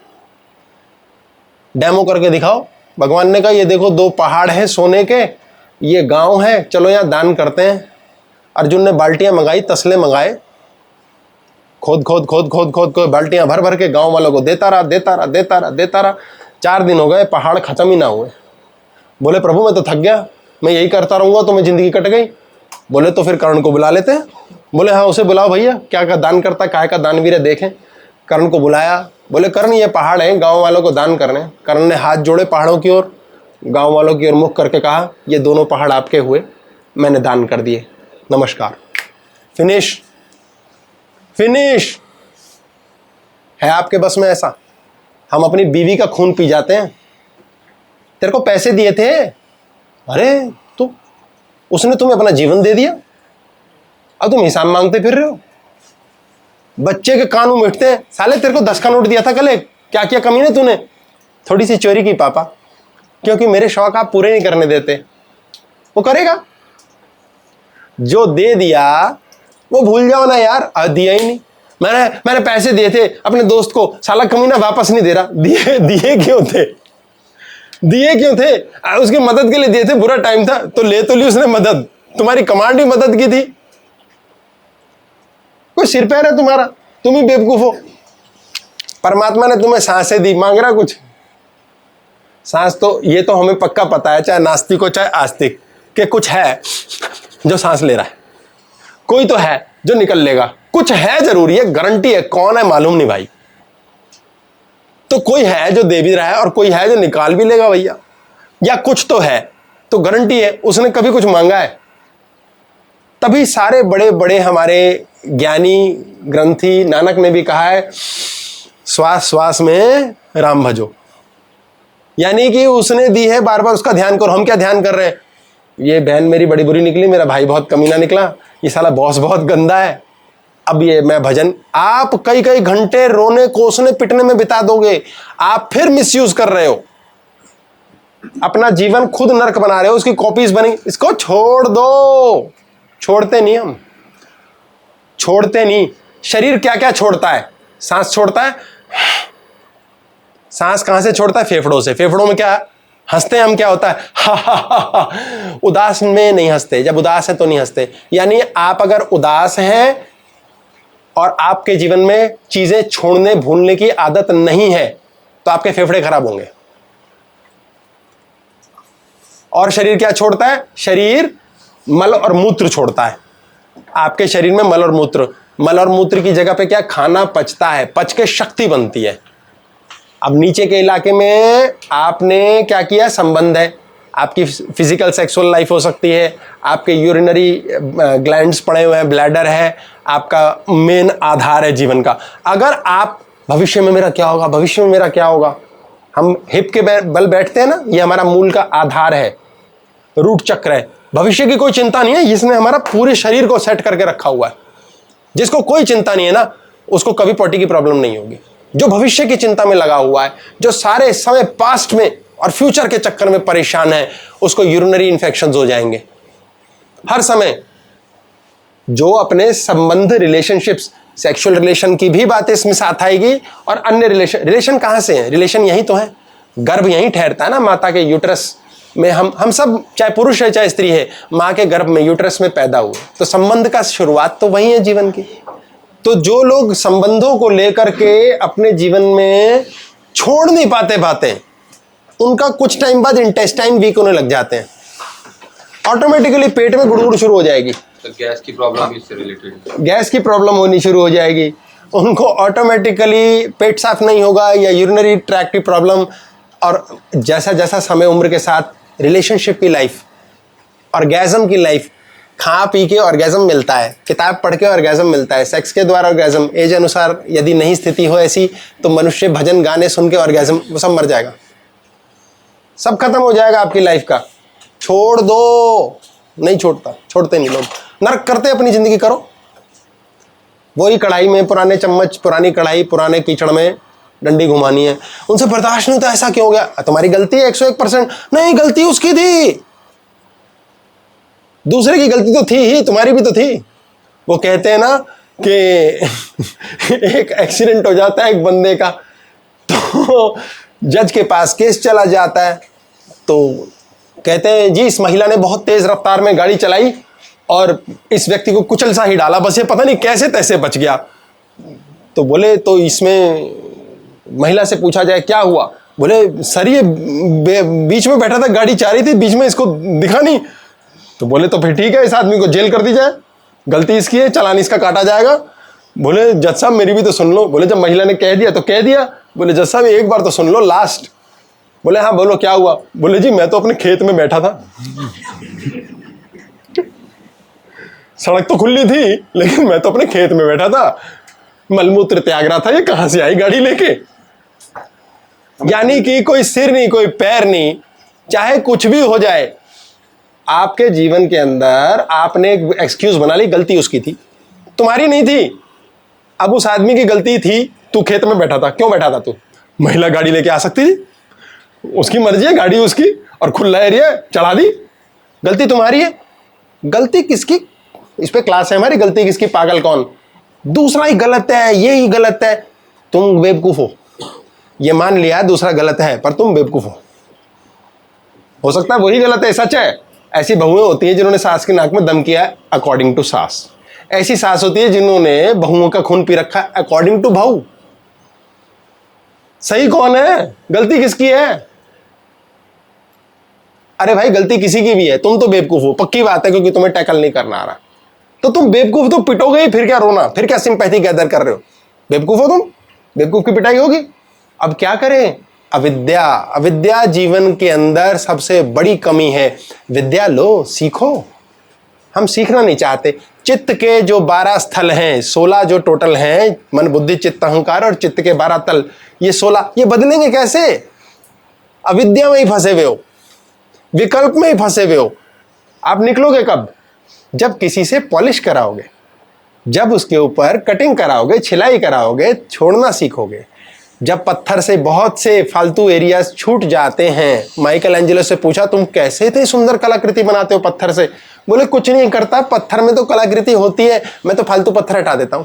[SPEAKER 1] डेमो करके दिखाओ। भगवान ने कहा ये देखो 2 पहाड़ हैं सोने के, ये गांव है, चलो यहां दान करते हैं। अर्जुन ने बाल्टियां मंगाई, तसले मंगाए, खोद खोद खोद खोद खोद खोद बाल्टियां भर भर के गांव वालों को देता रहा। 4 दिन हो गए, पहाड़ खत्म ही ना हुए। बोले प्रभु मैं तो थक गया, मैं यही करता रहूंगा तो मैं जिंदगी कट गई। बोले तो फिर कर्ण को बुला लेते हैं। बोले हाँ उसे बुलाओ भैया, क्या का दान करता, काय का दानवीर है देखें। कर्ण को बुलाया। बोले कर्ण ये पहाड़ है, गांव वालों को दान करने। कर्ण ने हाथ जोड़े पहाड़ों की ओर, गांव वालों की ओर मुख करके कहा ये दोनों पहाड़ आपके हुए, मैंने दान कर दिए, नमस्कार। फिनिश है आपके बस में ऐसा? हम अपनी बीवी का खून पी जाते हैं। तेरे को पैसे दिए थे, अरे तो उसने तुम्हें अपना जीवन दे दिया, अब तुम हिसाब मांगते फिर रहे हो। बच्चे के कान उठते हैं, साले तेरे को 10 का नोट दिया था कल, क्या क्या कमी ने तूने? थोड़ी सी चोरी की पापा, क्योंकि मेरे शौक आप पूरे नहीं करने देते। वो करेगा, जो दे दिया वो भूल जाओ ना यार। दिया ही नहीं, मैंने पैसे दिए थे अपने दोस्त को, साला कमीना वापस नहीं दे रहा। दिए क्यों थे? उसकी मदद के लिए दिए थे, बुरा टाइम था तो ले तो ली उसने मदद, तुम्हारी कमांड ही मदद की थी। कोई सिर पैर है तुम्हारा? तुम ही बेवकूफ हो। परमात्मा ने तुम्हें सांसें दी, मांग रहा कुछ? सांस तो ये तो हमें पक्का पता है, चाहे नास्तिक हो चाहे आस्तिक, कि कुछ है जो सांस ले रहा है, कोई तो है जो निकल लेगा, कुछ है जरूरी है, गारंटी है। कौन है मालूम नहीं भाई। तो कोई है जो दे भी रहा है और कोई है जो निकाल भी लेगा भैया, या कुछ तो है, तो गारंटी है उसने कभी कुछ मांगा है। तभी सारे बड़े बड़े हमारे ज्ञानी ग्रंथी, नानक ने भी कहा है श्वास श्वास में राम भजो, यानी कि उसने दी है, बार बार उसका ध्यान करो। हम क्या ध्यान कर रहे हैं? ये बहन मेरी बड़ी बुरी निकली, मेरा भाई बहुत कमीना निकला, ये साला बॉस बहुत गंदा है, अब ये मैं भजन। आप कई कई घंटे रोने कोसने पिटने में बिता दोगे, आप फिर मिसयूज कर रहे हो, अपना जीवन खुद नरक बना रहे हो, उसकी कॉपीज बनी। इसको छोड़ दो। छोड़ते नहीं हम, छोड़ते नहीं। शरीर क्या क्या छोड़ता है? सांस छोड़ता है। सांस कहां से छोड़ता है? फेफड़ों से। फेफड़ों में क्या हंसते हैं हम, क्या होता है? हा हा हा। उदास में नहीं हंसते, जब उदास है तो नहीं हंसते। यानी आप अगर उदास हैं और आपके जीवन में चीजें छोड़ने भूलने की आदत नहीं है तो आपके फेफड़े खराब होंगे। और शरीर क्या छोड़ता है? शरीर मल और मूत्र छोड़ता है। आपके शरीर में मल और मूत्र की जगह पे क्या? खाना पचता है, पच के शक्ति बनती है। अब नीचे के इलाके में आपने क्या किया? संबंध है, आपकी फिजिकल सेक्सुअल लाइफ हो सकती है, आपके यूरिनरी ग्लैंड्स पड़े हुए हैं, ब्लैडर है, आपका मेन आधार है जीवन का। अगर आप भविष्य में मेरा क्या होगा, भविष्य में मेरा क्या होगा, हम हिप के बल बैठते हैं ना, ये हमारा मूल का आधार है, रूट चक्र है। भविष्य की कोई चिंता नहीं है, इसने हमारा पूरे शरीर को सेट करके रखा हुआ है। जिसको कोई चिंता नहीं है ना, उसको कभी पॉटी की प्रॉब्लम नहीं होगी। जो भविष्य की चिंता में लगा हुआ है, जो सारे समय पास्ट में और फ्यूचर के चक्कर में परेशान है, उसको यूरिनरी इन्फेक्शंस हो जाएंगे हर समय। जो अपने संबंध, रिलेशनशिप्स, सेक्सुअल रिलेशन की भी बातें इसमें साथ आएगी, और अन्य रिलेशन कहां से है? रिलेशन यही तो है, गर्भ यहीं ठहरता है ना, माता के यूट्रस में। हम सब, चाहे पुरुष है चाहे स्त्री है, मां के गर्भ में, यूट्रस में पैदा हुए, तो संबंध का शुरुआत तो वही है जीवन की। तो जो लोग संबंधों को लेकर के अपने जीवन में छोड़ नहीं पाते बातें, उनका कुछ टाइम बाद इंटेस्टाइन वीक होने लग जाते हैं, ऑटोमेटिकली पेट में गुड़गुड़ शुरू हो जाएगी।
[SPEAKER 6] तो गैस की प्रॉब्लम भी इससे रिलेटेड है।
[SPEAKER 1] गैस की प्रॉब्लम होनी शुरू हो जाएगी, उनको ऑटोमेटिकली पेट साफ नहीं होगा, या यूरिनरी ट्रैक्ट की प्रॉब्लम। और जैसा जैसा समय उम्र के साथ रिलेशनशिप की लाइफ, ऑर्गेज़म की लाइफ, खा पी के ऑर्गेज़म मिलता है, किताब पढ़ के ऑर्गेज़म मिलता है, सेक्स के द्वारा ऑर्गेज़म, एज अनुसार यदि नहीं स्थिति हो ऐसी तो मनुष्य भजन गाने सुन के ऑर्गेज़म, वो सब मर जाएगा, सब खत्म हो जाएगा आपकी लाइफ का। छोड़ दो। नहीं छोड़ते नहीं लोग, नरक करते अपनी जिंदगी। करो वही कढ़ाई में पुराने चम्मच, पुरानी कढ़ाई, पुराने कीचड़ में डंडी घुमानी है, उनसे बर्दाश्त नहीं होता, ऐसा क्यों हो गया, तुम्हारी गलती है 101%, नहीं गलती उसकी थी, दूसरे की गलती तो थी ही, तुम्हारी भी तो थी। वो कहते हैं ना कि एक एक्सीडेंट हो जाता है एक बंदे का, तो जज के पास केस चला जाता है, तो कहते हैं जी इस महिला ने बहुत तेज रफ्तार में गाड़ी चलाई और इस व्यक्ति को कुचल सा ही डाला, बस ये पता नहीं कैसे तैसे बच गया। तो बोले तो इसमें महिला से पूछा जाए क्या हुआ, बोले सर ये बीच में बैठा था, गाड़ी जा रही थी, बीच में इसको दिखा नहीं। तो बोले तो फिर ठीक है, इस आदमी को जेल कर दी जाए, गलती इसकी है, चालान इसका काटा जाएगा। बोले जज साहब मेरी भी तो सुन लो। बोले जब महिला ने कह दिया तो कह दिया। बोले जज साहब एक बार तो सुन लो लास्ट। बोले हाँ बोलो क्या हुआ। बोले जी मैं तो अपने खेत में बैठा था, सड़क तो खुली थी लेकिन मैं तो अपने खेत में बैठा था, मलमूत्र त्याग रहा था, ये कहां से आई गाड़ी लेके। यानी कि कोई सिर नहीं कोई पैर नहीं, चाहे कुछ भी हो जाए आपके जीवन के अंदर, आपने एक एक्सक्यूज बना ली, गलती उसकी थी, तुम्हारी नहीं थी। अब उस आदमी की गलती थी, तू खेत में बैठा था, क्यों बैठा था तू? महिला गाड़ी लेके आ सकती थी, उसकी मर्जी है, गाड़ी उसकी, और खुला एरिया चढ़ा दी, गलती तुम्हारी है। गलती किसकी? इस पे क्लास है हमारी, गलती किसकी, पागल कौन? दूसरा ही गलत है, ये ही गलत है, तुम बेवकूफ हो। ये मान लिया दूसरा गलत है पर तुम बेवकूफ हो सकता है वही गलत है, सच है। ऐसी बहुएं होती हैं जिन्होंने सास की नाक में दम किया है अकॉर्डिंग टू सास। ऐसी सास होती है जिन्होंने बहुओं का खून पी रखा है अकॉर्डिंग टू बहू। सही कौन है? गलती किसकी है? अरे भाई गलती किसी की भी है, तुम तो बेवकूफ हो, पक्की बात है, क्योंकि तुम्हें टैकल नहीं करना आ रहा। तो तुम बेवकूफ तो पिटोगे ही, फिर क्या रोना, फिर क्या सिंपैथी गैदर कर रहे हो? बेवकूफ हो तुम, बेवकूफ की पिटाई होगी। अब क्या करें? अविद्या। अविद्या जीवन के अंदर सबसे बड़ी कमी है। विद्या लो, सीखो। हम सीखना नहीं चाहते। चित्त के जो 12 स्थल हैं, 16 जो टोटल हैं, मन बुद्धि चित्त अहंकार और चित्त के 12 तल, ये 16, ये बदलेंगे कैसे? अविद्या में ही फंसे हुए हो, विकल्प में ही फंसे हुए हो। आप निकलोगे कब? जब किसी से पॉलिश कराओगे, जब उसके ऊपर कटिंग कराओगे, छिलाई कराओगे, छोड़ना सीखोगे। जब पत्थर से बहुत से फालतू एरियाज छूट जाते हैं। माइकल एंजेलो से पूछा तुम कैसे इतनी सुंदर कलाकृति बनाते हो पत्थर से? बोले कुछ नहीं करता, पत्थर में तो कलाकृति होती है, मैं तो फालतू पत्थर हटा देता हूं।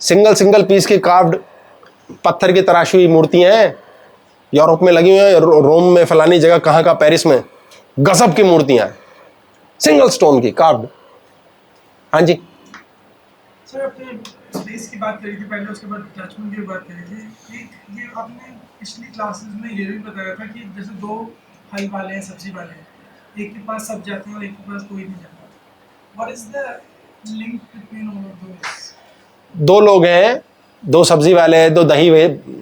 [SPEAKER 1] सिंगल सिंगल पीस की कार्व्ड पत्थर की तराशी हुई मूर्तियां हैं, यूरोप में लगी हुई हैं, रोम में, फलानी जगह, कहां का, पेरिस में, गजब की मूर्तियां हैं, सिंगल स्टोन की कार्व्ड। हाँ जी
[SPEAKER 4] सर, आपने स्पेस की बात करी थी पहले, उसके बाद अटैचमेंट की बात करी थी कि ये आपने पिछली क्लासेस में ये भी बताया था कि जैसे 2 फल वाले हैं, सब्जी वाले हैं, एक के पास सब जाते हैं और एक के पास कोई नहीं जाता। What is the link between all of those?
[SPEAKER 1] 2 लोग हैं, 2 सब्जी वाले हैं, 2 दही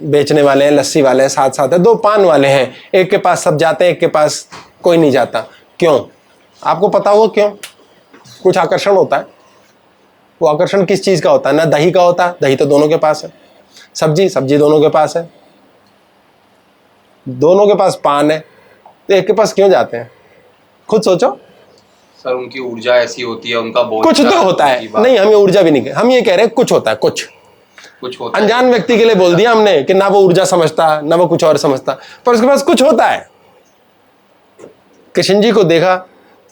[SPEAKER 1] बेचने वाले हैं, लस्सी वाले हैं, साथ साथ है 2 पान वाले हैं। एक के पास सब जाते हैं, एक के पास कोई नहीं जाता। क्यों? आपको पता होगा क्यों? कुछ आकर्षण होता है। वो आकर्षण किस चीज का होता है? ना दही का होता है, दही तो दोनों के पास है, सब्जी दोनों के पास है, दोनों के पास पान है, तो एक के पास क्यों जाते हैं? खुद सोचो।
[SPEAKER 6] सर उनकी ऊर्जा ऐसी होती है, उनका बहुत
[SPEAKER 1] कुछ तो होता है। नहीं, हम ये ऊर्जा भी नहीं, हम ये कह रहे हैं कुछ होता है, कुछ
[SPEAKER 6] होता है।
[SPEAKER 1] अनजान व्यक्ति के लिए बोल दिया हमने कि ना वो ऊर्जा समझता ना वो कुछ और समझता, पर उसके पास कुछ होता है। कृष्ण जी को देखा,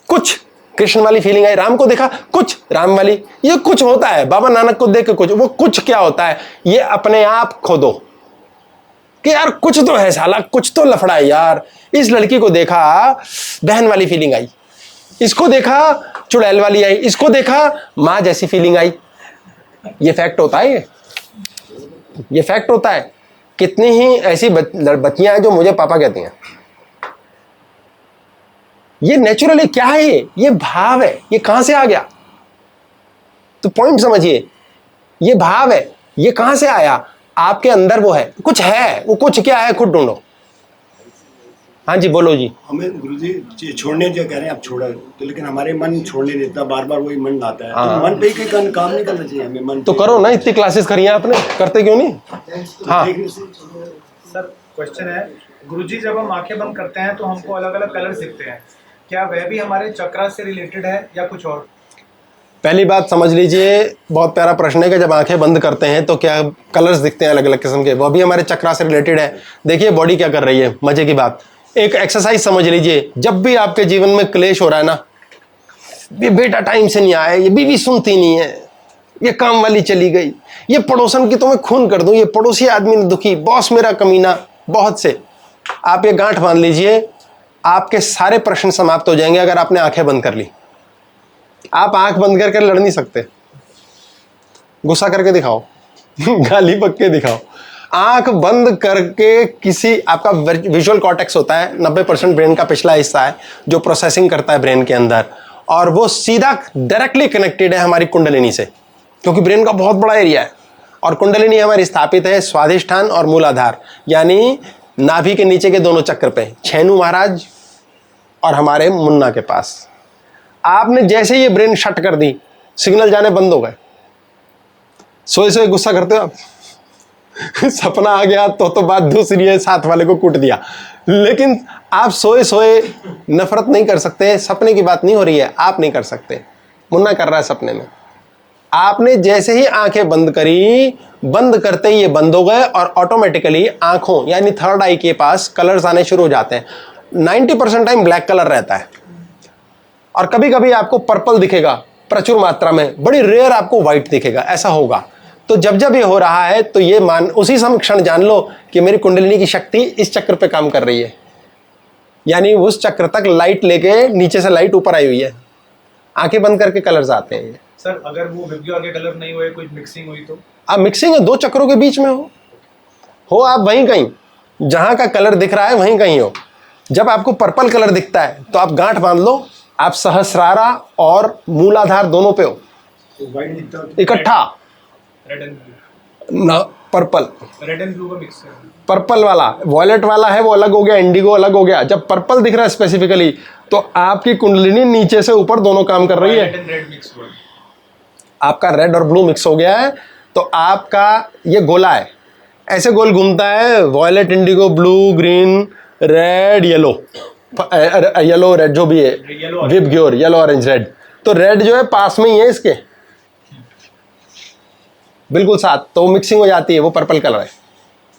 [SPEAKER 1] कुछ कृष्ण वाली फीलिंग आई, राम को देखा, कुछ राम वाली, ये कुछ होता है। बाबा नानक को देख के कुछ, वो कुछ क्या होता है? ये अपने आप खोदो कि यार कुछ तो है साला, कुछ तो लफड़ा है यार। इस लड़की को देखा, बहन वाली फीलिंग आई, इसको देखा चुड़ैल वाली आई, इसको देखा माँ जैसी फीलिंग आई। ये फैक्ट होता है, ये फैक्ट होता है। कितनी ही ऐसी बच्चियां हैं जो मुझे पापा कहती हैं। ये नेचुरली क्या है? ये भाव है। ये कहां से आ गया? तो पॉइंट समझिए, ये भाव है, ये कहां से आया? आपके अंदर वो है, कुछ है। वो कुछ क्या है? खुद ढूंढो। हाँ जी बोलो जी।
[SPEAKER 5] हमें गुरुजी छोड़ने जो कह रहे हैं आप छोड़ा, तो लेकिन हमारे मन छोड़ने नहीं देता, बार बार वही मन आता है।
[SPEAKER 1] हाँ।
[SPEAKER 5] तो मन पे ही कोई काम नहीं करना चाहिए हमें। मन
[SPEAKER 1] तो करो ना, इतनी क्लासेस करी हैं आपने, करते क्यों नहीं? हाँ
[SPEAKER 9] सर क्वेश्चन है, गुरुजी जब हम आंखें बंद करते हैं तो हमको अलग अलग कलर्स दिखते हैं, क्या वह भी हमारे चक्रा से रिलेटेड है या कुछ और?
[SPEAKER 1] पहली बात समझ लीजिए, बहुत प्यारा प्रश्न है कि जब आंखें बंद करते हैं तो क्या कलर्स दिखते हैं अलग अलग किस्म के, वो भी हमारे चक्रा से रिलेटेड है। देखिए बॉडी क्या कर रही है, मजे की बात, एक एक्सरसाइज समझ लीजिए, जब भी आपके जीवन में क्लेश हो रहा है ना, ये बेटा टाइम से नहीं आया, ये बीवी सुनती नहीं है, ये काम वाली चली गई, ये पड़ोसन की तो मैं खून कर दूं, ये पड़ोसी आदमी ने दुखी, बॉस मेरा कमीना, बहुत से, आप ये गांठ बांध लीजिए, आपके सारे प्रश्न समाप्त हो जाएंगे अगर आपने आंखें बंद कर ली। आप आंख बंद करके लड़ नहीं सकते, गुस्सा करके दिखाओ गाली बक के दिखाओ। आंख बंद करके किसी, आपका विजुअल कॉर्टेक्स होता है 90% ब्रेन का पिछला हिस्सा है जो प्रोसेसिंग करता है ब्रेन के अंदर, और वो सीधा डायरेक्टली कनेक्टेड है हमारी कुंडलिनी से, क्योंकि ब्रेन का बहुत बड़ा एरिया है और कुंडलिनी हमारी स्थापित है स्वाधिष्ठान और मूलाधार, यानी नाभि के नीचे के दोनों चक्र पे, छेनू महाराज और हमारे मुन्ना के पास। आपने जैसे ये ब्रेन शट कर दी, सिग्नल जाने बंद हो गए। सोए सोए गुस्सा करते हो आप सपना आ गया तो बात दूसरी है, साथ वाले को कूट दिया, लेकिन आप सोए सोए नफरत नहीं कर सकते। सपने की बात नहीं हो रही है, आप नहीं कर सकते, मुन्ना कर रहा है सपने में। आपने जैसे ही आंखें बंद करी, बंद करते ही ये बंद हो गए और ऑटोमेटिकली आंखों यानी थर्ड आई के पास कलर्स आने शुरू हो जाते हैं। 90% टाइम ब्लैक कलर रहता है और कभी कभी आपको पर्पल दिखेगा प्रचुर मात्रा में, बड़ी रेयर आपको व्हाइट दिखेगा, ऐसा होगा। तो जब जब ये हो रहा है तो ये उसी समय क्षण जान लो कि मेरी कुंडलिनी की शक्ति इस चक्र पे काम कर रही है, यानी उस चक्र तक लाइट लेके नीचे से लाइट ऊपर आई हुई है। आंखें बंद करके कलर्स आते हैं।
[SPEAKER 9] सर अगर वो विब्जियो के कलर नहीं हुए, कुछ मिक्सिंग हुई तो?
[SPEAKER 1] आप मिक्सिंग है, दो चक्रों के बीच में हो आप वहीं कहीं, जहां का कलर दिख रहा है वहीं कहीं हो। जब आपको पर्पल कलर दिखता है तो आप गांठ बांध लो, आप सहस्रारा और मूलाधार दोनों पे हो इकट्ठा।
[SPEAKER 9] रेड एंड ब्लू
[SPEAKER 1] ना, पर्पल
[SPEAKER 9] रेड एंड ब्लू का मिक्स है।
[SPEAKER 1] पर्पल वाला, वॉयलेट वाला है वो अलग हो गया, इंडिगो अलग हो गया। जब पर्पल दिख रहा है स्पेसिफिकली तो आपकी कुंडलिनी नीचे से ऊपर दोनों काम कर रही है।
[SPEAKER 9] रेड मिक्स हुआ,
[SPEAKER 1] आपका रेड और ब्लू मिक्स हो गया है, तो आपका ये गोला है, ऐसे गोल घूमता है, violet, indigo, blue, green, red, yellow, yellow red जो भी है, विबग्योर, येलो, ऑरेंज, रेड। तो रेड जो है पास में ही है इसके बिल्कुल साथ, तो मिक्सिंग हो जाती है, वो पर्पल कलर है।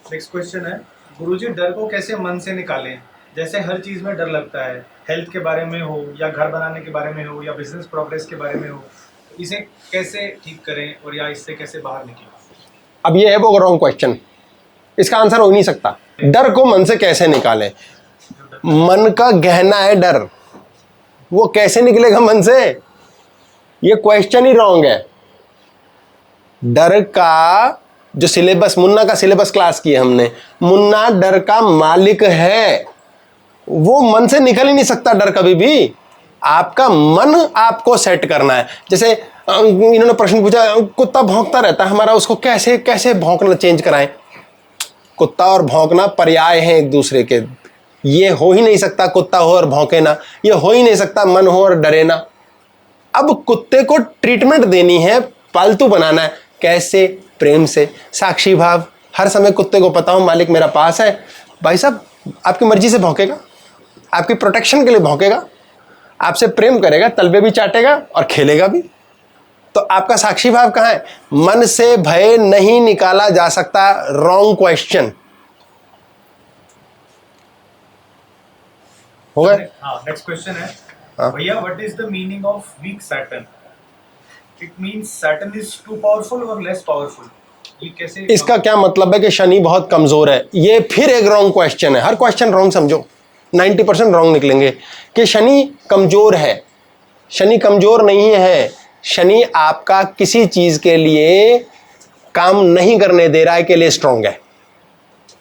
[SPEAKER 9] नेक्स्ट क्वेश्चन है, गुरुजी डर को कैसे मन से निकालें? जैसे हर चीज में डर लगता है, हेल्थ के बारे में हो या घर बनाने के बारे में हो या बिजनेस प्रोग्रेस के बारे में हो, इसे कैसे ठीक करें और या इससे कैसे बाहर निकलें?
[SPEAKER 1] अब ये है वो रॉन्ग क्वेश्चन, इसका आंसर हो नहीं सकता। डर को मन से कैसे निकालें? मन का गहना है डर, वो कैसे निकलेगा मन से? ये क्वेश्चन ही रॉन्ग है। डर का जो सिलेबस, मुन्ना का सिलेबस क्लास की है हमने, मुन्ना डर का मालिक है, वो मन से निकल ही नहीं सकता डर कभी भी। आपका मन आपको सेट करना है। जैसे इन्होंने प्रश्न पूछा, कुत्ता भौंकता रहता है हमारा, उसको कैसे कैसे भौंकना चेंज कराएं? कुत्ता और भौंकना पर्याय हैं एक दूसरे के, ये हो ही नहीं सकता कुत्ता हो और भौंके ना, ये हो ही नहीं सकता मन हो और डरे ना। अब कुत्ते को ट्रीटमेंट देनी है, पालतू बनाना है, कैसे? प्रेम से, साक्षी भाव। हर समय कुत्ते को पता हो मालिक मेरा पास है, भाई साहब आपकी मर्जी से भौंकेगा, आपकी प्रोटेक्शन के लिए भौंकेगा, आपसे प्रेम करेगा, तलबे भी चाटेगा और खेलेगा भी। तो आपका साक्षी भाव कहाँ है? मन से भय नहीं निकाला जा सकता। Wrong question. हो गए?
[SPEAKER 9] हाँ, नेक्स्ट क्वेश्चन है,
[SPEAKER 1] हाँ।
[SPEAKER 9] भैया what is the meaning of weak Saturn? It means Saturn is too powerful और लेस पावरफुल, ये कैसे?
[SPEAKER 1] इसका क्या मतलब है कि शनि बहुत कमजोर है? ये फिर एक रॉन्ग क्वेश्चन है। हर क्वेश्चन रॉन्ग समझो, 90% रॉन्ग निकलेंगे। कि शनि कमजोर है, शनि कमजोर नहीं है। शनि आपका किसी चीज के लिए काम नहीं करने दे रहा है के लिए स्ट्रांग है,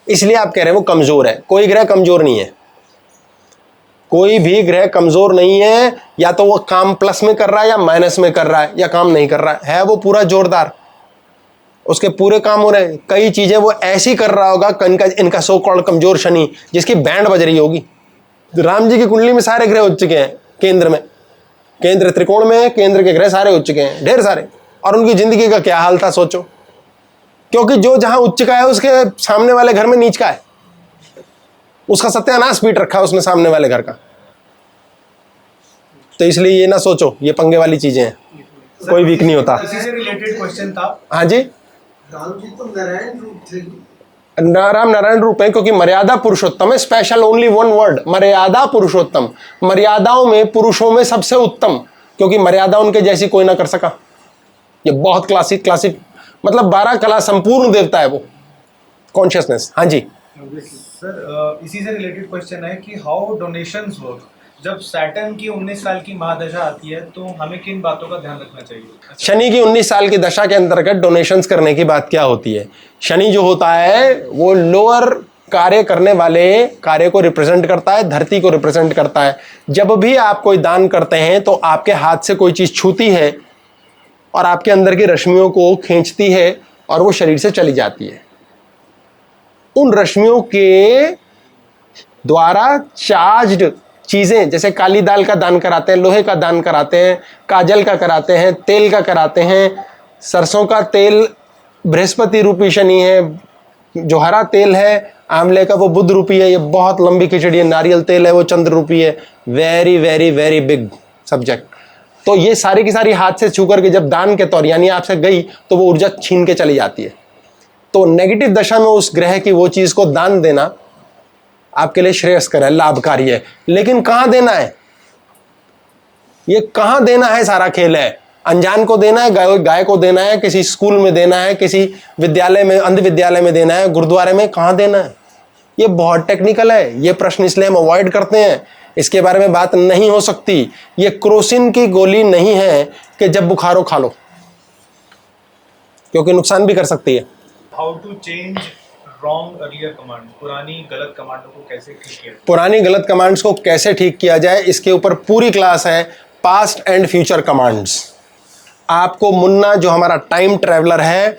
[SPEAKER 1] इसलिए आप कह रहे हैं वो कमजोर है। कोई ग्रह कमजोर नहीं है, कोई भी ग्रह कमजोर नहीं है। या तो वो काम प्लस में कर रहा है या माइनस में कर रहा है या काम नहीं कर रहा है वो पूरा जोरदार, उसके पूरे काम हो रहे हैं। कई चीजें वो ऐसी कर रहा होगा, इनका सो कॉल्ड कमजोर शनि, जिसकी बैंड बज रही होगी। राम जी की कुंडली में सारे ग्रह उच्च चुके हैं, केंद्र में, केंद्र त्रिकोण में है, केंद्र के ग्रह सारे उच्च चुके हैं, ढेर सारे। और उनकी जिंदगी का क्या हाल था सोचो, क्योंकि जो जहां उच्च का है उसके सामने वाले घर में नीच का है, उसका सत्यानाश पीट रखा है उसने सामने वाले घर का। तो इसलिए ये ना सोचो, ये पंगे वाली चीजें हैं। कोई वीक नहीं होता।
[SPEAKER 9] इसी से रिलेटेड क्वेश्चन था।
[SPEAKER 1] हाँ जी,
[SPEAKER 8] राम जी तो नारायण रूप थे।
[SPEAKER 1] राम नारायण रूप है क्योंकि मर्यादा पुरुषोत्तम है। स्पेशल ओनली वन वर्ड, मर्यादा पुरुषोत्तम। मर्यादाओं में पुरुषों में सबसे उत्तम, क्योंकि मर्यादा उनके जैसी कोई ना कर सका। ये बहुत क्लासिक मतलब 12 कला संपूर्ण देवता है वो, कॉन्शियसनेस। हाँ जी
[SPEAKER 9] सर, इसी से रिलेटेड क्वेश्चन है कि हाउ डोनेशंस वर्क। जब सैटर्न की 19 साल की महादशा आती है तो हमें किन बातों का ध्यान रखना चाहिए?
[SPEAKER 1] शनि की 19 साल की दशा के अंतर्गत डोनेशंस करने की बात क्या होती है? शनि जो होता है वो लोअर कार्य करने वाले कार्य को रिप्रेजेंट करता है, धरती को रिप्रेजेंट करता है। जब भी आप कोई दान करते हैं तो आपके हाथ से कोई चीज छूती है और आपके अंदर की रश्मियों को खींचती है और वो शरीर से चली जाती है। उन रश्मियों के द्वारा चार्ज्ड चीजें, जैसे काली दाल का दान कराते हैं, लोहे का दान कराते हैं, काजल का कराते हैं, तेल का कराते हैं। सरसों का तेल बृहस्पति रूपी शनि है, जो हरा तेल है आंवले का वो बुध रूपी है। ये बहुत लंबी खिचड़ी है। नारियल तेल है वो चंद्र रूपी है। Very very very big subject. तो ये सारी की सारी हाथ से छू करके जब दान के तौर यानी आपसे गई तो वो ऊर्जा छीन के चली जाती है। तो नेगेटिव दशा में उस ग्रह की वो चीज को दान देना आपके लिए श्रेयस्कर है, लाभकारी है। लेकिन कहां देना है, ये कहां देना है सारा खेल है। अनजान को देना है, गाय को देना है, किसी स्कूल में देना है, किसी विद्यालय में, अंध विद्यालय में देना है, गुरुद्वारे में, कहां देना है? ये बहुत टेक्निकल है। ये प्रश्न इसलिए हम अवॉइड करते हैं, इसके बारे में बात नहीं हो सकती। ये क्रोसिन की गोली नहीं है कि जब बुखारो खा लो, क्योंकि नुकसान भी कर सकती है।
[SPEAKER 9] How to change wrong earlier command. पुरानी गलत कमांडों को कैसे ठीक किया?
[SPEAKER 1] पुरानी गलत कमांड्स को कैसे ठीक किया जाए, इसके ऊपर पूरी क्लास है। Past and future commands. आपको मुन्ना जो हमारा टाइम ट्रैवलर है,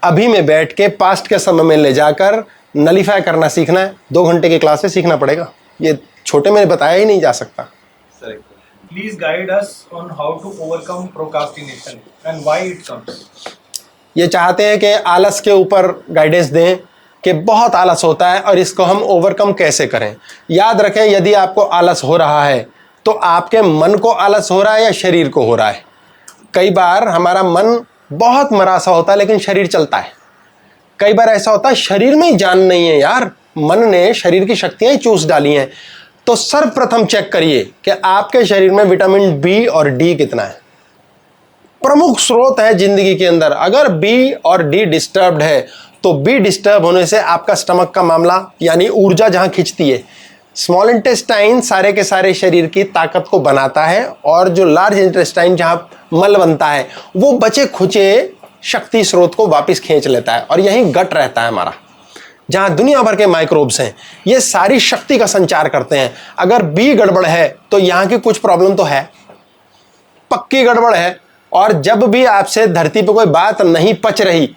[SPEAKER 1] अभी में बैठ के पास्ट के समय में ले जाकर नलीफाई करना सीखना है। 2 घंटे की क्लास से सीखना पड़ेगा। ये छोटे में बताया ही नहीं जा सकता।
[SPEAKER 9] Please guide us on how to overcome procrastination and why it comes.
[SPEAKER 1] ये चाहते हैं कि आलस के ऊपर गाइडेंस दें कि बहुत आलस होता है और इसको हम ओवरकम कैसे करें। याद रखें, यदि आपको आलस हो रहा है तो आपके मन को आलस हो रहा है या शरीर को हो रहा है। कई बार हमारा मन बहुत मरा सा होता है लेकिन शरीर चलता है। कई बार ऐसा होता है शरीर में ही जान नहीं है यार, मन ने शरीर की शक्तियां ही चूस डाली हैं। तो सर्वप्रथम चेक करिए कि आपके शरीर में विटामिन बी और डी कितना है। प्रमुख स्रोत है जिंदगी के अंदर। अगर बी और डी डिस्टर्ब्ड है तो बी डिस्टर्ब होने से आपका स्टमक का मामला यानी ऊर्जा जहां खिंचती है, स्मॉल इंटेस्टाइन सारे के सारे शरीर की ताकत को बनाता है और जो लार्ज इंटेस्टाइन जहां मल बनता है वो बचे खुचे शक्ति स्रोत को वापस खींच लेता है और यहीं गट रहता है हमारा, जहां दुनिया भर के माइक्रोब्स हैं। ये सारी शक्ति का संचार करते हैं। अगर बी गड़बड़ है तो यहां की कुछ प्रॉब्लम तो है, पक्की गड़बड़ है। और जब भी आपसे धरती पर कोई बात नहीं पच रही,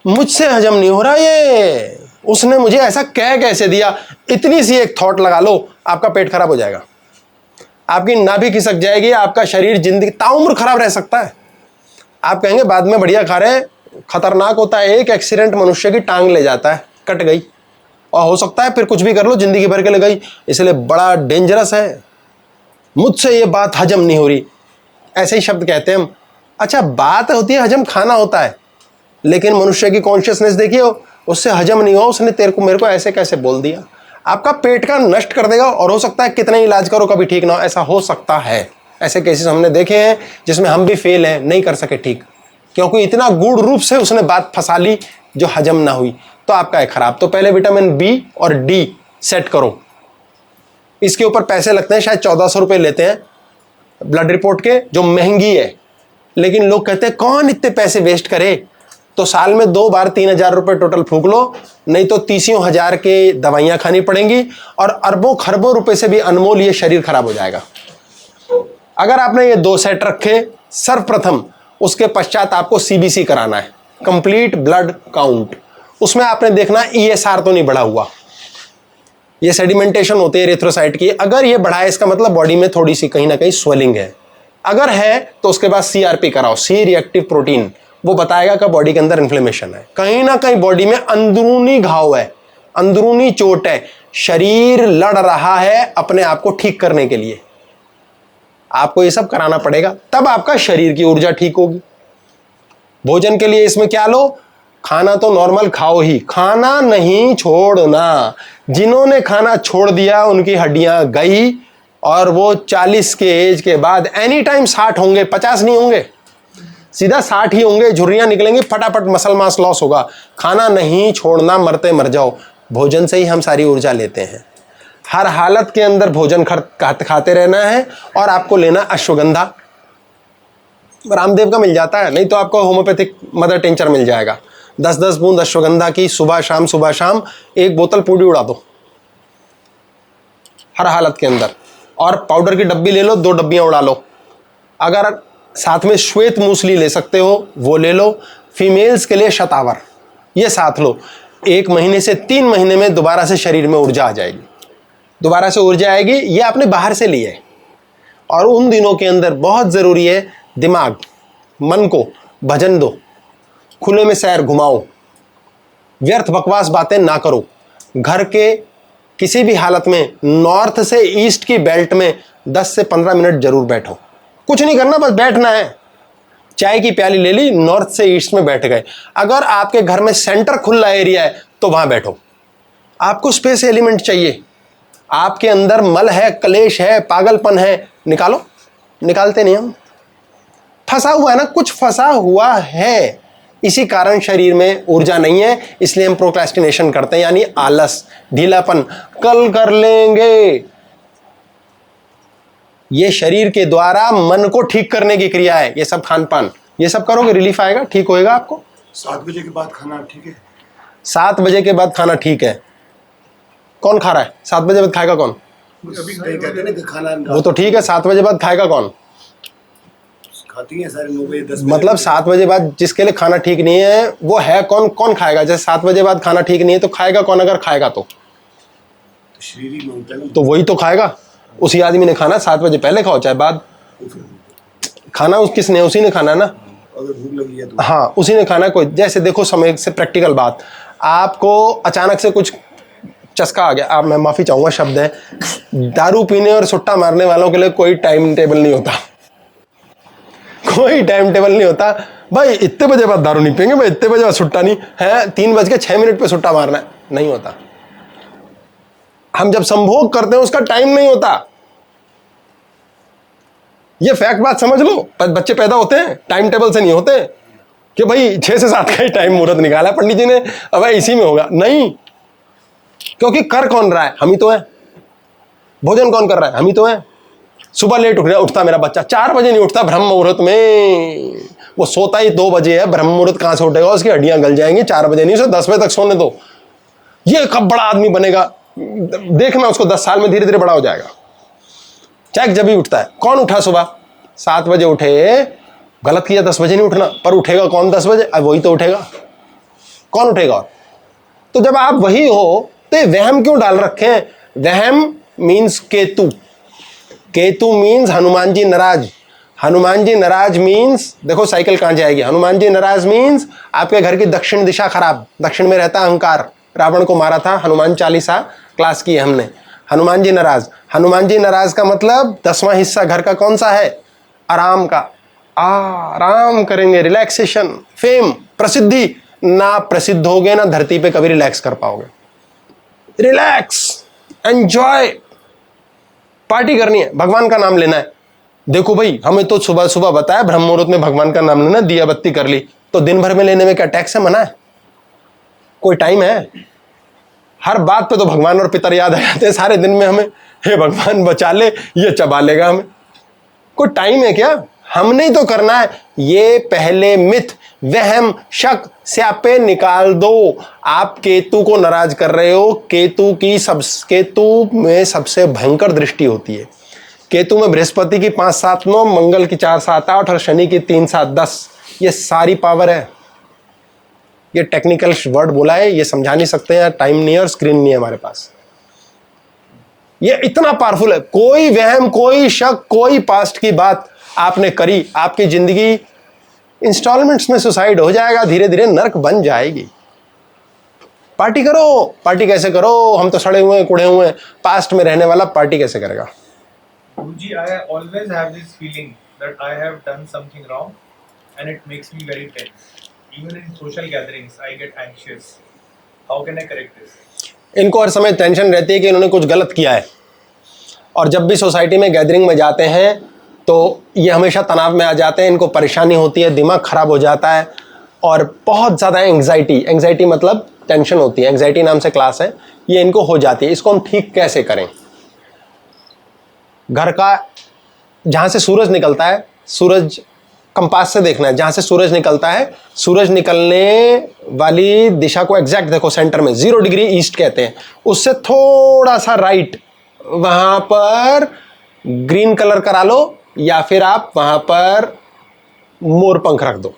[SPEAKER 1] मुझसे हजम नहीं हो रहा, ये उसने मुझे ऐसा कह कैसे दिया, इतनी सी एक थॉट लगा लो, आपका पेट खराब हो जाएगा, आपकी नाभि खिसक जाएगी, आपका शरीर जिंदगी ताउम्र खराब रह सकता है। आप कहेंगे बाद में बढ़िया खा रहे हैं, खतरनाक होता है। एक एक्सीडेंट मनुष्य की टांग ले जाता है, कट गई, और हो सकता है फिर कुछ भी कर लो जिंदगी भर के लिए गई। इसलिए बड़ा डेंजरस है। मुझसे ये बात हजम नहीं हो रही, ऐसे ही शब्द कहते हैं हम। अच्छा, बात होती है हजम, खाना होता है, लेकिन मनुष्य की कॉन्शियसनेस देखिए, उससे हजम नहीं हुआ, उसने तेरे को मेरे को ऐसे कैसे बोल दिया, आपका पेट का नष्ट कर देगा। और हो सकता है कितने इलाज करो कभी ठीक ना हो, ऐसा हो सकता है। ऐसे केसेस हमने देखे हैं जिसमें हम भी फेल हैं, नहीं कर सके ठीक, क्योंकि इतना गूढ़ रूप से उसने बात फंसा ली जो हजम ना हुई। तो आपका है खराब। तो पहले विटामिन बी और डी सेट करो। इसके ऊपर पैसे लगते हैं, शायद 1400 रुपये लेते हैं ब्लड रिपोर्ट के, जो महंगी है। लेकिन लोग कहते हैं कौन इतने पैसे वेस्ट करे, तो साल में 2 बार 3000 रुपये टोटल फूंक लो, नहीं तो 30,000 के दवाइयां खानी पड़ेंगी और अरबों खरबों रुपए से भी अनमोल ये शरीर खराब हो जाएगा। अगर आपने ये 2 सेट रखे, सर्वप्रथम उसके पश्चात आपको सीबीसी कराना है, कंप्लीट ब्लड काउंट। उसमें आपने देखना ESR तो नहीं बढ़ा हुआ, ये सेडिमेंटेशन होती है एरिथ्रोसाइट की। अगर ये बढ़ा है इसका मतलब बॉडी में थोड़ी सी कहीं ना कहीं स्वेलिंग है। अगर है तो उसके बाद CRP कराओ, सी रिएक्टिव प्रोटीन, वो बताएगा कि बॉडी के अंदर इन्फ्लेमेशन है, कहीं ना कहीं बॉडी में अंदरूनी घाव है, अंदरूनी चोट है, शरीर लड़ रहा है अपने आप को ठीक करने के लिए। आपको ये सब कराना पड़ेगा, तब आपका शरीर की ऊर्जा ठीक होगी। भोजन के लिए इसमें क्या लो, खाना तो नॉर्मल खाओ ही, खाना नहीं छोड़ना। जिन्होंने खाना छोड़ दिया उनकी हड्डियां गई, और वो 40 के एज के बाद एनी टाइम 60 होंगे, 50 नहीं होंगे, सीधा 60 ही होंगे, झुर्रियां निकलेंगी, फटाफट मसल मास लॉस होगा। खाना नहीं छोड़ना, मरते मर जाओ। भोजन से ही हम सारी ऊर्जा लेते हैं। हर हालत के अंदर भोजन खाते रहना है, और आपको लेना अश्वगंधा, रामदेव का मिल जाता है, नहीं तो आपको होम्योपैथिक मदर टिंचर मिल जाएगा। 10-10 बूंद अश्वगंधा की सुबह शाम 1 बोतल पूरी उड़ा दो हर हालत के अंदर। और पाउडर की डब्बी ले लो, 2 डब्बियां उड़ा लो। अगर साथ में श्वेत मूसली ले सकते हो वो ले लो। फीमेल्स के लिए शतावर, ये साथ लो। 1 महीने से 3 महीने में दोबारा से शरीर में ऊर्जा आ जाएगी, दोबारा से ऊर्जा आएगी। ये आपने बाहर से ली है, और उन दिनों के अंदर बहुत ज़रूरी है दिमाग, मन को भजन दो, खुले में सैर घुमाओ, व्यर्थ बकवास बातें ना करो। घर के किसी भी हालत में नॉर्थ से ईस्ट की बेल्ट में 10 से 15 मिनट जरूर बैठो। कुछ नहीं करना, बस बैठना है। चाय की प्याली ले ली, नॉर्थ से ईस्ट में बैठ गए। अगर आपके घर में सेंटर खुला एरिया है तो वहां बैठो। आपको स्पेस एलिमेंट चाहिए। आपके अंदर मल है, कलेश है, पागलपन है, निकालो। निकालते नहीं हम, फंसा हुआ है ना, कुछ फंसा हुआ है। इसी कारण शरीर में ऊर्जा नहीं है, इसलिए हम प्रोक्रेस्टिनेशन करते हैं, यानी आलस, ढीलापन, कल कर लेंगे। ये शरीर के द्वारा मन को ठीक करने की क्रिया है। ये सब खान पान, ये सब करोगे रिलीफ आएगा, ठीक होएगा आपको।
[SPEAKER 5] 7 बजे के बाद खाना ठीक है?
[SPEAKER 1] 7 बजे के बाद खाना ठीक है। कौन खा रहा है 7 बजे बाद? खाएगा कौन?
[SPEAKER 5] अभी कहते हैं ना कि खाना
[SPEAKER 1] वो तो ठीक है, 7 बजे बाद खाएगा कौन?
[SPEAKER 5] खाती हैं सारे 9 बजे 10 बजे।
[SPEAKER 1] मतलब 7 बजे बाद जिसके लिए खाना ठीक नहीं है वो है कौन? कौन खाएगा? जैसे 7 बजे बाद खाना ठीक नहीं है तो खाएगा कौन? अगर खाएगा तो
[SPEAKER 5] शरीर ही मांगता है ना।
[SPEAKER 1] तो वही तो खाएगा। उसी आदमी ने खाना 7 बजे पहले खाओ चाहे बाद, खाना किसने? उसी ने खाना ना।
[SPEAKER 5] अगर भूख लगी है तो
[SPEAKER 1] हाँ, उसी ने खाना। कोई जैसे देखो, समय से प्रैक्टिकल बात, आपको अचानक से कुछ चस्का आ गया, आप, मैं माफी चाहूंगा शब्द है, दारू पीने और सुट्टा मारने वालों के लिए कोई टाइम टेबल नहीं होता। कोई टाइम टेबल नहीं होता भाई, इतने बजे बाद दारू नहीं पियेंगे भाई, इतने बजे बाद सुट्टा नहीं है, 3:06 पे सुट्टा मारना है, नहीं होता। हम जब संभोग करते हैं उसका टाइम नहीं होता। ये फैक्ट बात समझ लो। बच्चे पैदा होते हैं टाइम टेबल से नहीं होते कि भाई 6 से 7 का ही टाइम मुहूर्त निकाला पंडित जी ने, अब इसी में होगा, नहीं। क्योंकि कर कौन रहा है? हम ही तो है। भोजन कौन कर रहा है? हम ही तो है। सुबह लेट उठता मेरा बच्चा, 4 बजे नहीं उठता ब्रह्म मुहूर्त में, वो सोता ही 2 बजे है। ब्रह्म मुहूर्त कहां से उठेगा? उसकी हड्डियां गल जाएंगी। 4 बजे नहीं, उसे 10 बजे तक सोने दो। ये कब बड़ा आदमी बनेगा देखना, उसको 10 साल में धीरे धीरे बड़ा हो जाएगा। चेक जब ही उठता है। कौन उठा सुबह 7 बजे उठे, गलत किया, 10 बजे नहीं उठना, पर उठेगा कौन 10 बजे? अब वही तो उठेगा। कौन उठेगा? तो जब आप वही हो तो वहम क्यों डाल रखे हैं? वहम मीन्स केतु। केतु मीन्स हनुमान जी नाराज। हनुमान जी नाराज मीन्स देखो साइकिल कहां जाएगी। हनुमान जी नाराज मीन्स आपके घर की दक्षिण दिशा खराब, दक्षिण में रहता अहंकार। रावण को मारा था, हनुमान चालीसा क्लास की हमने। हनुमान जी नाराज, हनुमान जी नाराज का मतलब 10वां हिस्सा घर का कौन सा है? आराम का। आराम करेंगे, रिलैक्सेशन, फेम, प्रसिद्धि। ना प्रसिद्ध होगे ना धरती पे कभी रिलैक्स कर पाओगे। रिलैक्स, एंजॉय, पार्टी करनी है, भगवान का नाम लेना है। देखो भाई, हमें तो सुबह सुबह बताया ब्रह्म मुहूर्त में भगवान का नाम लेना, दिया बत्ती कर ली, तो दिन भर में लेने में क्या टैक्स है? मना है? कोई टाइम है? हर बात पे तो भगवान और पितर याद आ जाते हैं सारे दिन में हमें। हे भगवान बचा ले, ये चबा लेगा हमें। कोई टाइम है क्या? हमने ही तो करना है। ये पहले मिथ, वहम, शक स्यापे निकाल दो। आप केतु को नाराज कर रहे हो। केतु में सबसे भयंकर दृष्टि होती है। केतु में बृहस्पति की 5-7-9, मंगल की 4-7-8 और शनि की 3-7-10। ये सारी पावर है। ये टेक्निकल वर्ड बोला है, ये समझा नहीं सकते हैं, टाइम नहीं है और स्क्रीन नहीं है हमारे पास। ये इतना पावरफुल है। कोई वहम, कोई शक, कोई पास्ट की बात आपने करी, आपकी जिंदगी इंस्टॉलमेंट्स में सुसाइड हो जाएगा, धीरे धीरे नर्क बन जाएगी। पार्टी करो। पार्टी कैसे करो? हम तो सड़े हुए हैं, कुड़े हुए हैं। पास्ट में रहने वाला पार्टी कैसे करेगा?
[SPEAKER 9] Guruji, I always have this feeling that I have done something wrong and it makes me very tense. Even in social gatherings, I get anxious. How can I correct this?
[SPEAKER 1] इनको हर समय टेंशन रहती है कि इन्होंने कुछ गलत किया है, और जब भी सोसाइटी में गैदरिंग में जाते हैं तो ये हमेशा तनाव में आ जाते हैं, इनको परेशानी होती है, दिमाग ख़राब हो जाता है और बहुत ज़्यादा एंग्जाइटी मतलब टेंशन होती है। एंग्जाइटी नाम से क्लास है, ये इनको हो जाती है। इसको हम ठीक कैसे करें? घर का जहाँ से सूरज निकलता है, सूरज कंपास से देखना है, जहाँ से सूरज निकलता है, सूरज निकलने वाली दिशा को एग्जैक्ट देखो, सेंटर में 0 डिग्री ईस्ट कहते हैं, उससे थोड़ा सा राइट, वहाँ पर ग्रीन कलर करा लो या फिर आप वहाँ पर मोर पंख रख दो।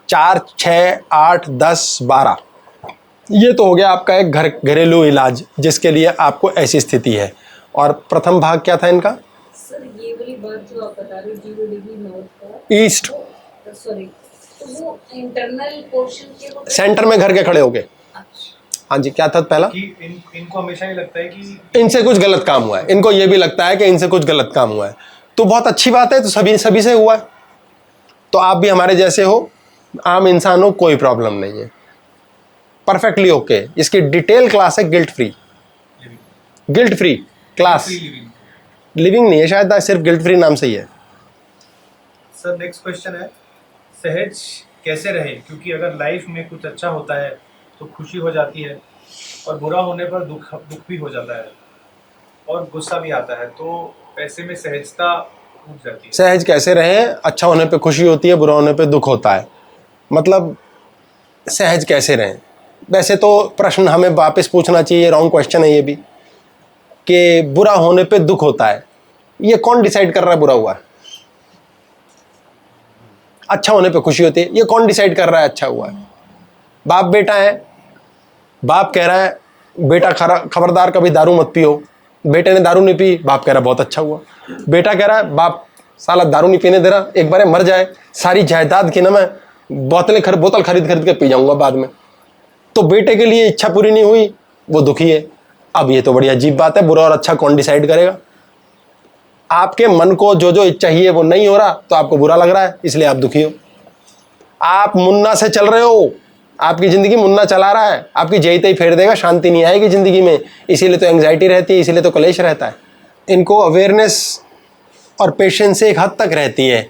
[SPEAKER 1] 4, 6, 8, 10, 12, ये तो हो गया आपका एक घरेलू इलाज जिसके लिए आपको ऐसी स्थिति है। और प्रथम भाग क्या था इनका?
[SPEAKER 10] सर ये वाली बात जो आप बता रहे हो 0 डिग्री नॉर्थ का
[SPEAKER 1] ईस्ट,
[SPEAKER 10] सॉरी, तो वो इंटरनल पोर्शन के
[SPEAKER 1] सेंटर में घर के खड़े होके। हाँ जी, क्या था पहला?
[SPEAKER 9] कि इनको हमेशा ये लगता है कि
[SPEAKER 1] इनसे कुछ गलत काम हुआ है, इनको ये भी लगता है कि इनसे कुछ गलत काम हुआ है। तो बहुत अच्छी बात है, तो सभी से हुआ है, तो आप भी हमारे जैसे हो, आम इंसान हो, कोई प्रॉब्लम नहीं है, परफेक्टली ओके। इसकी डिटेल क्लास है गिल्ट फ्री क्लास। लिविंग नहीं है शायद, सिर्फ गिल्ट फ्री नाम से ही है।
[SPEAKER 9] सर नेक्स्ट क्वेश्चन है, सहज कैसे रहे? क्योंकि अगर लाइफ में कुछ अच्छा होता है तो खुशी हो जाती है, और बुरा होने पर दुख भी हो जाता है, और गुस्सा भी आता है, तो ऐसे में सहजता टूट जाती है।
[SPEAKER 1] सहज कैसे रहें? अच्छा होने पे खुशी होती है, बुरा होने पे दुख होता है, मतलब सहज कैसे रहें? वैसे तो प्रश्न हमें वापस पूछना चाहिए, रॉन्ग क्वेश्चन है ये भी, कि बुरा होने पे दुख होता है। ये कौन डिसाइड कर रहा है बुरा हुआ है? अच्छा होने पे खुशी होती है, ये कौन डिसाइड कर रहा है अच्छा हुआ है? बाप बेटा है, बाप कह रहा है बेटा खबरदार कभी दारू मत पियो, बेटे ने दारू नहीं पी, बाप कह रहा है बहुत अच्छा हुआ। बेटा कह रहा है बाप साला दारू नहीं पीने दे रहा, एक बार मर जाए, सारी जायदाद की ना मैं बोतल खरीद के पी जाऊंगा बाद में। तो बेटे के लिए इच्छा पूरी नहीं हुई, वो दुखी है। अब ये तो बड़ी अजीब बात है, बुरा और अच्छा कौन डिसाइड करेगा? आपके मन को जो चाहिए वो नहीं हो रहा तो आपको बुरा लग रहा है, इसलिए आप दुखी हो। आप मुन्ना से चल रहे हो, आपकी ज़िंदगी मुन्ना चला रहा है, आपकी जयते ही फेर देगा, शांति नहीं आएगी ज़िंदगी में, इसीलिए तो एंग्जाइटी रहती है, इसीलिए तो कलेश रहता है। इनको अवेयरनेस और पेशेंस एक हद तक रहती है,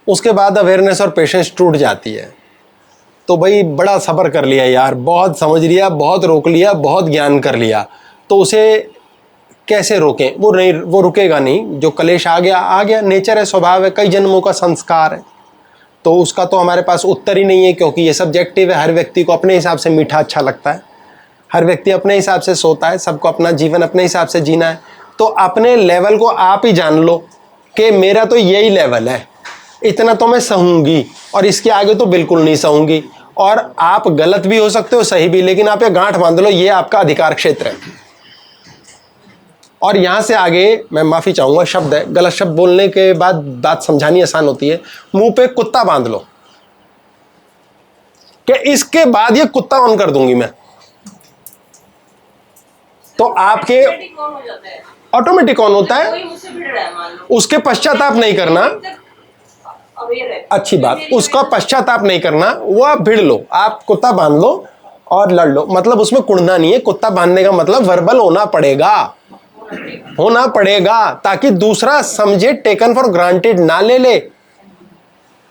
[SPEAKER 1] उसके बाद अवेयरनेस और पेशेंस टूट जाती है। तो भाई बड़ा सब्र कर लिया यार, बहुत समझ लिया, बहुत रोक लिया, बहुत ज्ञान कर लिया, तो उसे कैसे रोकें? वो रुकेगा नहीं। जो कलेश आ गया, नेचर है, स्वभाव है, कई जन्मों का संस्कार है, तो उसका तो हमारे पास उत्तर ही नहीं है, क्योंकि ये सब्जेक्टिव है। हर व्यक्ति को अपने हिसाब से मीठा अच्छा लगता है, हर व्यक्ति अपने हिसाब से सोता है, सबको अपना जीवन अपने हिसाब से जीना है। तो अपने लेवल को आप ही जान लो कि मेरा तो यही लेवल है, इतना तो मैं सहूँगी और इसके आगे तो बिल्कुल नहीं सहूँगी। और आप गलत भी हो सकते हो, सही भी, लेकिन आप ये गांठ बांध लो, ये आपका अधिकार क्षेत्र है। और यहाँ से आगे मैं माफ़ी चाहूँगा, शब्द है, गलत शब्द बोलने के बाद बात समझानी आसान होती है। मुंह पे कुत्ता बांध लो कि इसके बाद ये कुत्ता ऑन कर दूंगी मैं, तो आपके ऑटोमेटिक ऑन होता है। उसके पश्चाताप नहीं करना, अच्छी बात, उसका पश्चाताप नहीं करना, वो आप भिड़ लो, आप कुत्ता बांध लो और लड़ लो, मतलब उसमें कुड़ना नहीं है। कुत्ता बांधने का मतलब वर्बल होना पड़ेगा ताकि दूसरा समझे, टेकन फॉर ग्रांटेड ना ले।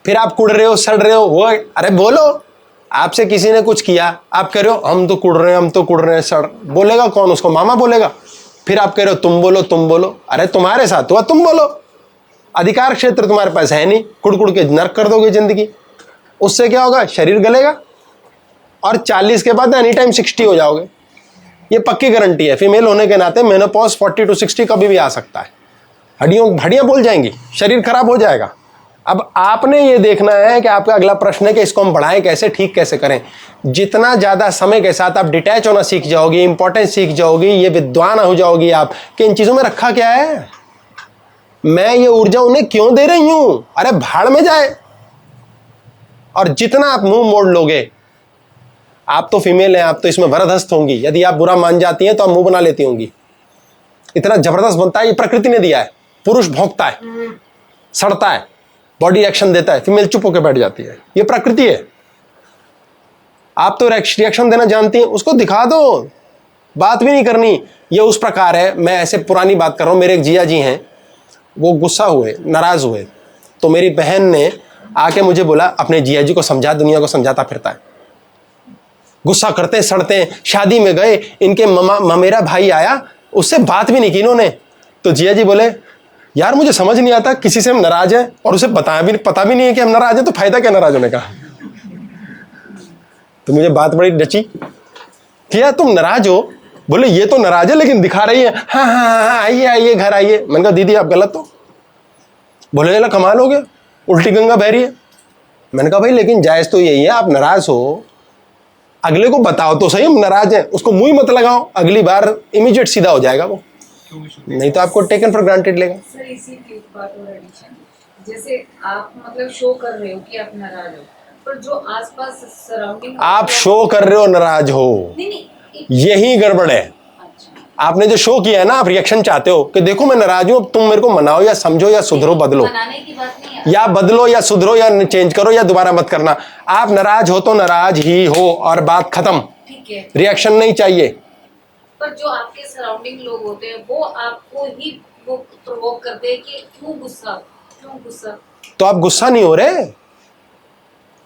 [SPEAKER 1] फिर आप कुड़ रहे हो, सड़ रहे हो, वो अरे बोलो, आपसे किसी ने कुछ किया, आप कह रहे हो हम तो कुड़ रहे हैं, सड़, बोलेगा कौन? उसको मामा बोलेगा। फिर आप कह रहे हो तुम बोलो, अरे तुम्हारे साथ हुआ, तुम बोलो, अधिकार क्षेत्र तुम्हारे पास है नहीं, कुड़ के नर्क कर दोगे जिंदगी। उससे क्या होगा? शरीर गलेगा और 40 के बाद एनी टाइम 60 हो जाओगे, ये पक्की गारंटी है। फीमेल होने के नाते मेनोपॉज 40 to 60 कभी भी आ सकता है, हड्डियां बोल जाएंगी, शरीर खराब हो जाएगा। अब आपने ये देखना है कि आपका अगला प्रश्न है कि इसको हम बढ़ाएं कैसे, ठीक कैसे करें। जितना ज़्यादा समय के साथ आप डिटैच होना सीख जाओगी, इंपॉर्टेंस सीख जाओगी, ये विद्वान हो जाओगी आप कि इन चीज़ों में रखा क्या है, मैं ये ऊर्जा उन्हें क्यों दे रही हूं, अरे भाड़ में जाए। और जितना आप मुंह मोड़ लोगे, आप तो फीमेल हैं, आप तो इसमें वरदहस्त होंगी, यदि आप बुरा मान जाती हैं तो आप मुंह बना लेती होंगी। इतना जबरदस्त बनता है, ये प्रकृति ने दिया है, पुरुष भौंकता है, सड़ता है, बॉडी एक्शन देता है, फीमेल चुप होकर बैठ जाती है। ये प्रकृति है। आप तो रिएक्शन देना जानती हैं, उसको दिखा दो, बात भी नहीं करनी। ये उस प्रकार है, मैं ऐसे पुरानी बात कर रहा हूँ। मेरे एक जिया जी हैं, वो गुस्सा हुए, नाराज हुए, तो मेरी बहन ने आके मुझे बोला अपने जिया जी को समझा, दुनिया को समझाता फिरता है, गुस्सा करते सड़ते हैं। शादी में गए, इनके ममेरा भाई आया, उससे बात भी नहीं की इन्होंने। तो जिया जी बोले यार मुझे समझ नहीं आता, किसी से हम नाराज हैं और उसे पता भी नहीं है कि हम नाराज हैं, तो फायदा क्या नाराज होने का। तो मुझे बात बड़ी डची, क्या तुम नाराज हो? बोले ये तो नाराज है लेकिन दिखा रही है, हाँ हाँ हाँ आइए आइए घर आइए। मैंने कहा दीदी आप गलत हो। बोले ला कमाल हो गया, उल्टी गंगा बह रही है। मैंने कहा भाई लेकिन जायज तो यही है, आप नाराज हो, अगले को बताओ तो सही हम नाराज हैं, उसको मुंह मत लगाओ, अगली बार इमीडिएट सीधा हो जाएगा वो, नहीं तो आपको टेकन फॉर ग्रांटेड लेगा।
[SPEAKER 10] सर इसी की एक बात और एडिशन, जैसे आप मतलब शो कर रहे हो कि आप नाराज हो, पर जो आसपास सराउंडिंग
[SPEAKER 1] आप शो कर रहे हो नाराज हो,
[SPEAKER 10] नहीं
[SPEAKER 1] यही गड़बड़ है। आपने जो शो किया है ना, आप रिएक्शन चाहते हो कि देखो मैं नाराज हूं, तुम मेरे को मनाओ या समझो या सुधरो, बदलो,
[SPEAKER 10] मनाने की बात नहीं है,
[SPEAKER 1] या बदलो या सुधरो या चेंज करो या दोबारा मत करना। आप नाराज हो तो नाराज ही हो और बात खत्म,
[SPEAKER 10] ठीक है,
[SPEAKER 1] रिएक्शन नहीं चाहिए।
[SPEAKER 10] पर जो आपके सराउंडिंग लोग होते हैं वो आपको ही वो प्रोवोक करते हैं कि क्यों गुस्सा।
[SPEAKER 1] तो आप गुस्सा नहीं हो रहे,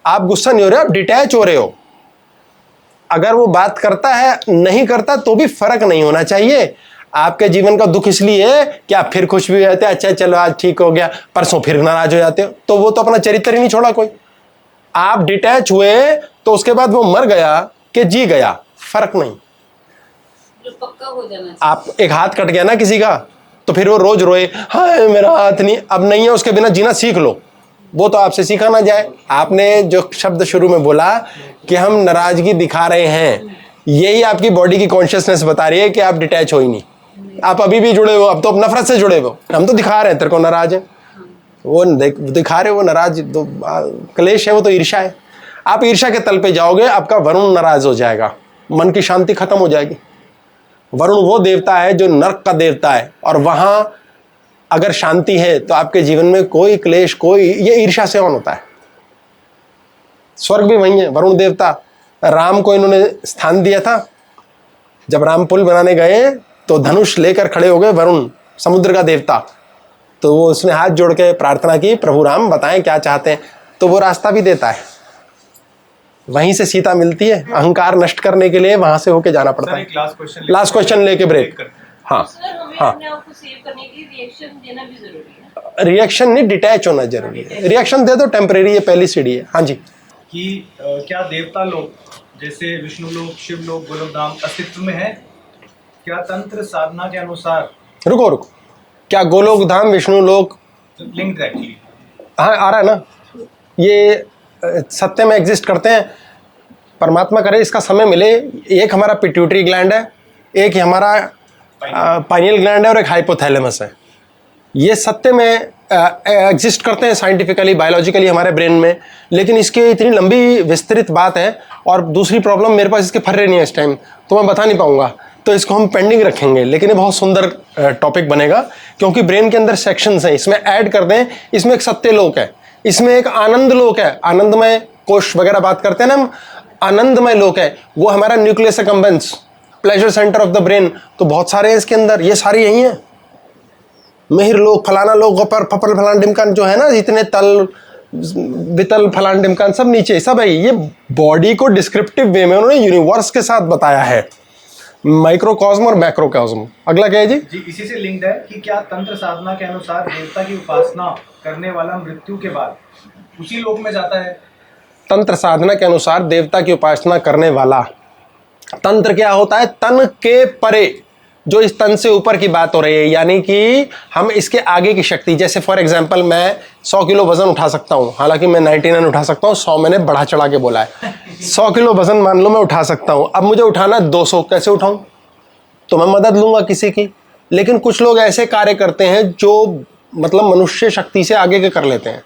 [SPEAKER 1] आप डिटैच हो रहे हो। अगर वो बात करता है नहीं करता तो भी फर्क नहीं होना चाहिए। आपके जीवन का दुख इसलिए है कि आप फिर खुश भी हो जाते हैं, अच्छा चलो आज ठीक हो गया, परसों फिर नाराज हो जाते हो, तो वो तो अपना चरित्र ही नहीं छोड़ा कोई। आप डिटैच हुए तो उसके बाद वो मर गया कि जी गया, फर्क नहीं।
[SPEAKER 10] जो पक्का हो जाना चाहिए।
[SPEAKER 1] आप एक हाथ कट गया ना किसी का, तो फिर वो रोज रोए हाय मेरा हाथ नहीं, अब नहीं है, उसके बिना जीना सीख लो। वो तो आपसे सीखा ना जाए। आपने जो शब्द शुरू में बोला कि हम नाराजगी दिखा रहे हैं, यही आपकी बॉडी की कॉन्शियसनेस बता रही है कि आप डिटैच हो ही नहीं, आप अभी भी जुड़े हो, अब तो नफरत से जुड़े हो। हम तो दिखा रहे हैं तेरे को नाराज है, वो दिखा रहे हो नाराज, तो क्लेश है, वो तो ईर्ष्या है। आप ईर्ष्या के तल पे जाओगे, आपका वरुण नाराज हो जाएगा, मन की शांति खत्म हो जाएगी। वरुण वो देवता है जो नर्क का देवता है, और वहां अगर शांति है तो आपके जीवन में कोई क्लेश, कोई ये ईर्ष्या से ऑन होता है। स्वर्ग भी वही है, वरुण देवता। राम को इन्होंने स्थान दिया था, जब राम पुल बनाने गए तो धनुष लेकर खड़े हो गए वरुण, समुद्र का देवता। तो वो उसने हाथ जोड़ के प्रार्थना की, प्रभु राम बताएं क्या चाहते हैं, तो वो रास्ता भी देता है। वहीं से सीता मिलती है, अहंकार नष्ट करने के लिए वहां से होके जाना पड़ता है। लास्ट क्वेश्चन लेके ब्रेक। हाँ हाँ,
[SPEAKER 10] अपने आप को सेव करने के लिए रिएक्शन देना भी जरूरी है।
[SPEAKER 1] रिएक्शन नहीं, डिटैच होना जरूरी है। रिएक्शन दे दो टेम्परेरी, ये पहली सीढ़ी है। हाँ जी,
[SPEAKER 9] कि क्या देवता लोग जैसे विष्णु लोग, शिव लोग, गोलोकधाम अस्तित्व में है? क्या तंत्र साधना के अनुसार?
[SPEAKER 1] रुको, क्या गोलोकधाम विष्णु लोग
[SPEAKER 9] लिंक्ड एक्चुअली?
[SPEAKER 1] हाँ आ रहा है ना, ये सत्य में एग्जिस्ट करते हैं। परमात्मा करे इसका समय मिले। एक हमारा पिट्यूटरी ग्लैंड है, एक हमारा पाइनियल ग्लैंड है, और एक हाइपोथैलेमस है। ये सत्य में एग्जिस्ट करते हैं साइंटिफिकली, बायोलॉजिकली हमारे ब्रेन में। लेकिन इसकी इतनी लंबी विस्तृत बात है, और दूसरी प्रॉब्लम मेरे पास इसके फर्रे नहीं है इस टाइम, तो मैं बता नहीं पाऊंगा, तो इसको हम पेंडिंग रखेंगे। लेकिन ये बहुत सुंदर टॉपिक बनेगा, क्योंकि ब्रेन के अंदर सेक्शंस हैं, इसमें ऐड कर दें। इसमें एक सत्य लोक है, इसमें एक आनंद लोक है, आनंदमय कोश वगैरह बात करते हैं ना हम, आनंदमय लोक है, वो हमारा nucleus accumbens, pleasure centre of the brain. तो बहुत सारे हैं इसके अंदर, ये सारे यही हैं। मिहिर लोक, फलाना लोक, गपर फपल फलान डिमकान जो है ना, जितने तल वितल फलान डिमकान सब नीचे सब है। ये बॉडी को डिस्क्रिप्टिव वे में उन्होंने यूनिवर्स के साथ बताया है, माइक्रोकॉस्म और मैक्रोकॉस्म। अगला क्या है जी?
[SPEAKER 9] इसी से लिंक्ड है कि क्या तंत्र साधना के अनुसार देवता की उपासना करने वाला मृत्यु के बाद उसी लोक में जाता है?
[SPEAKER 1] तंत्र साधना के अनुसार देवता की उपासना करने वाला, तंत्र क्या होता है? तन के परे, जो इस तन से ऊपर की बात हो रही है, यानी कि हम इसके आगे की शक्ति। जैसे फॉर एग्जांपल मैं 100 किलो वजन उठा सकता हूँ, हालांकि मैं 99 उठा सकता हूँ, 100 मैंने बढ़ा चढ़ा के बोला है। 100 किलो वजन मान लो मैं उठा सकता हूँ, अब मुझे उठाना है 200, कैसे उठाऊँ? तो मैं मदद लूंगा किसी की। लेकिन कुछ लोग ऐसे कार्य करते हैं जो मतलब मनुष्य शक्ति से आगे के कर लेते हैं।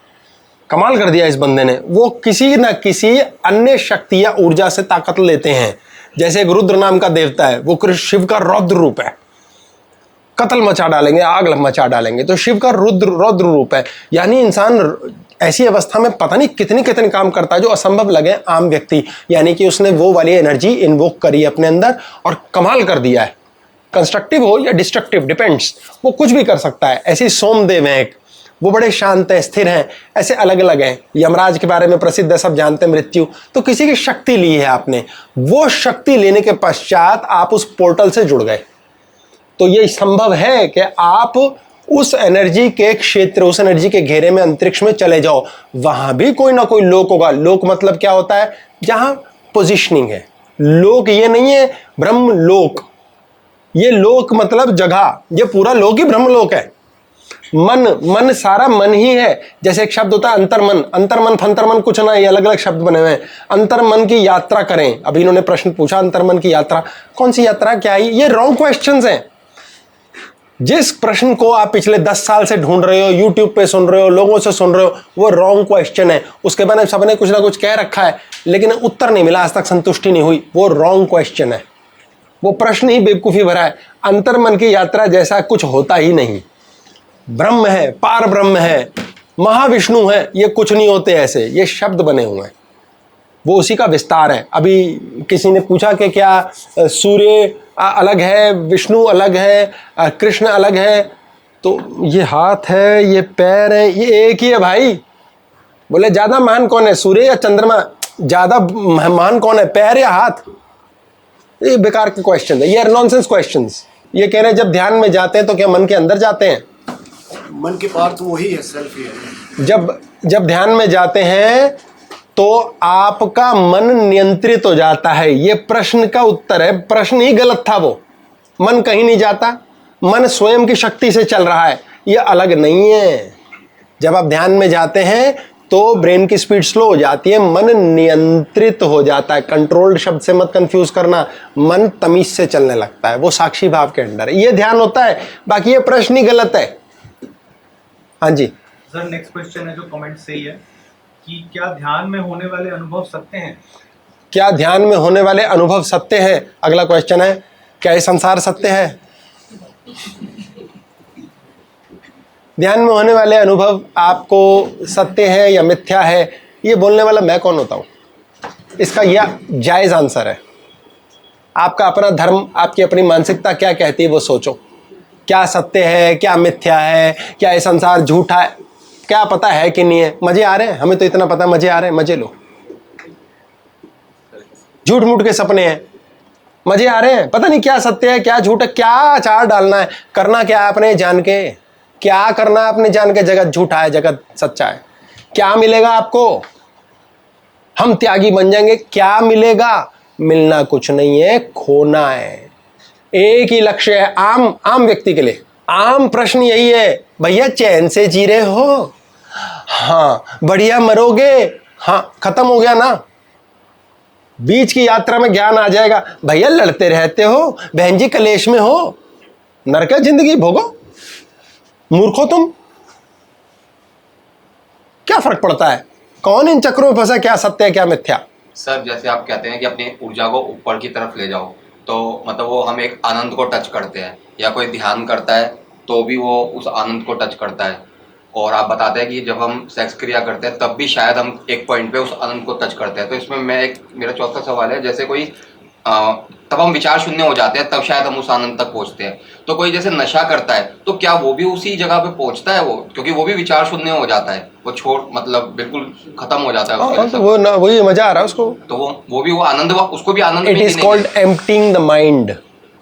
[SPEAKER 1] कमाल कर दिया इस बंदे ने, वो किसी न किसी अन्य शक्ति या ऊर्जा से ताकत लेते हैं। जैसे एक रुद्र नाम का देवता है, वो शिव का रौद्र रूप है। कत्ल मचा डालेंगे, आग मचा डालेंगे। तो शिव का रौद्र रूप है, यानी इंसान ऐसी अवस्था में पता नहीं कितनी कितनी काम करता है जो असंभव लगे आम व्यक्ति, यानी कि उसने वो वाली एनर्जी इन्वोक करी है अपने अंदर और कमाल कर दिया है। कंस्ट्रक्टिव हो या डिस्ट्रक्टिव डिपेंड्स, वो कुछ भी कर सकता है। ऐसे सोमदेव हैं एक, वो बड़े शांत हैं, स्थिर हैं, ऐसे अलग अलग हैं। यमराज के बारे में प्रसिद्ध है, सब जानते हैं, मृत्यु। तो किसी की शक्ति ली है आपने, वो शक्ति लेने के पश्चात आप उस पोर्टल से जुड़ गए। तो ये संभव है कि आप उस एनर्जी के क्षेत्र, उस एनर्जी के घेरे में, अंतरिक्ष में चले जाओ, वहां भी कोई ना कोई लोक होगा। लोक मतलब क्या होता है? जहां पोजिशनिंग है। लोक ये नहीं है ब्रह्म लोक, ये लोक मतलब जगह, ये पूरा लोक ही ब्रह्म लोक है। मन सारा मन ही है। जैसे एक शब्द होता है अंतर्मन, अंतर्मन फंतरमन कुछ ना, ये अलग अलग शब्द बने हुए हैं। अंतर्मन की यात्रा करें, अभी इन्होंने प्रश्न पूछा अंतर्मन की यात्रा, कौन सी यात्रा, क्या है? ये रॉन्ग क्वेश्चंस हैं। जिस प्रश्न को आप पिछले 10 साल से ढूंढ रहे हो, यूट्यूब पे सुन रहे हो, लोगों से सुन रहे हो, वो रॉन्ग क्वेश्चन है। उसके बारे में सबने कुछ ना कुछ कह रखा है, लेकिन उत्तर नहीं मिला, आज तक संतुष्टि नहीं हुई, वो रॉन्ग क्वेश्चन है। वो प्रश्न ही बेवकूफ़ी भरा है। अंतर्मन की यात्रा जैसा कुछ होता ही नहीं। ब्रह्म है, पार ब्रह्म है, महाविष्णु है, ये कुछ नहीं होते ऐसे, ये शब्द बने हुए हैं, वो उसी का विस्तार है। अभी किसी ने पूछा कि क्या सूर्य अलग है, विष्णु अलग है, कृष्ण अलग है? तो ये हाथ है, ये पैर है, ये एक ही है भाई। बोले ज़्यादा महान कौन है, सूर्य या चंद्रमा? ज़्यादा महान कौन है, पैर या हाथ? ये बेकार के क्वेश्चन है, ये नॉनसेंस क्वेश्चंस। ये कह रहे हैं जब ध्यान में जाते हैं तो क्या मन के अंदर जाते हैं?
[SPEAKER 5] मन के पार तो वही है, सेल्फ ही है।
[SPEAKER 1] जब ध्यान में जाते हैं तो आपका मन नियंत्रित हो जाता है। ये प्रश्न का उत्तर है, प्रश्न ही गलत था। वो मन कहीं नहीं जाता, मन स्वयं की शक्ति से चल रहा है, ये अलग नहीं है। जब आप ध्यान में जाते हैं तो ब्रेन की स्पीड स्लो हो जाती है, मन नियंत्रित हो जाता है। कंट्रोल्ड शब्द से मत कंफ्यूज करना, मन तमीज से चलने लगता है, वो साक्षी भाव के अंदर है, ये ध्यान होता है। बाकी ये प्रश्न ही गलत है। हाँ जी
[SPEAKER 9] सर, नेक्स्ट क्वेश्चन है जो कमेंट से ही है कि क्या ध्यान में होने वाले अनुभव सत्य हैं?
[SPEAKER 1] क्या ध्यान में होने वाले अनुभव सत्य हैं? अगला क्वेश्चन है, क्या ये संसार सत्य है? ध्यान में होने वाले अनुभव आपको सत्य है या मिथ्या है, ये बोलने वाला मैं कौन होता हूँ? इसका यह जायज़ आंसर है। आपका अपना धर्म, आपकी अपनी मानसिकता क्या कहती है वो सोचो। क्या सत्य है, क्या मिथ्या है, क्या ये संसार झूठा है, क्या पता है कि नहीं है? मजे आ रहे हैं, हमें तो इतना पता, मजे आ रहे हैं, मजे लो। झूठ मूठ के सपने हैं, मजे आ रहे हैं, पता नहीं क्या सत्य है क्या झूठ है, क्या अचार डालना है, करना क्या है आपने जान के, क्या करना है आपने जान के? जगत झूठा है, जगत सच्चा है, क्या मिलेगा आपको? हम त्यागी बन जाएंगे, क्या मिलेगा? मिलना कुछ नहीं है, खोना है। एक ही लक्ष्य है आम व्यक्ति के लिए। आम प्रश्न यही है, भैया चैन से जी रहे हो? हाँ। बढ़िया मरोगे? हाँ। खत्म हो गया ना। बीच की यात्रा में ज्ञान आ जाएगा, भैया लड़ते रहते हो, बहन जी कलेश में हो, नरक जिंदगी भोगो, मूर्खो तुम। क्या फर्क पड़ता है? कौन इन चक्रों में फंसा, क्या सत्य है क्या मिथ्या?
[SPEAKER 6] सर जैसे आप कहते हैं कि अपनी ऊर्जा को ऊपर की तरफ ले जाओ, तो मतलब वो हम एक आनंद को टच करते हैं, या कोई ध्यान करता है तो भी वो उस आनंद को टच करता है। और आप बताते हैं कि जब हम सेक्स क्रिया करते हैं तब भी शायद हम एक पॉइंट पे उस आनंद को टच करते हैं। तो इसमें मेरा चौथा सवाल है, जैसे कोई तब हम विचार शून्य हो जाते हैं, तब शायद हम उस आनंद तक पहुंचते हैं। तो कोई जैसे नशा करता है तो क्या वो भी उसी जगह पे पहुंचता है? वो क्योंकि वो भी विचार शून्य हो जाता है, वो छोड़ मतलब बिल्कुल खत्म हो जाता है
[SPEAKER 1] तो वो ना, वही मजा आ रहा है उसको,
[SPEAKER 6] तो वो भी वो आनंद, उसको भी आनंद।
[SPEAKER 1] It is called emptying the mind.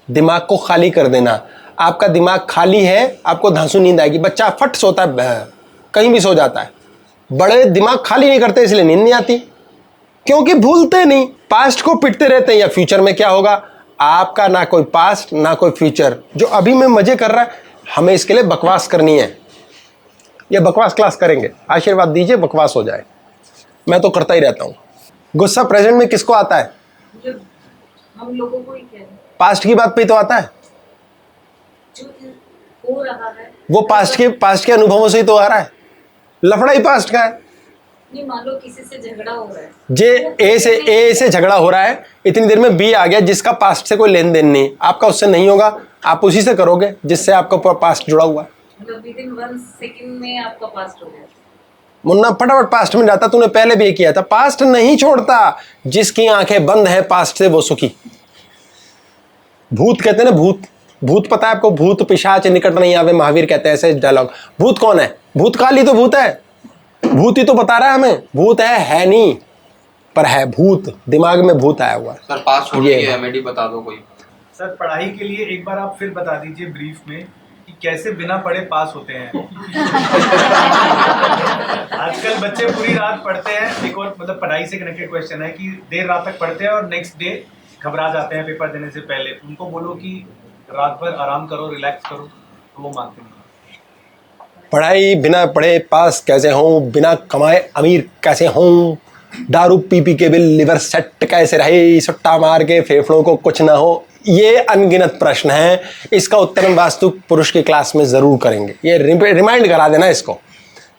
[SPEAKER 1] दिमाग को खाली कर देना। आपका दिमाग खाली है, आपको धांसू नींद आएगी। बच्चा फट सोता है, कहीं भी सो जाता है। बड़े दिमाग खाली नहीं करते इसलिए नींद नहीं आती, क्योंकि भूलते नहीं, पास्ट को पिटते रहते हैं। या फ्यूचर में क्या होगा आपका, ना कोई पास्ट ना कोई फ्यूचर। जो अभी में मजे कर रहा है, हमें इसके लिए बकवास करनी है। ये बकवास क्लास करेंगे, आशीर्वाद दीजिए बकवास हो जाए। मैं तो करता ही रहता हूँ। गुस्सा प्रेजेंट में किसको आता है?
[SPEAKER 10] हम लोगों को ही कह रहे हैं।
[SPEAKER 1] पास्ट की बात पे तो आता है,
[SPEAKER 10] जो हो रहा है
[SPEAKER 1] वो पास्ट के अनुभवों से ही तो आ रहा है। लफड़ा ही पास्ट का है।
[SPEAKER 10] नहीं, मान लो किसी से झगड़ा हो रहा है, ए से झगड़ा हो रहा है, इतनी देर में बी आ गया जिसका पास्ट से कोई लेन देन नहीं, आपका उससे नहीं होगा,
[SPEAKER 1] आप उसी से करोगे जिससे आपका पास्ट जुड़ा हुआ है।
[SPEAKER 10] मतलब विदिन 1 सेकंड में आपका पास्ट हो गया।
[SPEAKER 1] मुन्ना फटाफट पास्ट में जाता, तूने पहले भी ये किया था। पास्ट नहीं छोड़ता, जिसकी आंखें बंद है पास्ट से वो सुखी। भूत कहते हैं ना, भूत, भूत पता है आपको? भूत पिशाच निकट नहीं आवे, महावीर कहते हैं ऐसे डायलॉग। भूत कौन है? भूत काली तो भूत है, भूत ही तो बता रहा है हमें। भूत है नहीं, पर है भूत, दिमाग में भूत आया हुआ है।
[SPEAKER 6] सर पास छोड़ के रेमेडी बता दो कोई।
[SPEAKER 9] सर पढ़ाई के लिए एक बार आप फिर बता दीजिए ब्रीफ में कि कैसे बिना पढ़े पास होते हैं। आजकल बच्चे पूरी रात पढ़ते हैं। एक और मतलब पढ़ाई से कनेक्टेड क्वेश्चन है कि देर रात तक पढ़ते हैं और नेक्स्ट डे घबरा जाते हैं पेपर देने से पहले। उनको बोलो कि रात भर आराम करो, रिलैक्स करो, तो वो मानते नहीं।
[SPEAKER 1] पढ़ाई बिना पढ़े पास कैसे हों, बिना कमाए अमीर कैसे हों, दारू पी पी के बिल लिवर सेट कैसे रहे, सट्टा मार के फेफड़ों को कुछ ना हो, ये अनगिनत प्रश्न हैं। इसका उत्तर हम वास्तु पुरुष की क्लास में ज़रूर करेंगे। ये रिमाइंड करा देना इसको,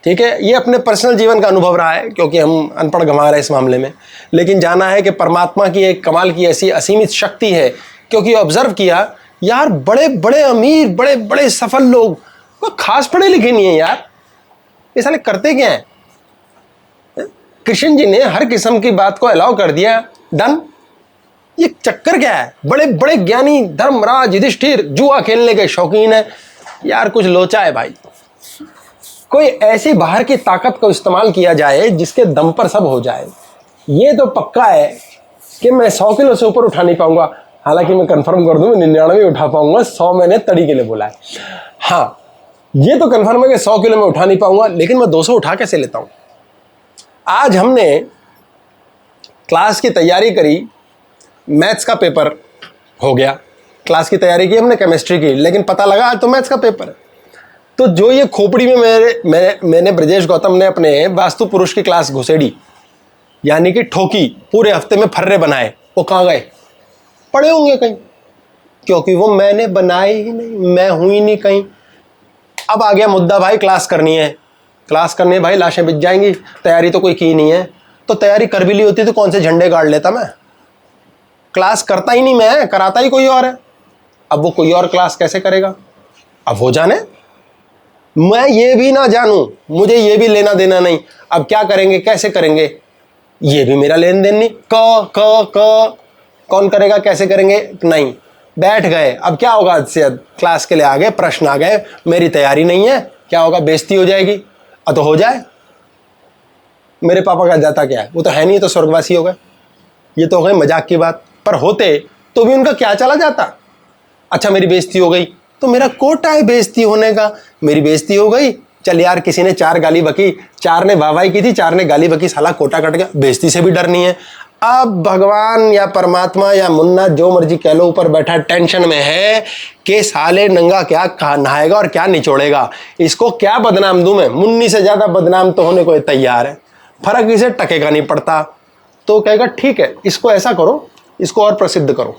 [SPEAKER 1] ठीक है? ये अपने पर्सनल जीवन का अनुभव रहा है, क्योंकि हम अनपढ़ गंवार हैं इस मामले में। लेकिन जाना है कि परमात्मा की एक कमाल की ऐसी असीमित शक्ति है, क्योंकि ऑब्जर्व किया यार, बड़े बड़े अमीर, बड़े बड़े सफल लोग वो खास पढ़े लिखे नहीं है यार। ये साले करते क्या हैं? कृष्ण जी ने हर किस्म की बात को अलाउ कर दिया, डन। ये चक्कर क्या है? बड़े बड़े ज्ञानी धर्मराज युधिष्ठिर जुआ खेलने के शौकीन है यार। कुछ लोचा है भाई। कोई ऐसी बाहर की ताकत को इस्तेमाल किया जाए जिसके दम पर सब हो जाए। ये तो पक्का है कि मैं 100 किलो से ऊपर उठा नहीं पाऊंगा। हालांकि मैं कंफर्म कर दूं, 99 उठा पाऊंगा, 100 मैंने तड़ी के लिए बोला है। हाँ, ये तो कंफर्म है कि 100 किलो में उठा नहीं पाऊंगा, लेकिन मैं 200 उठा कैसे लेता हूं? आज हमने क्लास की तैयारी करी, मैथ्स का पेपर हो गया। क्लास की तैयारी की हमने केमिस्ट्री की, लेकिन पता लगा आज तो मैथ्स का पेपर है। तो जो ये खोपड़ी में मैंने ब्रजेश गौतम ने अपने वास्तु पुरुष की क्लास घुसेड़ी, यानी कि ठोकी, पूरे हफ्ते में फर्रे बनाए, वो कहाँ गए? पड़े होंगे कहीं, क्योंकि वो मैंने बनाए ही नहीं, मैं हूं ही नहीं कहीं। अब आ गया मुद्दा भाई, क्लास करनी है। क्लास करनी है भाई, लाशें बिछ जाएंगी, तैयारी तो कोई की नहीं है। तो तैयारी कर भी ली होती तो कौन से झंडे गाड़ लेता मैं? क्लास करता ही नहीं मैं, कराता ही कोई और है। अब वो कोई और क्लास कैसे करेगा? अब वो जाने, मैं ये भी ना जानूं, मुझे ये भी लेना देना नहीं। अब क्या करेंगे, कैसे करेंगे, ये भी मेरा लेन देन नहीं। क कौन करेगा, कैसे करेंगे, नहीं। बैठ गए, अब क्या होगा? आज से क्लास के लिए आ गए, प्रश्न आ गए, मेरी तैयारी नहीं है, क्या होगा? बेइज्जती हो जाएगी। तो हो जाए, मेरे पापा का जाता क्या है, वो तो है नहीं, तो स्वर्गवासी हो गए। ये तो हो गई मजाक की बात, पर होते तो भी उनका क्या चला जाता? अच्छा मेरी बेइज्जती हो गई, तो मेरा कोटा है बेइज्जती होने का। मेरी बेइज्जती हो गई, चल यार किसी ने 4 गाली बकी, 4 ने वाहवाही की थी, 4 ने गाली बकी, साला कोटा कट गया। बेइज्जती से भी डर नहीं है। अब भगवान या परमात्मा या मुन्ना जो मर्जी कह लो, ऊपर बैठा टेंशन में है कि साले नंगा क्या नहाएगा और क्या निचोड़ेगा, इसको क्या बदनाम दूं मैं? मुन्नी से ज्यादा बदनाम तो होने को तैयार है। फर्क इसे टकेगा नहीं पड़ता। तो कहेगा ठीक है, इसको ऐसा करो, इसको और प्रसिद्ध करो,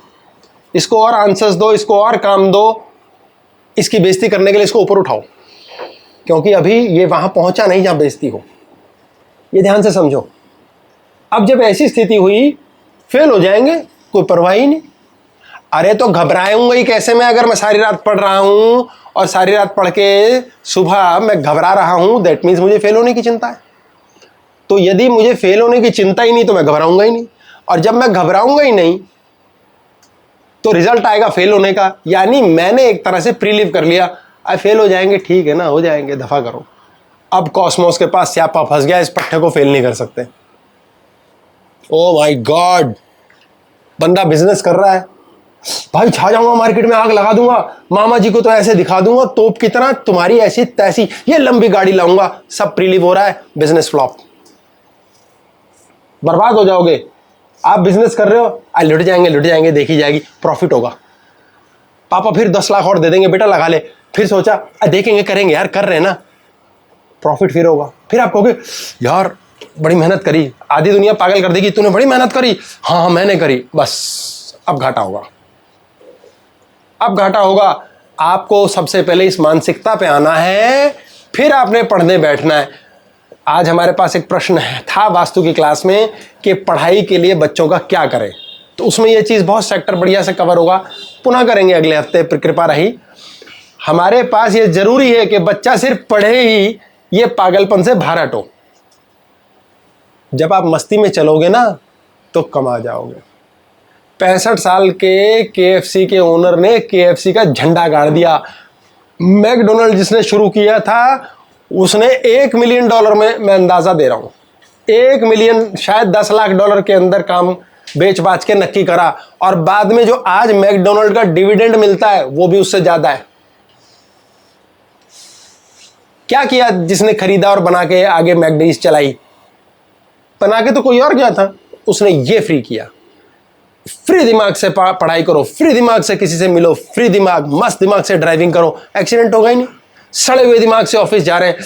[SPEAKER 1] इसको और आंसर्स दो, इसको और काम दो, इसकी बेइज्जती करने के लिए इसको ऊपर उठाओ, क्योंकि अभी ये वहां पहुंचा नहीं जहां बेइज्जती हो। ये ध्यान से समझो। अब जब ऐसी स्थिति हुई, फेल हो जाएंगे, कोई परवाह ही नहीं। अरे तो घबराऊंगा ही कैसे मैं, अगर मैं सारी रात पढ़ रहा हूं और सारी रात पढ़ के सुबह मैं घबरा रहा हूं, दैट मीन्स मुझे फेल होने की चिंता है। तो यदि मुझे फेल होने की चिंता ही नहीं तो मैं घबराऊंगा ही नहीं, और जब मैं घबराऊंगा ही नहीं तो रिजल्ट आएगा फेल होने का। यानी मैंने एक तरह से प्रीलिव कर लिया, फेल हो जाएंगे, ठीक है ना, हो जाएंगे, दफा करो। अब कॉस्मोस के पास स्यापा फंस गया, इस पट्टे को फेल नहीं कर सकते। ओ माय गॉड, बंदा बिजनेस कर रहा है, भाई छा जाऊंगा मार्केट में, आग लगा दूंगा, मामा जी को तो ऐसे दिखा दूंगा तोप की तरह, तुम्हारी ऐसी तैसी, ये लंबी गाड़ी लाऊंगा। सब प्रीलिव हो रहा है, बिजनेस फ्लॉप, बर्बाद हो जाओगे। आप बिजनेस कर रहे हो, लुट जाएंगे, देखी जाएगी, प्रॉफिट होगा। पापा फिर 10 लाख और दे देंगे, बेटा लगा ले। फिर सोचा देखेंगे, करेंगे यार, कर रहे हैं ना, प्रॉफिट फिर होगा। फिर आप कहोगे यार बड़ी मेहनत करी, आधी दुनिया पागल कर देगी, तूने बड़ी मेहनत करी। हाँ मैंने करी, बस अब घाटा होगा। अब घाटा होगा। आपको सबसे पहले इस मानसिकता पे आना है, फिर आपने पढ़ने बैठना है। आज हमारे पास एक प्रश्न था वास्तु की क्लास में कि पढ़ाई के लिए बच्चों का क्या करें। तो उसमें ये चीज़ बहुत सेक्टर बढ़िया से कवर होगा, पुनः करेंगे अगले हफ्ते, कृपा रही। हमारे पास ये जरूरी है कि बच्चा सिर्फ पढ़े ही, ये पागलपन से बाहर हटो। जब आप मस्ती में चलोगे ना तो कमा जाओगे। 65 साल के KFC के ओनर ने KFC का झंडा गाड़ दिया। मैकडोनल्ड जिसने शुरू किया था उसने $1 मिलियन में, मैं अंदाजा दे रहा हूं, 1 मिलियन शायद $10 लाख के अंदर काम बेच बाच के नक्की करा, और बाद में जो आज मैकडोनल्ड का डिविडेंड मिलता है वो भी उससे ज्यादा है। क्या किया जिसने खरीदा और बना के आगे मैकडीज चलाई? बना के तो कोई और गया था, उसने ये फ्री किया। फ्री दिमाग से पढ़ाई करो, फ्री दिमाग से किसी से मिलो, फ्री दिमाग, मस्त दिमाग से ड्राइविंग करो, एक्सीडेंट होगा ही नहीं। सड़े हुए दिमाग से ऑफिस जा रहे हैं,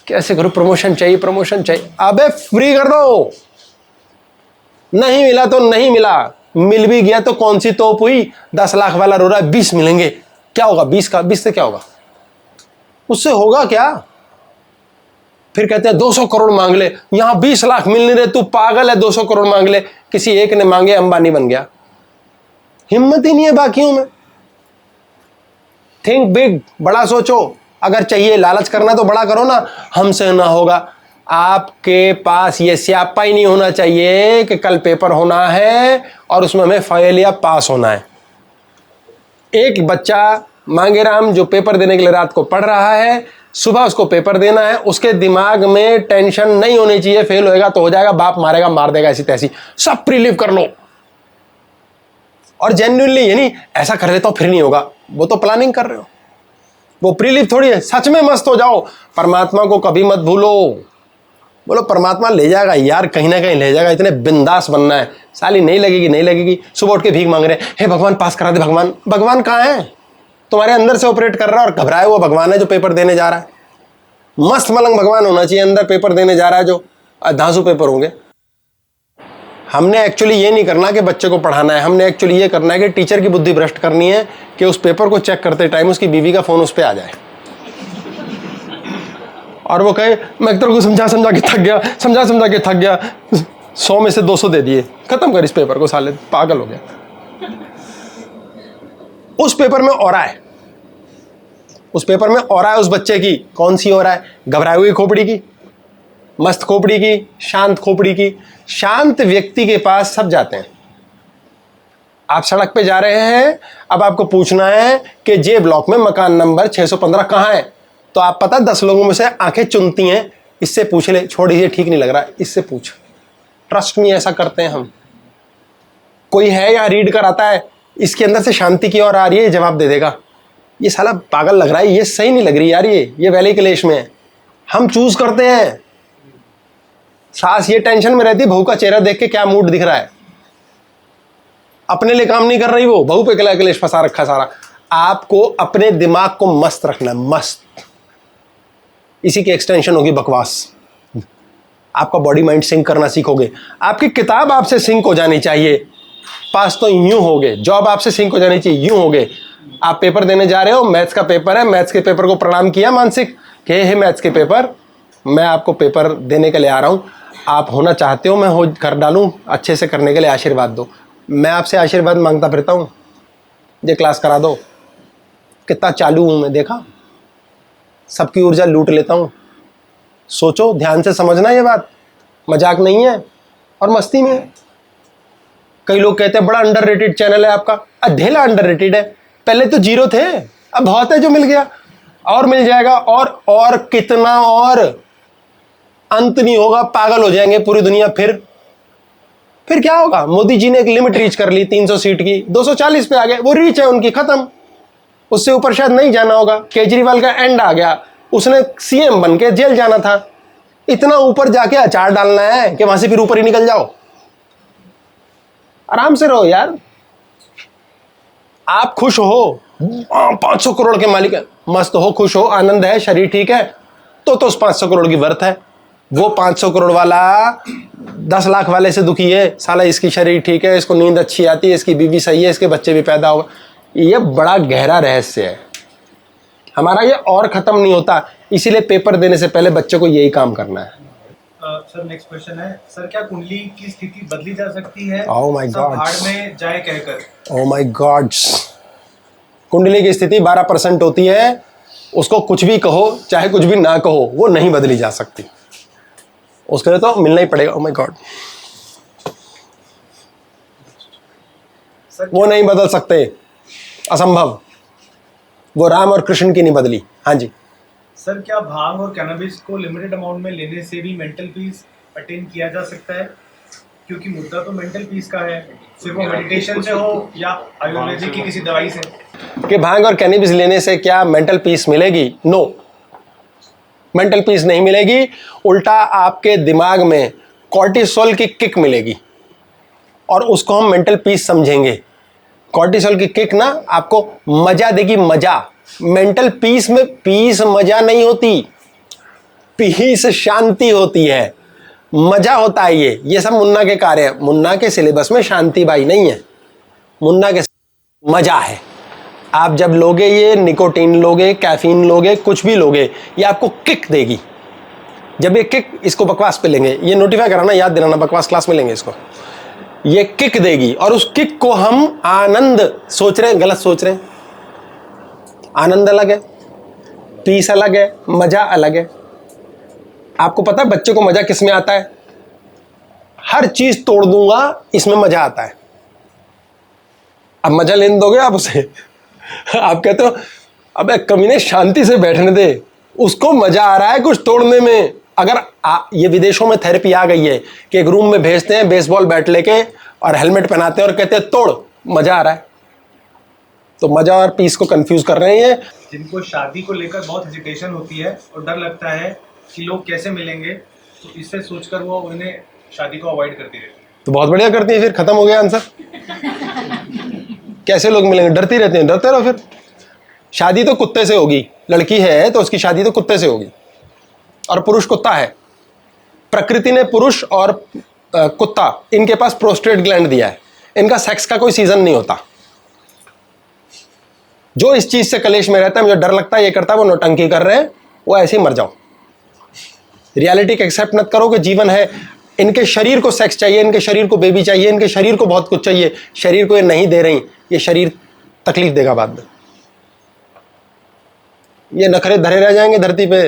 [SPEAKER 1] कैसे करो, प्रमोशन चाहिए, प्रमोशन चाहिए, अबे फ्री कर दो। नहीं मिला तो नहीं मिला, मिल भी गया तो कौन सी तोप हुई? 10 लाख वाला रो रहा है 20 मिलेंगे, क्या होगा 20 से क्या होगा? उससे होगा क्या? फिर कहते हैं 200 करोड़ मांग ले, यहां 20 लाख मिल नहीं रहे, तू पागल है, 200 करोड़ मांग ले। किसी एक ने मांगे, अंबानी बन गया। हिम्मत ही नहीं है बाकियों में। थिंक बिग, बड़ा सोचो। अगर चाहिए लालच करना तो बड़ा करो ना, हमसे ना होगा। आपके पास ये स्यापा ही नहीं होना चाहिए कि कल पेपर होना है और उसमें हमें फेल या पास होना है। एक बच्चा मांगेराम जो पेपर देने के लिए रात को पढ़ रहा है, सुबह उसको पेपर देना है, उसके दिमाग में टेंशन नहीं होनी चाहिए फेल होएगा तो हो जाएगा, बाप मारेगा मार देगा, ऐसी तैसी, सब प्रीलिव कर लो। और जेन्युइनली यानी ऐसा कर लेता हूं फिर नहीं होगा, वो तो प्लानिंग कर रहे हो, वो प्रीलिव थोड़ी है। सच में मस्त हो जाओ, परमात्मा को कभी मत भूलो। बोलो परमात्मा ले जाएगा यार, कहीं ना कहीं ले जाएगा, इतने बिंदास बनना है। साली नहीं लगेगी, नहीं लगेगी, सुबह उठ के भीख मांग रहे हैं, हे भगवान पास करा दे। भगवान, भगवान कहाँ है? तुम्हारे अंदर से ऑपरेट कर रहा है और घबराए हुआ भगवान है जो पेपर देने जा रहा है। मस्त मलंग भगवान होना चाहिए अंदर, पेपर देने जा रहा है जो धांसू पेपर होंगे। हमने एक्चुअली ये नहीं करना कि बच्चे को पढ़ाना है, हमने एक्चुअली ये करना है कि टीचर की बुद्धि भ्रष्ट करनी है कि उस पेपर को चेक करते टाइम उसकी बीवी का फोन उस पर आ जाए और वो कहे मैं तेरे को समझा के थक गया, समझा के थक गया, 100 में से 200 दे दिए, खत्म कर इस पेपर को, साले पागल हो गया। उस पेपर में ऑरा है, उस पेपर में ऑरा है उस बच्चे की। कौन सी ऑरा है? घबराई हुई खोपड़ी की, मस्त खोपड़ी की, शांत खोपड़ी की। शांत व्यक्ति के पास सब जाते हैं। आप सड़क पे जा रहे हैं, अब आपको पूछना है कि जे ब्लॉक में मकान नंबर 615 कहाँ है, तो आप पता 10 लोगों में से आंखें चुनती हैं, इससे पूछ ले, छोड़ ये ठीक नहीं लग रहा, इससे पूछ। ट्रस्ट में ऐसा करते हैं हम। कोई है या रीड कर आता है, इसके अंदर से शांति की ओर आ रही है, जवाब दे देगा। ये साला पागल लग रहा है, ये सही नहीं लग रही यार, ये वैली क्लेश में है। हम चूज करते हैं। सास ये टेंशन में रहती, बहू का चेहरा देख के क्या मूड दिख रहा है, अपने लिए काम नहीं कर रही वो, बहू पे क्लेश फंसा रखा सारा। आपको अपने दिमाग को मस्त रखना है, मस्त। इसी की एक्सटेंशन होगी बकवास। आपका बॉडी माइंड सिंक करना सीखोगे। आपकी किताब आपसे सिंक हो जानी चाहिए, पास तो यूं होगे। जॉब आपसे सिंक हो जानी चाहिए, यूं होगे। आप पेपर देने जा रहे हो, मैथ्स का पेपर है, मैथ्स के पेपर को प्रणाम किया मानसिक कि हे मैथ्स के पेपर, मैं आपको पेपर देने के लिए आ रहा हूं, आप होना चाहते हो, मैं हो कर डालूं, अच्छे से करने के लिए आशीर्वाद दो। मैं आपसे आशीर्वाद मांगता फिरता हूं, ये क्लास करा दो। कितना चालू हूं मैं, देखा, सबकी ऊर्जा लूट लेता हूं। सोचो, ध्यान से समझना, ये बात मजाक नहीं है और मस्ती में है। कई लोग कहते हैं बड़ा अंडररेटेड चैनल है आपका, अधेला अंडररेटेड है। पहले तो 0 थे, अब बहुत है जो मिल गया, और मिल जाएगा, और कितना, और अंत नहीं होगा, पागल हो जाएंगे पूरी दुनिया। फिर क्या होगा? मोदी जी ने एक लिमिट रीच कर ली 300 सीट की, 240 पे आ गए, वो रीच है उनकी, खत्म। उससे ऊपर शायद नहीं जाना होगा। केजरीवाल का एंड आ गया, उसने सीएम बन के जेल जाना था। इतना ऊपर जाके अचार डालना है कि वहां से फिर ऊपर ही निकल जाओ। आराम से रहो यार। आप खुश हो, 500 करोड़ के मालिक है, मस्त हो, खुश हो, आनंद है, शरीर ठीक है, तो उस 500 करोड़ की वर्थ है। वो 500 करोड़ वाला 10 लाख वाले से दुखी है, साला इसकी शरीर ठीक है, इसको नींद अच्छी आती है, इसकी बीवी सही है, इसके बच्चे भी पैदा होगा। ये बड़ा गहरा रहस्य है हमारा, ये और खत्म नहीं होता। इसीलिए पेपर देने से पहले बच्चे को यही काम करना है।
[SPEAKER 9] सर नेक्स्ट क्वेश्चन है सर, क्या कुंडली की स्थिति बदली जा सकती है?
[SPEAKER 1] Oh my
[SPEAKER 9] सब
[SPEAKER 1] God.
[SPEAKER 9] भाड़ में जाए कहकर।
[SPEAKER 1] Oh my God. कुंडली की स्थिति 12% होती है, उसको कुछ भी कहो चाहे कुछ भी ना कहो, वो नहीं बदली जा सकती, उसके लिए तो मिलना ही पड़ेगा। Oh my God. वो नहीं बदल सकते, असंभव। वो राम और कृष्ण की नहीं बदली। हाँ जी
[SPEAKER 9] सर, क्या भांग और कैनबिस को लिमिटेड अमाउंट में लेने से भी मेंटल पीस अटेन किया जा सकता है? क्योंकि मुद्दा तो मेंटल पीस का है, सिर्फ वो मेडिटेशन से हो या आयुर्वेदिक की किसी दवाई से।
[SPEAKER 1] कि भांग और कैनबिस लेने से क्या मेंटल पीस मिलेगी? नो, मेंटल पीस नहीं मिलेगी, उल्टा आपके दिमाग में कॉर्टिसोल की किक मिलेगी और उसको हम मेंटल पीस समझेंगे। कॉर्टिसोल की किक ना आपको मजा देगी, मजा। मेंटल पीस में पीस मजा नहीं होती, पीस शांति होती है, मजा होता है। ये सब मुन्ना के कार्य है। मुन्ना के सिलेबस में शांति बाई नहीं है, मुन्ना के मजा है। आप जब लोगे ये निकोटीन लोगे, कैफीन लोगे, कुछ भी लोगे, ये आपको किक देगी। जब ये किक, इसको बकवास पे लेंगे, ये नोटिफाई कराना, याद दिलाना, बकवास क्लास में लेंगे इसको। ये किक देगी और उस किक को हम आनंद सोच रहे हैं, गलत सोच रहे हैं। आनंद अलग है, पीस अलग है, मजा अलग है। आपको पता है बच्चे को मजा किस में आता है? हर चीज तोड़ दूंगा, इसमें मजा आता है। अब मजा लेने दोगे आप उसे? आप कहते हो अबे कमीने शांति से बैठने दे, उसको मजा आ रहा है कुछ तोड़ने में। अगर ये विदेशों में थेरेपी आ गई है कि एक रूम में भेजते हैं बेसबॉल बैट लेके और हेलमेट पहनाते हैं और कहते हैं तोड़, मजा आ रहा है। तो मजा और पीस को कंफ्यूज कर रहे हैं।
[SPEAKER 9] जिनको शादी को लेकर बहुत हेजिटेशन होती है और डर लगता है कि लोग कैसे मिलेंगे, तो इससे सोचकर वो उन्हें शादी को अवॉइड करती रहती है।
[SPEAKER 1] तो बहुत बढ़िया करती है, फिर खत्म हो गया आंसर। कैसे लोग मिलेंगे? डरती रहती हैं, डरते रहो फिर। शादी तो कुत्ते से होगी, लड़की है तो उसकी शादी तो कुत्ते से होगी, और पुरुष कुत्ता है। प्रकृति ने पुरुष और कुत्ता, इनके पास प्रोस्टेट ग्लैंड दिया है, इनका सेक्स का कोई सीजन नहीं होता। जो इस चीज से कलेश में रहता है, मुझे डर लगता है ये करता है, वो नौटंकी कर रहे हैं, वो ऐसे ही मर जाओ। रियलिटी को एक्सेप्ट मत करो कि जीवन है। इनके शरीर को सेक्स चाहिए, इनके शरीर को बेबी चाहिए, इनके शरीर को बहुत कुछ चाहिए, शरीर को ये नहीं दे रही, ये शरीर तकलीफ देगा बाद में। ये नखरे धरे रह जाएंगे धरती पे।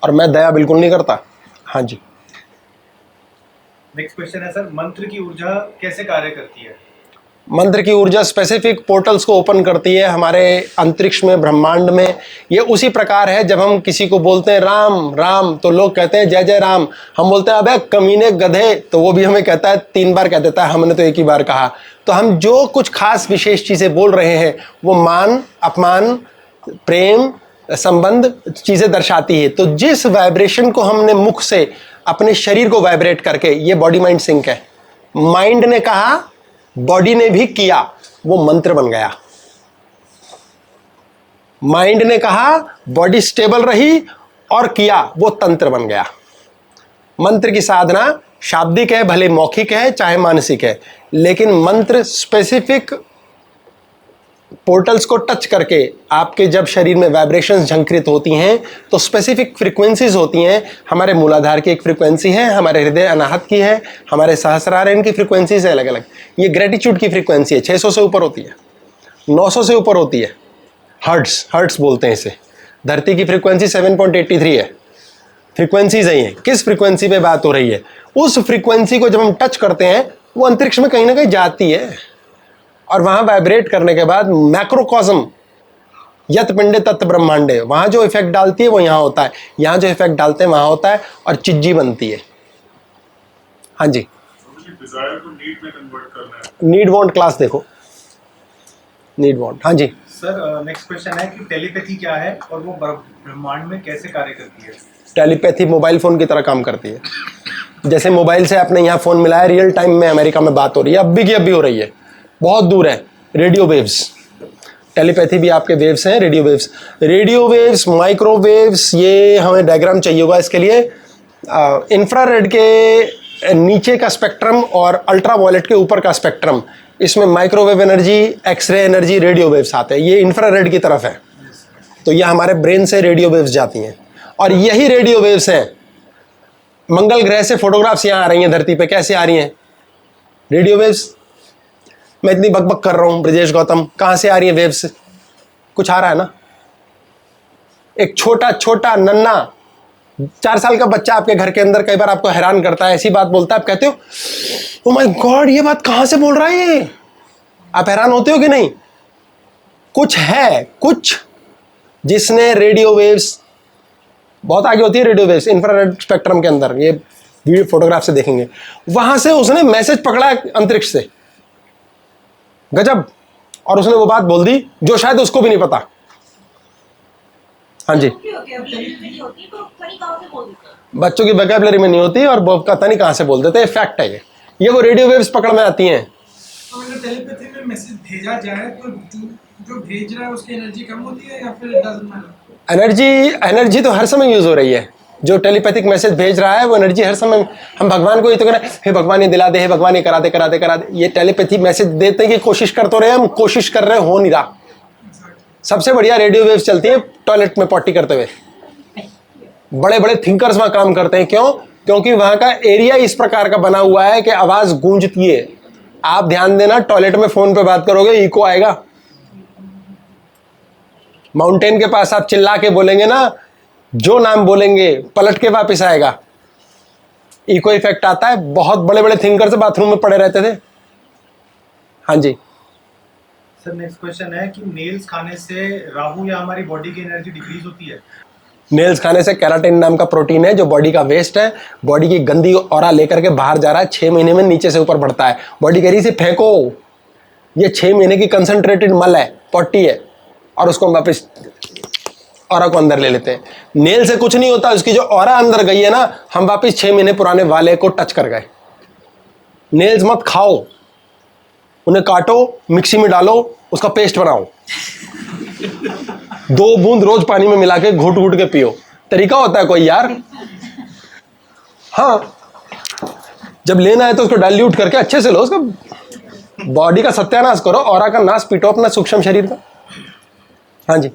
[SPEAKER 1] और मैं दया बिल्कुल नहीं करता। हाँ जी
[SPEAKER 9] नेक्स्ट क्वेश्चन है सर, मंत्र की ऊर्जा कैसे कार्य करती है?
[SPEAKER 1] मंत्र की ऊर्जा स्पेसिफिक पोर्टल्स को ओपन करती है हमारे अंतरिक्ष में, ब्रह्मांड में। ये उसी प्रकार है, जब हम किसी को बोलते हैं राम राम तो लोग कहते हैं जय जय राम। हम बोलते हैं अबे कमीने गधे, तो वो भी हमें कहता है 3 बार कह देता है, हमने तो एक ही बार कहा। तो हम जो कुछ खास विशेष चीज़ें बोल रहे हैं वो मान, अपमान, प्रेम, संबंध चीज़ें दर्शाती है। तो जिस वाइब्रेशन को हमने मुख से अपने शरीर को वाइब्रेट करके, ये बॉडी माइंड सिंक है। माइंड ने कहा, बॉडी ने भी किया, वो मंत्र बन गया। माइंड ने कहा, बॉडी स्टेबल रही और किया, वो तंत्र बन गया। मंत्र की साधना शाब्दिक है, भले मौखिक है चाहे मानसिक है, लेकिन मंत्र स्पेसिफिक पोर्टल्स को टच करके आपके जब शरीर में वाइब्रेशंस झंकृत होती हैं तो स्पेसिफिक फ्रीक्वेंसीज होती हैं। हमारे मूलाधार की एक फ्रीक्वेंसी है, हमारे हृदय अनाहत की है, हमारे सहस्रार की फ्रीक्वेंसीज है अलग अलग। ये ग्रेटिट्यूड की फ्रीक्वेंसी है, 600 से ऊपर होती है, 900 से ऊपर होती है। हर्ट्स बोलते हैं इसे। धरती की फ्रीक्वेंसी 7.83 है। फ्रीक्वेंसीज है ये, किस फ्रीक्वेंसी पे बात हो रही है, उस फ्रीक्वेंसी को जब हम टच करते हैं वो अंतरिक्ष में कहीं ना कहीं जाती है और वहां वाइब्रेट करने के बाद मैक्रोकॉस्म यत पिंडे तत् ब्रह्मांडे, वहां जो इफेक्ट डालती है वो यहाँ होता है, यहाँ जो इफेक्ट डालते हैं वहां होता है और चिज्जी बनती है। हाँ जी,
[SPEAKER 3] डिजायर को नीड में कन्वर्ट करना है।
[SPEAKER 1] नीड वांट क्लास देखो, नीड वांट। हाँ जी
[SPEAKER 9] सर नेक्स्ट क्वेश्चन है कि टेलीपैथी क्या है और वो ब्रह्मांड में कैसे कार्य करती है?
[SPEAKER 1] टेलीपैथी मोबाइल फ़ोन की तरह काम करती है। जैसे मोबाइल से आपने यहाँ फ़ोन मिलाया, रियल टाइम में अमेरिका में बात हो रही है, अब भी की अब भी हो रही है, बहुत दूर है। रेडियो वेव्स, टेलीपैथी भी आपके वेव्स हैं, radio waves. Radio waves, microwaves, ये हमें डायग्राम चाहिए होगा इसके लिए। इंफ्रारेड के नीचे का स्पेक्ट्रम और अल्ट्रा वायलेट के ऊपर का स्पेक्ट्रम, इसमें microwave energy, X ray energy, radio waves आते हैं। ये इंफ्रारेड की तरफ है, तो ये हमारे ब्रेन से रेडियो वेव्स जाती हैं और यही रेडियो वेव्स हैं मंगल ग्रह से फोटोग्राफ्स यहाँ आ रही हैं धरती पे, कैसे आ रही हैं? Radio waves. मैं इतनी बकबक कर रहा हूँ ब्रजेश गौतम, कहाँ से आ रही है वेव्स? कुछ आ रहा है ना? एक छोटा छोटा नन्ना 4 साल का बच्चा आपके घर के अंदर कई बार आपको हैरान करता है, ऐसी बात बोलता है, आप कहते हो ओ माय गॉड ये बात कहाँ से बोल रहा है ये? आप हैरान होते हो कि नहीं? कुछ है, कुछ जिसने रेडियो वेव्स, बहुत आगे होती है रेडियो वेव्स इंफ्रारेड स्पेक्ट्रम के अंदर, ये वीडियो फोटोग्राफ से देखेंगे, वहां से उसने मैसेज पकड़ा अंतरिक्ष से, गजब। और उसने वो बात बोल दी जो शायद उसको भी नहीं पता। हाँ जी, बच्चों की वोकैबुलरी में नहीं होती और वो पता नहीं कहां से बोल देते, फैक्ट है ये वो रेडियो वेव्स पकड़ में आती हैं।
[SPEAKER 4] अगर टेलीपैथी में मैसेज भेजा जाए तो जो भेज रहा है उसकी एनर्जी कम होती है या फिर डजंट मैटर?
[SPEAKER 1] एनर्जी तो हर समय यूज हो रही है। जो टेलीपैथिक मैसेज भेज रहा है वो एनर्जी हर समय, हम भगवान को ये तो कह रहे हैं हे भगवान ये दिला दे, हे भगवान ये करा दे करा दे करा दे, ये टेलीपैथी मैसेज देते की कोशिश कर तो रहे, हम कोशिश कर रहे हो नहीं रहा। सबसे बढ़िया रेडियो वेव्स चलती है टॉयलेट में पॉटी करते हुए, बड़े बड़े थिंकर्स वहां काम करते हैं। क्यों? क्योंकि वहां का एरिया इस प्रकार का बना हुआ है कि आवाज गूंजती है। आप ध्यान देना, टॉयलेट में फोन पे बात करोगे इको आएगा। माउंटेन के पास आप चिल्ला के बोलेंगे ना, जो नाम बोलेंगे पलट के वापस आएगा, इको इफेक्ट आता है। बहुत बड़े बड़े थिंकर्स बाथरूम में पड़े रहते थे। हाँ जी
[SPEAKER 9] सर, नेक्स्ट क्वेश्चन है कि नेल्स खाने से राहु या हमारी बॉडी की एनर्जी डिक्रीज होती है?
[SPEAKER 1] नेल्स खाने से केराटिन नाम का प्रोटीन है जो बॉडी का वेस्ट है, बॉडी की गंदी ऑरा लेकर के बाहर जा रहा है, 6 महीने में नीचे से ऊपर बढ़ता है। बॉडी कह रही से फेंको, ये 6 महीने की कंसंट्रेटेड मल है, पॉटी है, और उसको हम वापस ऑरा को अंदर ले लेते हैं। नेल से कुछ नहीं होता, उसकी जो ऑरा अंदर गई है ना, हम वापस 6 महीने पुराने वाले को टच कर गए। नेल्स मत खाओ, उन्हें काटो, मिक्सी में डालो, उसका पेस्ट बनाओ, 2 बूंद रोज पानी में मिला के घूट घूट के पियो। तरीका होता है कोई यार? हाँ, जब लेना है तो उसको डाइल्यूट करके अच्छे से लो, उसका बॉडी का सत्यानाश करो, ऑरा का नाश पीटो अपना सूक्ष्म शरीर का। हाँ जी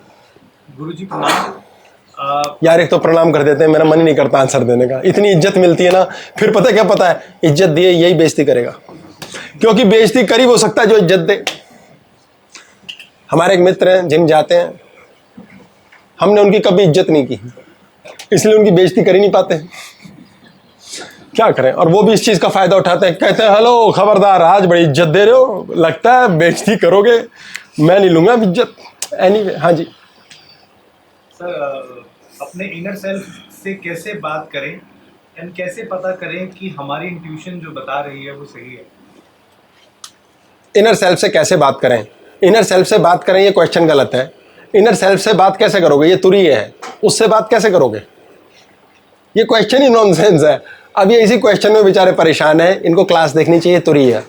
[SPEAKER 9] गुरुजी प्रणाम।
[SPEAKER 1] यार, एक तो प्रणाम कर देते हैं, मेरा मन ही नहीं करता आंसर देने का। इतनी इज्जत मिलती है ना, फिर पता है क्या, पता है इज्जत दिए यही बेइज्जती करेगा, क्योंकि बेइज्जती करीब हो सकता है जो इज्जत दे। हमारे एक मित्र हैं, जिम जाते हैं, हमने उनकी कभी इज्जत नहीं की, इसलिए उनकी बेइज्जती कर ही नहीं पाते। क्या करें? और वो भी इस चीज का फायदा उठाते हैं, कहते हैं हेलो खबरदार, आज बड़ी इज्जत दे रहे हो, लगता है बेइज्जती करोगे, मैं नहीं लूंगा इज्जत। एनीवे, हाँ जी
[SPEAKER 9] सर, अपने इनर सेल्फ से कैसे बात करें एंड कैसे पता करें कि हमारी इंट्यूशन जो बता रही है वो सही है?
[SPEAKER 1] इनर सेल्फ से कैसे बात करें? इनर सेल्फ से बात करें, ये क्वेश्चन गलत है। इनर सेल्फ से बात कैसे करोगे? ये तुरीय है, उससे बात कैसे करोगे? ये क्वेश्चन ही नॉनसेंस है। अब ये इसी क्वेश्चन में बेचारे परेशान है, इनको क्लास देखनी चाहिए। तुरीय है,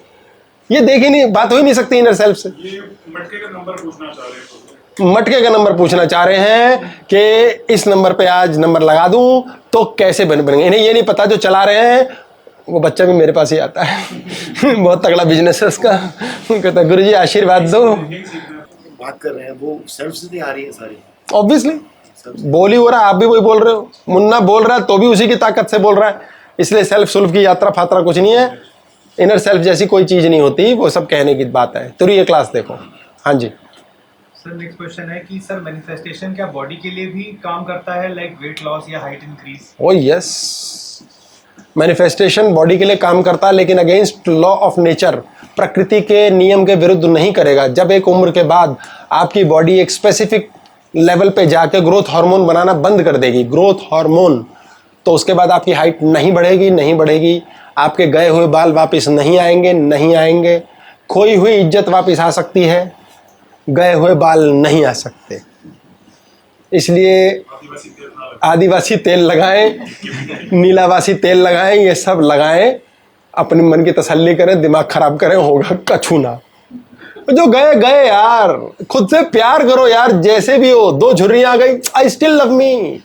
[SPEAKER 1] ये देख ही नहीं, बात हो ही नहीं सकती इनर सेल्फ से।
[SPEAKER 3] मटके का नंबर पूछना चाह रहे हैं,
[SPEAKER 1] मटके का नंबर पूछना चाह रहे हैं कि इस नंबर पे आज नंबर लगा दूं तो कैसे बनेंगे। इन्हें ये नहीं पता, जो चला रहे हैं वो बच्चा भी मेरे पास ही आता है बहुत तगड़ा बिजनेस है उसका। कहता है गुरुजी आशीर्वाद दो।
[SPEAKER 5] बात कर रहे हैं वो सेल्फ से नहीं आ रही है सारी,
[SPEAKER 1] ऑब्वियसली बोल ही हो रहा है, आप भी वही बोल रहे हो। मुन्ना बोल रहा है तो भी उसी की ताकत से बोल रहा है, इसलिए सेल्फ सुल्फ की यात्रा फात्रा कुछ नहीं है। इनर सेल्फ जैसी कोई चीज नहीं होती, वो सब कहने की बात है। तो ये क्लास देखो। हाँ जी
[SPEAKER 9] सर, नेक्स्ट क्वेश्चन है कि सर मैनिफेस्टेशन क्या बॉडी के लिए भी काम करता है, लाइक वेट लॉस या हाइट इंक्रीज?
[SPEAKER 1] ओ यस, मैनिफेस्टेशन बॉडी के लिए काम करता है, लेकिन अगेंस्ट लॉ ऑफ नेचर, प्रकृति के नियम के विरुद्ध नहीं करेगा। जब एक उम्र के बाद आपकी बॉडी एक स्पेसिफिक लेवल पे जाके ग्रोथ हार्मोन बनाना बंद कर देगी, ग्रोथ हार्मोन, तो उसके बाद आपकी हाइट नहीं बढ़ेगी, आपके गए हुए बाल वापस नहीं आएंगे, खोई हुई इज्जत वापस आ सकती है, गए हुए बाल नहीं आ सकते। इसलिए आदिवासी तेल लगाएं, नीलावासी तेल लगाएं, ये सब लगाएं, अपने मन की तसल्ली करें, दिमाग खराब करें, होगा कछु ना। जो गए यार, खुद से प्यार करो यार, जैसे भी हो। 2 झुर्रियां आ गई, आई स्टिल लव मी,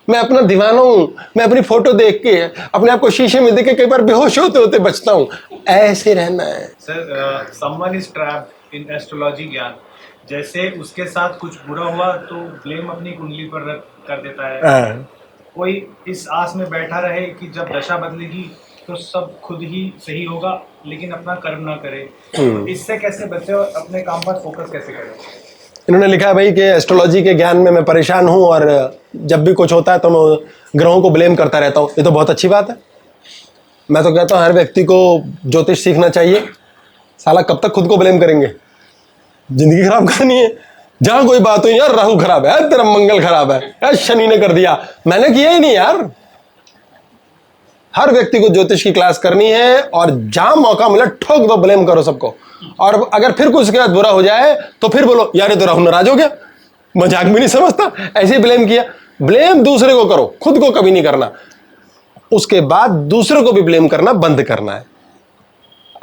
[SPEAKER 1] मैं अपना दीवाना हूं। मैं अपनी फोटो देख के, अपने आप को शीशे में देख के कई बार बेहोश होते बचता हूं। ऐसे रहना है।
[SPEAKER 9] Sir, someone is trapped in astrology ज्ञान, जैसे उसके साथ कुछ बुरा हुआ तो ब्लेम अपनी कुंडली पर कर देता है। कोई इस आस में बैठा रहे कि जब दशा बदलेगी तो सब खुद ही सही होगा, लेकिन अपना कर्म ना करे। तो इससे कैसे बचे और अपने काम पर फोकस कैसे करें?
[SPEAKER 1] इन्होंने लिखा है भाई कि एस्ट्रोलॉजी के ज्ञान में मैं परेशान हूँ और जब भी कुछ होता है तो मैं ग्रहों को ब्लेम करता रहता हूँ। ये तो बहुत अच्छी बात है। मैं तो कहता हूँ हर व्यक्ति को ज्योतिष सीखना चाहिए। साला कब तक खुद को ब्लेम करेंगे? जिंदगी खराब करनी है। जहां कोई बात हुई, यार राहु खराब है, तेरा मंगल खराब है, यार शनि ने कर दिया, मैंने किया ही नहीं यार। हर व्यक्ति को ज्योतिष की क्लास करनी है और जहां मौका मिला ठोक दो, ब्लेम करो सबको। और अगर फिर कुछ उसके बाद बुरा हो जाए तो फिर बोलो यार ये तो राहु नाराज हो गया, मजाक भी नहीं समझता, ऐसे ही ब्लेम किया। ब्लेम दूसरे को करो, खुद को कभी नहीं करना। उसके बाद दूसरे को भी ब्लेम करना बंद करना है।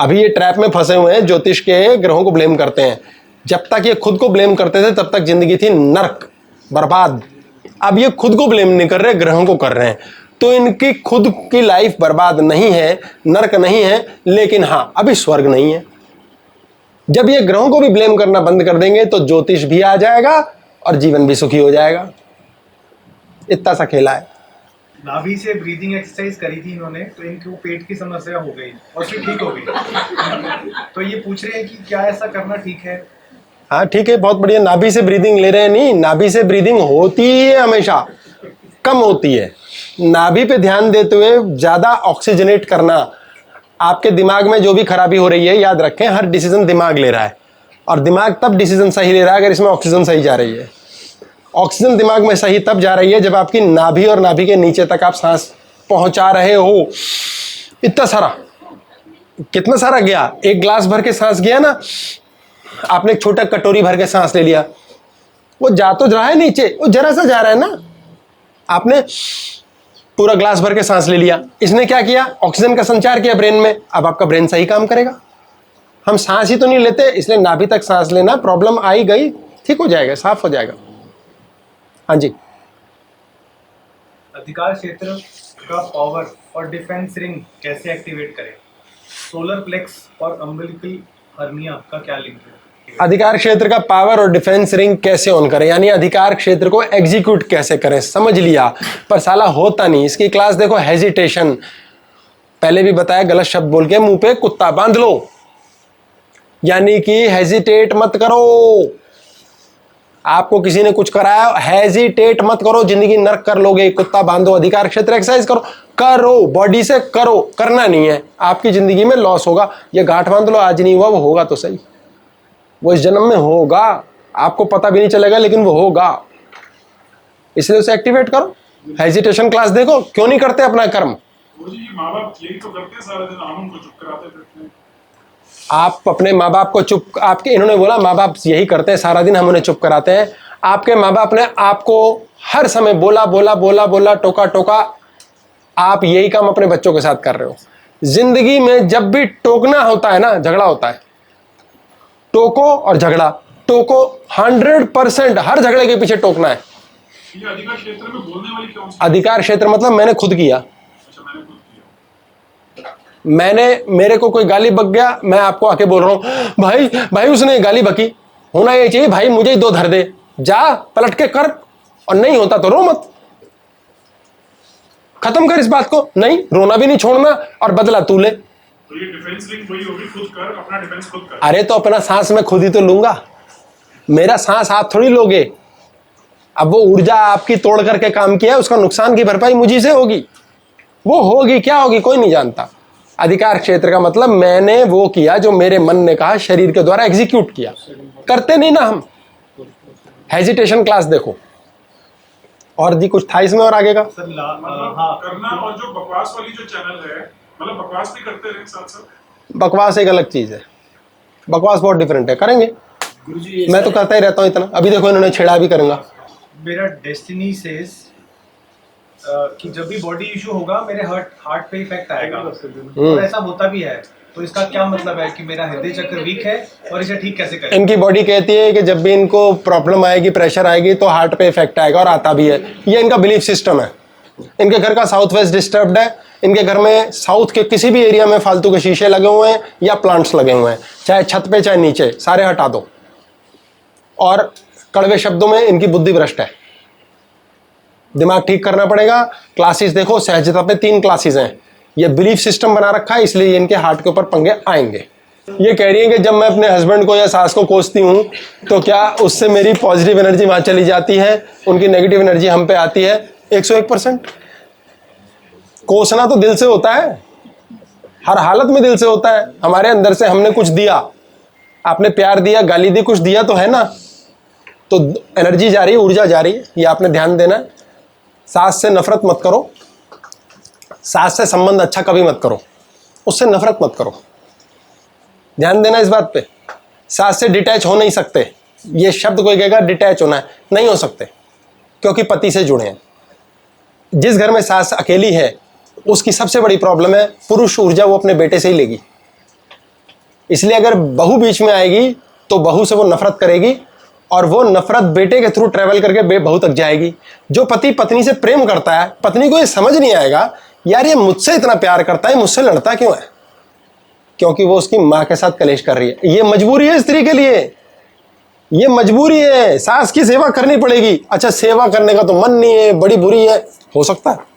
[SPEAKER 1] अभी ये ट्रैप में फंसे हुए हैं, ज्योतिष के ग्रहों को ब्लेम करते हैं। जब तक ये खुद को ब्लेम करते थे तब तक जिंदगी थी नरक, बर्बाद। अब ये खुद को ब्लेम नहीं कर रहे, ग्रहों को कर रहे हैं, तो इनकी खुद की लाइफ बर्बाद नहीं है, नरक नहीं है, लेकिन हां अभी स्वर्ग नहीं है। जब ये ग्रहों को भी ब्लेम करना बंद कर देंगे तो ज्योतिष भी आ जाएगा और जीवन भी सुखी हो जाएगा। इतना सा खेला है।
[SPEAKER 9] नाभि से ब्रीदिंग एक्सरसाइज करी थी इन्होंने, तो इनको पेट की समस्या हो गई और फिर ठीक हो गई। तो ये पूछ रहे हैं कि क्या ऐसा करना ठीक है?
[SPEAKER 1] हाँ ठीक है, बहुत बढ़िया। नाभि से ब्रीदिंग ले रहे हैं? नहीं, नाभि से ब्रीदिंग होती ही है, हमेशा कम होती है। नाभि पे ध्यान देते हुए ज्यादा ऑक्सीजनेट करना। आपके दिमाग में जो भी खराबी हो रही है, याद रखें हर डिसीजन दिमाग ले रहा है, और दिमाग तब डिसीजन सही ले रहा है अगर इसमें ऑक्सीजन सही जा रही है। ऑक्सीजन दिमाग में सही तब जा रही है जब आपकी नाभि और नाभि के नीचे तक आप सांस पहुंचा रहे हो। इतना सारा, कितना सारा गया? एक ग्लास भर के सांस गया ना, आपने एक छोटा कटोरी भर के सांस ले लिया, वो जा तो रहा है नीचे, वो जरा सा जा रहा है ना। आपने पूरा ग्लास भर के सांस ले लिया, इसने क्या किया? ऑक्सीजन का संचार किया ब्रेन में। अब आपका ब्रेन सही काम करेगा। हम सांस ही तो नहीं लेते, इसलिए नाभि तक सांस लेना, प्रॉब्लम आई गई, ठीक हो जाएगा, साफ हो जाएगा। हाँ जी।
[SPEAKER 9] अधिकार क्षेत्र का पावर और डिफेंस रिंग कैसे एक्टिवेट करें? सोलर प्लेक्स और अम्बिलिकल हर्निया का क्या लिंक है?
[SPEAKER 1] अधिकार क्षेत्र का पावर और डिफेंस रिंग कैसे ऑन करें, यानी अधिकार क्षेत्र को एग्जीक्यूट कैसे करें, समझ लिया। पर साला होता नहीं। इसकी क्लास देखो, हेजिटेशन। पहले भी बताया, गलत शब्द बोल के मुंह पे कुत्ता बांध लो, यानी कि हेजिटेट मत करो। आपको किसी ने कुछ कराया, हेजिटेट मत करो, जिंदगी नरक कर लोगे। कुत्ता बांधो, अधिकार क्षेत्र एक्सरसाइज करो, करो बॉडी से करो। करना नहीं है, आपकी जिंदगी में लॉस होगा। ये गांठ बांध लो, आज नहीं हुआ, वो होगा तो सही, वो इस जन्म में होगा, आपको पता भी नहीं चलेगा, लेकिन वो होगा। इसलिए उसे एक्टिवेट करो। हेजिटेशन क्लास देखो, क्यों नहीं करते अपना कर्म।
[SPEAKER 3] माँ बाप यही तो करते हैं सारा दिन, हम उनको चुप कराते फिरते हैं।
[SPEAKER 1] आप अपने माँ बाप को चुप, आपके इन्होंने बोला माँ बाप यही करते हैं सारा दिन, हम उन्हें चुप कराते हैं। आपके माँ बाप ने आपको हर समय बोला बोला बोला बोला, टोका टोका। आप यही काम अपने बच्चों के साथ कर रहे हो। जिंदगी में जब भी टोकना होता है ना, झगड़ा होता है। टोको और झगड़ा, टोको 100%, हर झगड़े के पीछे टोकना है।
[SPEAKER 3] ये अधिकार क्षेत्र में बोलने वाली कौन सी?
[SPEAKER 1] अधिकार क्षेत्र मतलब मैंने खुद किया।
[SPEAKER 3] अच्छा, मैंने खुद किया।
[SPEAKER 1] मेरे को कोई गाली बक गया, मैं आपको आके बोल रहा हूं भाई भाई उसने गाली बकी, होना ये चाहिए भाई मुझे ही 2 धर दे, जा पलट के कर, और नहीं होता तो रो मत, खत्म कर इस बात को। नहीं रोना भी नहीं छोड़ना, और बदला तू ले।
[SPEAKER 3] तो ये डिफेंस रिंग वही होगी, खुद कर, अपना डिफेंस खुद कर।
[SPEAKER 1] अरे तो अपना सांस मैं खुद ही तो लूंगा, मेरा सांस आप थोड़ी लोगे। अब वो ऊर्जा आपकी तोड़ करके काम किया है, उसका नुकसान की भरपाई मुझी से होगी। वो होगी, क्या होगी कोई नहीं जानता। अधिकार क्षेत्र का मतलब मैंने वो किया जो मेरे मन ने कहा, शरीर के द्वारा एग्जीक्यूट किया। करते नहीं ना हम। हेजिटेशन क्लास देखो। और जी कुछ था इसमें और आगे का?
[SPEAKER 3] मतलब करना, और जो बकवास वाली जो चैनल है, मतलब बकवास भी करते रहे साथ साथ।
[SPEAKER 1] बकवास एक अलग चीज है, बकवास बहुत डिफरेंट है, करेंगे। मैं तो करता ही रहता हूँ इतना। अभी देखो इन्होंने छेड़ा भी करूंगा।
[SPEAKER 9] मेरा डेस्टिनी सेज कि जब भी बॉडी इशू होगा मेरे हार्ट पे इफेक्ट आएगा, और ऐसा होता भी है। तो इसका क्या मतलब है कि मेरा हृदय चक्र वीक है और इसे ठीक कैसे करें?
[SPEAKER 1] इनकी बॉडी कहती है कि जब भी इनको प्रॉब्लम आएगी, प्रेशर आएगी, तो हार्ट पे इफेक्ट आएगा, और आता भी है। ये इनका बिलीफ सिस्टम है। इनके घर का साउथ वेस्ट डिस्टर्ब्ड है। इनके घर में साउथ के किसी भी एरिया में फालतू के शीशे लगे हुए हैं या प्लांट्स लगे हुए हैं, चाहे छत पे चाहे नीचे, सारे हटा दो। और कड़वे शब्दों में इनकी बुद्धि भ्रष्ट है। दिमाग ठीक करना पड़ेगा। क्लासेस देखो, सहजता पे 3 क्लासेस हैं। ये बिलीफ सिस्टम बना रखा है, इसलिए इनके हार्ट के ऊपर पंगे आएंगे। ये कह रही है कि जब मैं अपने हस्बैंड को या सास को कोसती हूँ तो क्या उससे मेरी पॉजिटिव एनर्जी वहाँ चली जाती है, उनकी नेगेटिव एनर्जी हम पे आती है? 101%। कोसना तो दिल से होता है, हर हालत में दिल से होता है। हमारे अंदर से हमने कुछ दिया, आपने प्यार दिया, गाली दी, कुछ दिया तो है ना, तो एनर्जी जा रही है, ऊर्जा जा रही है। ये आपने ध्यान देना है। सास से नफरत मत करो, सास से संबंध अच्छा कभी मत करो, उससे नफरत मत करो। ध्यान देना इस बात पे। सास से डिटैच हो नहीं सकते। ये शब्द कोई कहेगा डिटैच होना है, नहीं हो सकते, क्योंकि पति से जुड़े हैं। जिस घर में सास अकेली है उसकी सबसे बड़ी प्रॉब्लम है पुरुष ऊर्जा वो अपने बेटे से ही लेगी। इसलिए अगर बहू बीच में आएगी तो बहू से वो नफरत करेगी और वो नफरत बेटे के थ्रू ट्रेवल करके बहू तक जाएगी। जो पति पत्नी से प्रेम करता है, पत्नी को ये समझ नहीं आएगा यार ये मुझसे इतना प्यार करता है, मुझसे लड़ता क्यों है? क्योंकि वो उसकी माँ के साथ कलेश कर रही है। ये मजबूरी है स्त्री के लिए, ये मजबूरी है। सास की सेवा करनी पड़ेगी। अच्छा, सेवा करने का तो मन नहीं है, बड़ी बुरी है, हो सकता है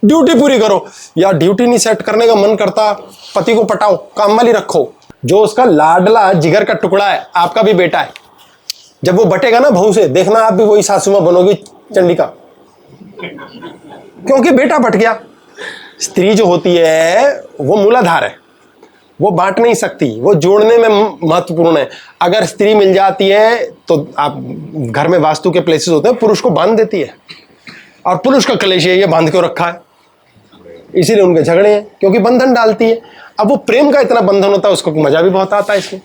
[SPEAKER 1] ड्यूटी पूरी करो। या ड्यूटी नहीं सेट करने का मन करता, पति को पटाओ, काम वाली रखो। जो उसका लाडला जिगर का टुकड़ा है, आपका भी बेटा है, जब वो बटेगा ना बहू से, देखना आप भी वही सासू मां बनोगी चंडिका, क्योंकि बेटा बट गया। स्त्री जो होती है वो मूलाधार है, वो बांट नहीं सकती, वो जोड़ने में महत्वपूर्ण है। अगर स्त्री मिल जाती है तो आप घर में वास्तु के प्लेसेस होते हैं, पुरुष को बांध देती है, और पुरुष का कलेश ये बांध क्यों रखा है, इसीलिए उनके झगड़े हैं, क्योंकि बंधन डालती है। अब वो प्रेम का इतना बंधन होता है, उसको मजा भी बहुत आता है इसमें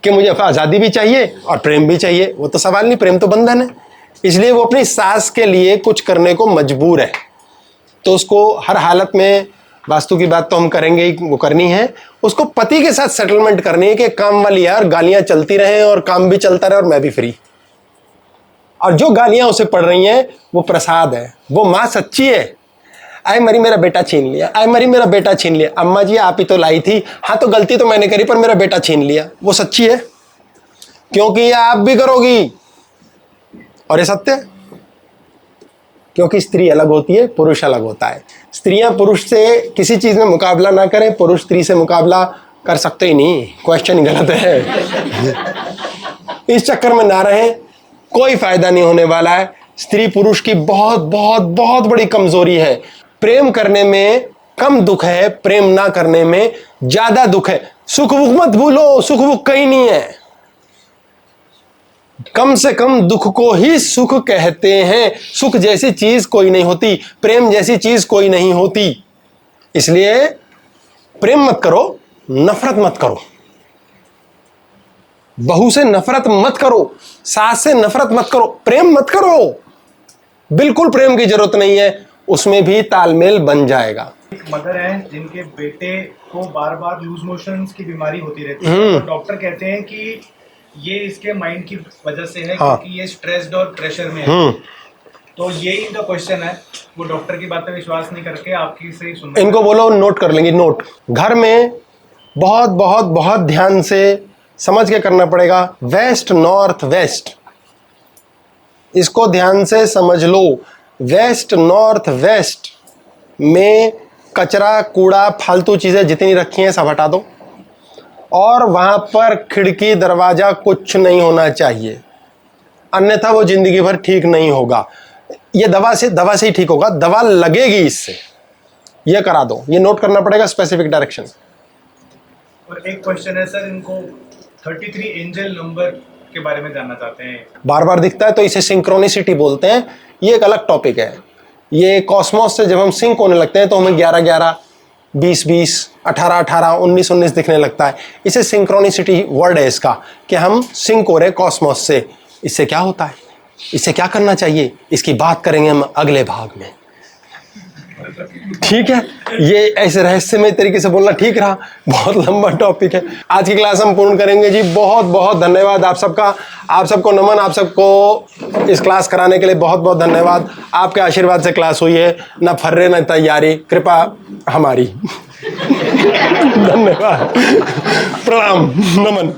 [SPEAKER 1] कि मुझे आज़ादी भी चाहिए और प्रेम भी चाहिए। वो तो सवाल नहीं, प्रेम तो बंधन है। इसलिए वो अपनी सास के लिए कुछ करने को मजबूर है। तो उसको हर हालत में, वास्तु की बात तो हम करेंगे ही, वो करनी है, उसको पति के साथ सेटलमेंट करनी है कि काम वाली यार गालियां चलती रहें और काम भी चलता रहे और मैं भी फ्री। और जो गालियां उसे पड़ रही हैं वो प्रसाद है, वो माँ सच्ची है। आए मरी मेरा बेटा छीन लिया, आए मरी मेरा बेटा छीन लिया। अम्मा जी आप ही तो लाई थी, हाँ तो गलती तो मैंने करी पर मेरा बेटा छीन लिया। वो सच्ची है, क्योंकि ये आप भी करोगी और ये सत्य है। क्योंकि स्त्री अलग होती है, पुरुष अलग होता है। स्त्रियां पुरुष से किसी चीज में मुकाबला ना करें, पुरुष स्त्री से मुकाबला कर सकते ही नहीं, क्वेश्चन ही गलत है। इस चक्कर में ना रहें, कोई फायदा नहीं होने वाला है। स्त्री पुरुष की बहुत बहुत बहुत बड़ी कमजोरी है। प्रेम करने में कम दुख है, प्रेम ना करने में ज्यादा दुख है। सुख बुख मत भूलो, सुख बुख कहीं नहीं है। कम से कम दुख को ही सुख कहते हैं। सुख जैसी चीज कोई नहीं होती, प्रेम जैसी चीज कोई नहीं होती। इसलिए प्रेम मत करो, नफरत मत करो। बहू से नफरत मत करो, सास से नफरत मत करो, प्रेम मत करो। बिल्कुल प्रेम की जरूरत नहीं है, उसमें भी तालमेल बन जाएगा।
[SPEAKER 9] एक मदर है जिनके बेटे को बार बार लूज मोशंस की बीमारी होती रहती है, तो डॉक्टर कहते हैं कि ये इसके माइंड की वजह से है,
[SPEAKER 1] हाँ।
[SPEAKER 9] क्योंकि ये स्ट्रेस्ड और प्रेशर में है। तो यही इनका क्वेश्चन है, वो डॉक्टर की बात पे विश्वास नहीं करके आपकी से ही सुन।
[SPEAKER 1] इनको बोलो नोट कर लेंगे, नोट। घर में बहुत बहुत बहुत ध्यान से समझ के करना पड़ेगा। वेस्ट नॉर्थ वेस्ट, इसको ध्यान से समझ लो। वेस्ट नॉर्थ वेस्ट में कचरा कूड़ा फालतू चीज़ें जितनी रखी हैं सब हटा दो, और वहाँ पर खिड़की दरवाज़ा कुछ नहीं होना चाहिए, अन्यथा वो ज़िंदगी भर ठीक नहीं होगा। ये दवा से ही ठीक होगा, दवा लगेगी इससे। ये करा दो, ये नोट करना पड़ेगा, स्पेसिफिक डायरेक्शन।
[SPEAKER 9] और एक क्वेश्चन है सर, इनको 33 एंजल नंबर के बारे में जानना चाहते हैं।
[SPEAKER 1] बार बार दिखता है तो इसे सिंक्रोनिसिटी बोलते हैं। ये एक अलग टॉपिक है। ये कॉस्मोस से जब हम सिंक होने लगते हैं तो हमें 11-11, 20-20, 18-18, 19-19 दिखने लगता है। इसे सिंक्रोनिसिटी वर्ड है इसका, कि हम सिंक हो रहे कॉस्मोस से। इससे क्या होता है, इससे क्या करना चाहिए, इसकी बात करेंगे हम अगले भाग में। ठीक है, ये ऐसे रहस्यमय तरीके से बोलना ठीक रहा, बहुत लंबा टॉपिक है। आज की क्लास हम पूर्ण करेंगे जी। बहुत बहुत धन्यवाद आप सबका, आप सबको नमन, आप सबको इस क्लास कराने के लिए बहुत बहुत धन्यवाद। आपके आशीर्वाद से क्लास हुई है, न फर्रे न तैयारी, कृपा हमारी। धन्यवाद, प्रणाम, नमन।